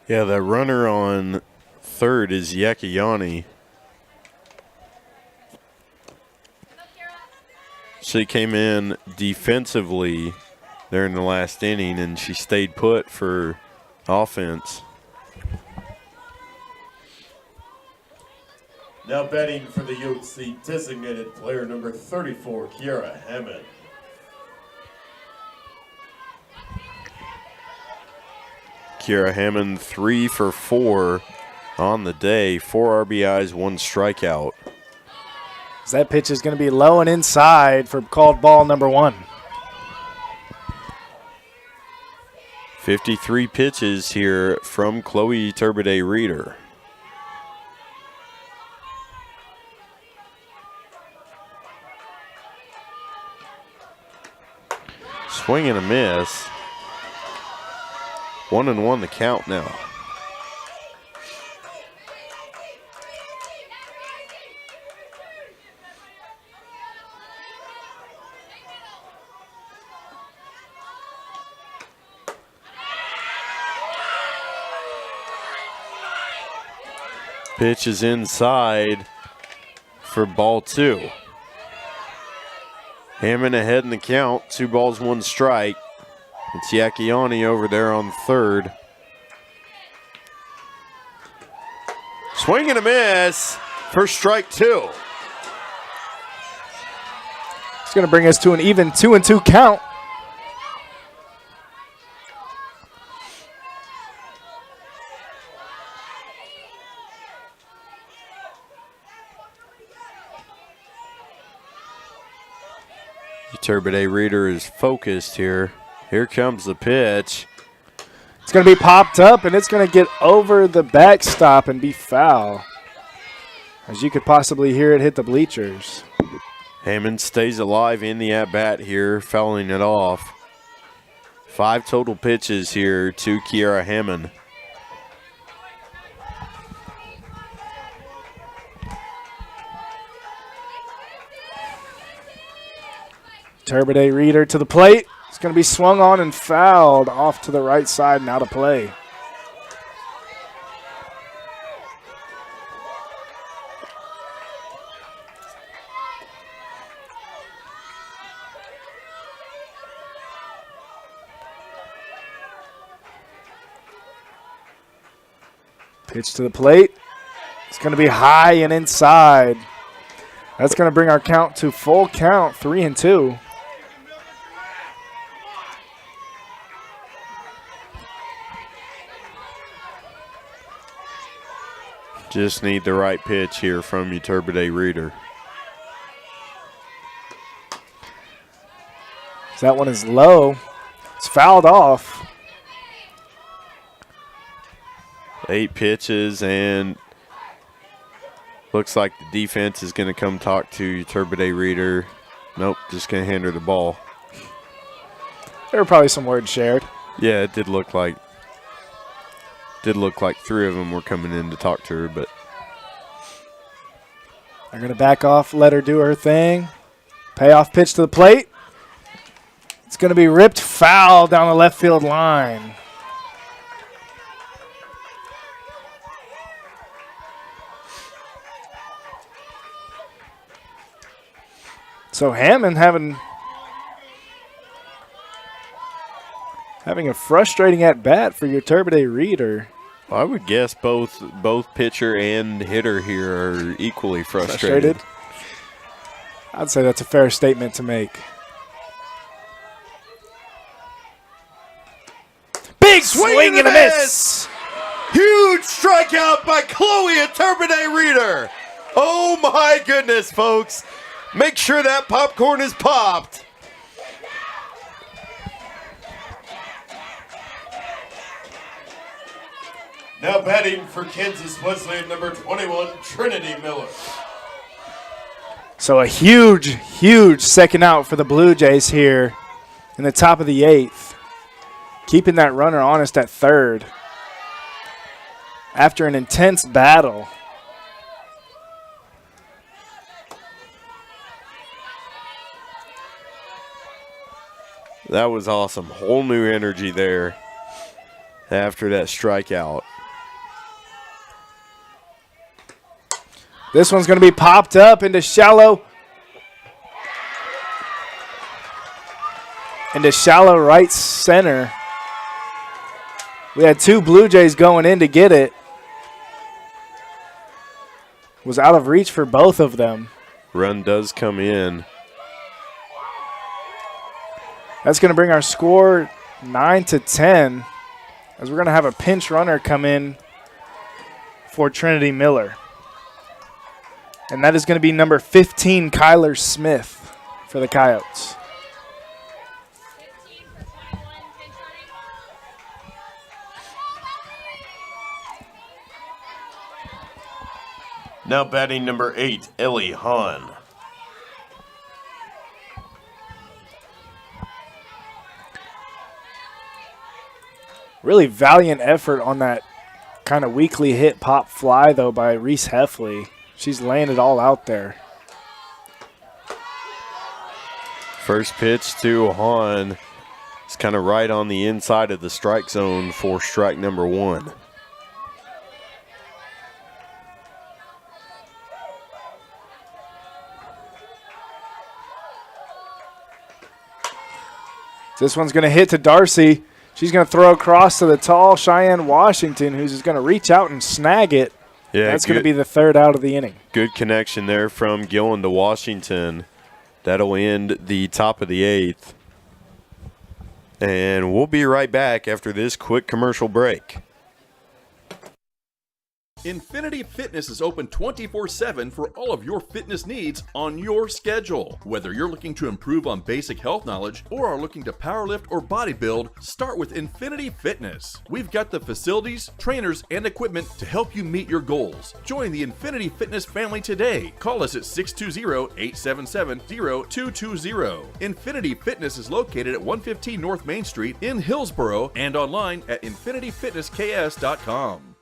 Yeah, the runner on third is Yakayani. She came in defensively there in the last inning, and she stayed put for offense. Now batting for the Utes, the designated player number 34, Kiara Hammond. Kiara Hammond 3 for 4 on the day, 4 RBIs, 1 strikeout. That pitch is going to be low and inside for called ball number 1. 53 pitches here from Chloe Turbide Reeder. Swing and a miss. 1-1 the count now. Pitch is inside for ball 2. Hammond ahead in the count. 2 balls, 1 strike. It's Yakiani over there on third. Swing and a miss for strike 2. It's going to bring us to an even 2-2 count. Turbide Reader is focused here. Here comes the pitch. It's going to be popped up, and it's going to get over the backstop and be foul. As you could possibly hear it hit the bleachers. Hammond stays alive in the at-bat here, fouling it off. 5 total pitches here to Kiara Hammond. Turbide Reader to the plate. It's going to be swung on and fouled off to the right side and out of play. Pitch to the plate. It's going to be high and inside. That's going to bring our count to full count, 3-2. Just need the right pitch here from you, Turbide Reader. That one is low. It's fouled off. 8 pitches, and looks like the defense is going to come talk to you, Turbide Reader. Nope, just going to hand her the ball. There were probably some words shared. Yeah, it did look like 3 of them were coming in to talk to her, but they're going to back off, let her do her thing. Payoff pitch to the plate. It's going to be ripped foul down the left field line. So Hammond having a frustrating at bat for your Turbide Reader. I would guess both pitcher and hitter here are equally frustrated. I'd say that's a fair statement to make. Big swing and a miss. Huge strikeout by Chloe at Turbide Reader. Oh my goodness, folks. Make sure that popcorn is popped. Now batting for Kansas Wesleyan, number 21, Trinity Miller. So a huge, huge second out for the Blue Jays here in the top of the 8th. Keeping that runner honest at third after an intense battle. That was awesome. Whole new energy there after that strikeout. This one's going to be popped up into shallow right center. We had 2 Blue Jays going in to get it. Was out of reach for both of them. Run does come in. That's going to bring our score 9-10, as we're going to have a pinch runner come in for Trinity Miller. And that is going to be number 15, Kyler Smith, for the Coyotes. Now batting number 8, Ellie Hahn. Really valiant effort on that kind of weakly hit pop fly, though, by Reese Heffley. She's laying it all out there. First pitch to Hahn. It's kind of right on the inside of the strike zone for strike number 1. This one's going to hit to Darcy. She's going to throw across to the tall Cheyenne Washington, who's just going to reach out and snag it. Yeah, that's going to be the third out of the inning. Good connection there from Gillen to Washington. That'll end the top of the 8th. And we'll be right back after this quick commercial break. Infinity Fitness is open 24/7 for all of your fitness needs on your schedule. Whether you're looking to improve on basic health knowledge or are looking to powerlift or bodybuild, start with Infinity Fitness. We've got the facilities, trainers, and equipment to help you meet your goals. Join the Infinity Fitness family today. Call us at 620-877-0220. Infinity Fitness is located at 115 North Main Street in Hillsboro and online at infinityfitnessks.com.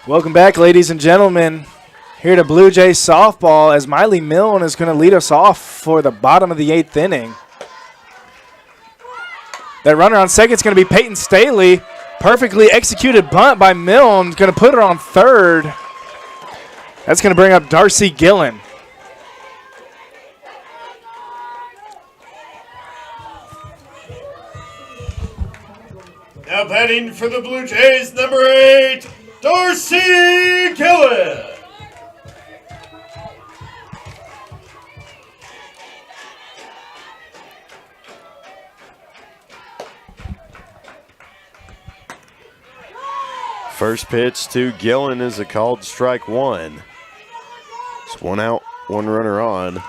Welcome back, ladies and gentlemen. Here to Blue Jays softball as Miley Milne is going to lead us off for the bottom of the 8th inning. That runner on second is going to be Peyton Staley. Perfectly executed bunt by Milne. Going to put her on third. That's going to bring up Darcy Gillen. Now batting for the Blue Jays, number 8, Darcy Gillen. First pitch to Gillen is a called strike 1. It's 1 out, 1 runner on.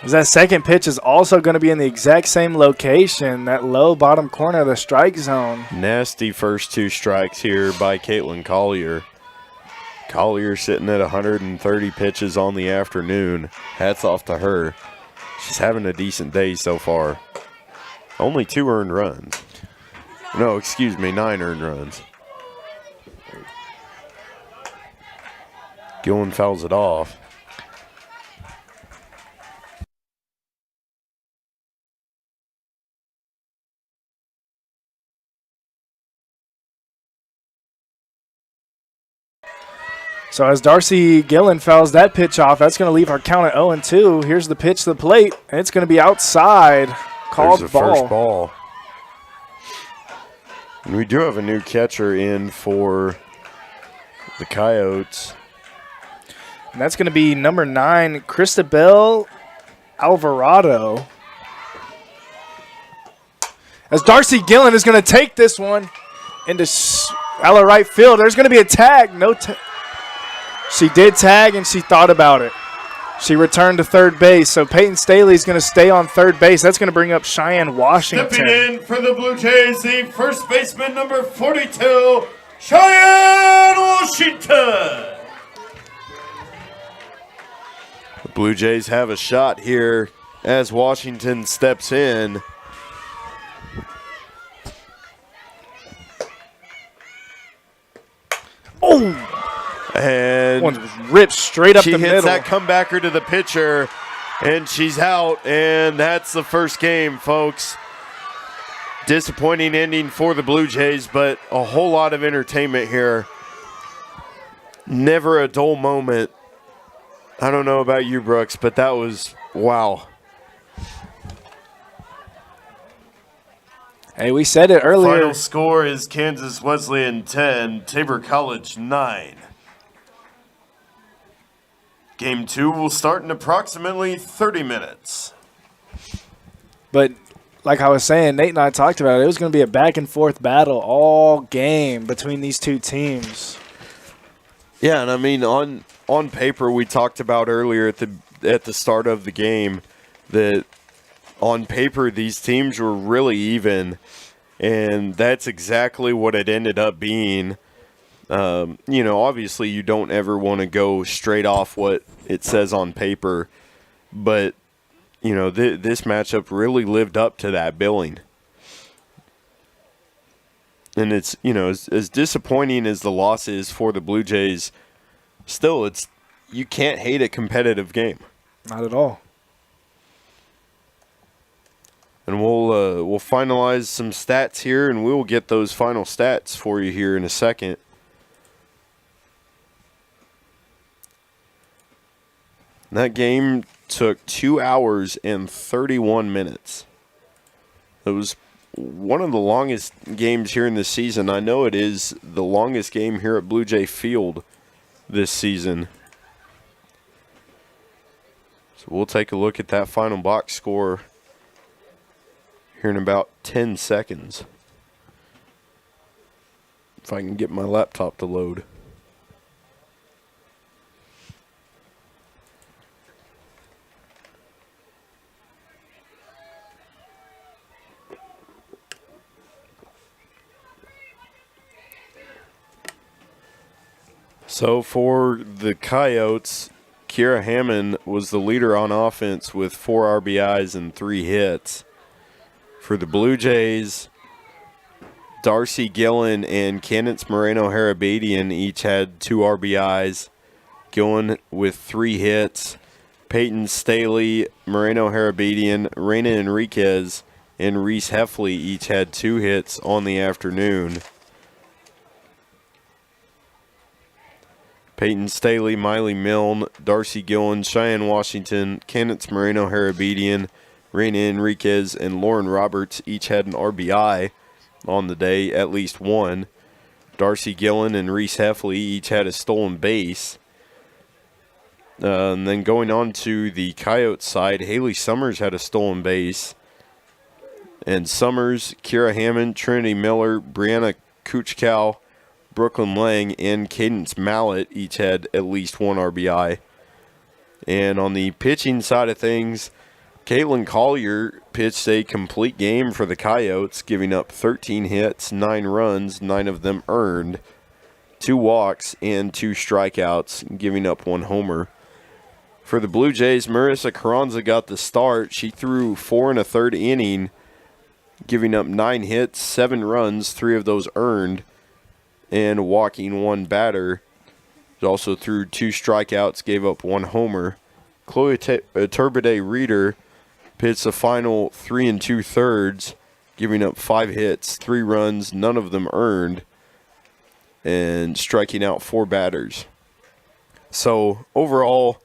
That second pitch is also going to be in the exact same location, that low bottom corner of the strike zone. Nasty first 2 strikes here by Caitlin Collier. Collier sitting at 130 pitches on the afternoon. Hats off to her. She's having a decent day so far. Only 2 earned runs. No, excuse me, 9 earned runs. Gillen fouls it off. So as Darcy Gillen fouls that pitch off, that's going to leave our count at 0-2. Here's the pitch to the plate, and it's going to be outside. Called There's the ball. first ball. And we do have a new catcher in for the Coyotes. And that's going to be number 9, Cristabel Alvarado. As Darcy Gillen is going to take this one into shallow right field. There's going to be a tag. She did tag, and she thought about it. She returned to third base, so Peyton Staley is going to stay on third base. That's going to bring up Cheyenne Washington. Stepping in for the Blue Jays, the first baseman, number 42, Cheyenne Washington. The Blue Jays have a shot here as Washington steps in. Oh! And one was ripped straight up the she middle. hits that comebacker to the pitcher, and she's out, and that's the first game, folks. Disappointing ending for the Blue Jays, but a whole lot of entertainment here. Never a dull moment. I don't know about you, Brooks, but that was, wow. Hey, we said it earlier. Final score is Kansas Wesleyan 10, Tabor College 9. Game 2 will start in approximately 30 minutes. But like I was saying, Nate and I talked about it. It was going to be a back-and-forth battle all game between these two teams. Yeah, and I mean, on paper, we talked about earlier at the start of the game that on paper these teams were really even, and that's exactly what it ended up being. Obviously you don't ever want to go straight off what it says on paper, but this matchup really lived up to that billing. And it's, as disappointing as the loss is for the Blue Jays, still you can't hate a competitive game. Not at all. And we'll finalize some stats here, and we'll get those final stats for you here in a second. That game took 2 hours and 31 minutes. It was one of the longest games here in the season. I know it is the longest game here at Blue Jay Field this season. So we'll take a look at that final box score here in about 10 seconds. If I can get my laptop to load. So for the Coyotes, Kira Hammond was the leader on offense with 4 RBIs and 3 hits. For the Blue Jays, Darcy Gillen and Candace Moreno-Harabedian each had 2 RBIs. Gillen with 3 hits. Peyton Staley, Moreno-Harabedian, Reina Enriquez, and Reese Heffley each had 2 hits on the afternoon. Peyton Staley, Miley Milne, Darcy Gillen, Cheyenne Washington, Candace Moreno-Harabedian, Reina Enriquez, and Lauren Roberts each had an RBI on the day, at least one. Darcy Gillen and Reese Heffley each had a stolen base. And then going on to the Coyotes side, Haley Summers had a stolen base. And Summers, Kira Hammond, Trinity Miller, Brianna Kuchkow, Brooklyn Lang, and Cadence Mallett each had at least 1 RBI. And on the pitching side of things, Caitlin Collier pitched a complete game for the Coyotes, giving up 13 hits, 9 runs, 9 of them earned, 2 walks, and 2 strikeouts, giving up 1 homer. For the Blue Jays, Marissa Carranza got the start. She threw 4 1/3 inning, giving up 9 hits, 7 runs, 3 of those earned, and walking 1 batter. She also threw 2 strikeouts, gave up 1 homer. Chloe Turbide Reeder pitched the final 3 2/3, giving up 5 hits, 3 runs, none of them earned, and striking out 4 batters. So overall,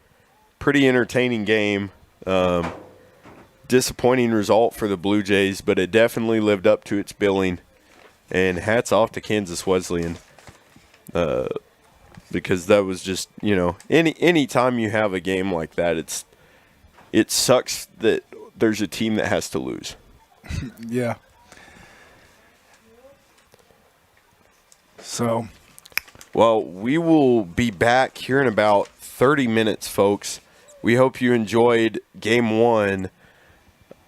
pretty entertaining game. Disappointing result for the Blue Jays, but it definitely lived up to its billing. And hats off to Kansas Wesleyan, because that was just, any time you have a game like that, it sucks that there's a team that has to lose. Yeah. So. Well, we will be back here in about 30 minutes, folks. We hope you enjoyed Game 1.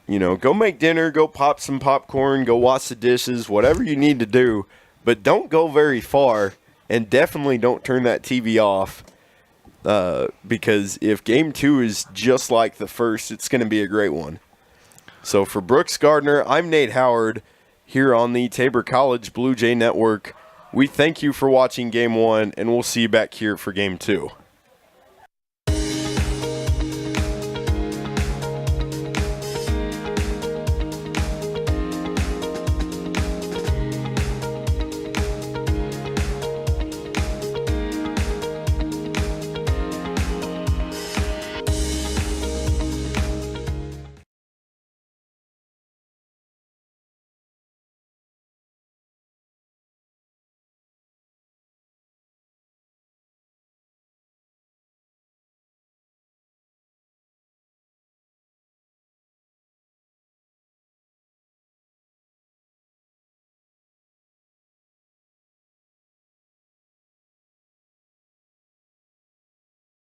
Go make dinner, go pop some popcorn, go wash the dishes, whatever you need to do. But don't go very far, and definitely don't turn that TV off, because if Game 2 is just like the first, it's going to be a great one. So for Brooks Gardner, I'm Nate Howard here on the Tabor College Blue Jay Network. We thank you for watching Game 1, and we'll see you back here for Game 2.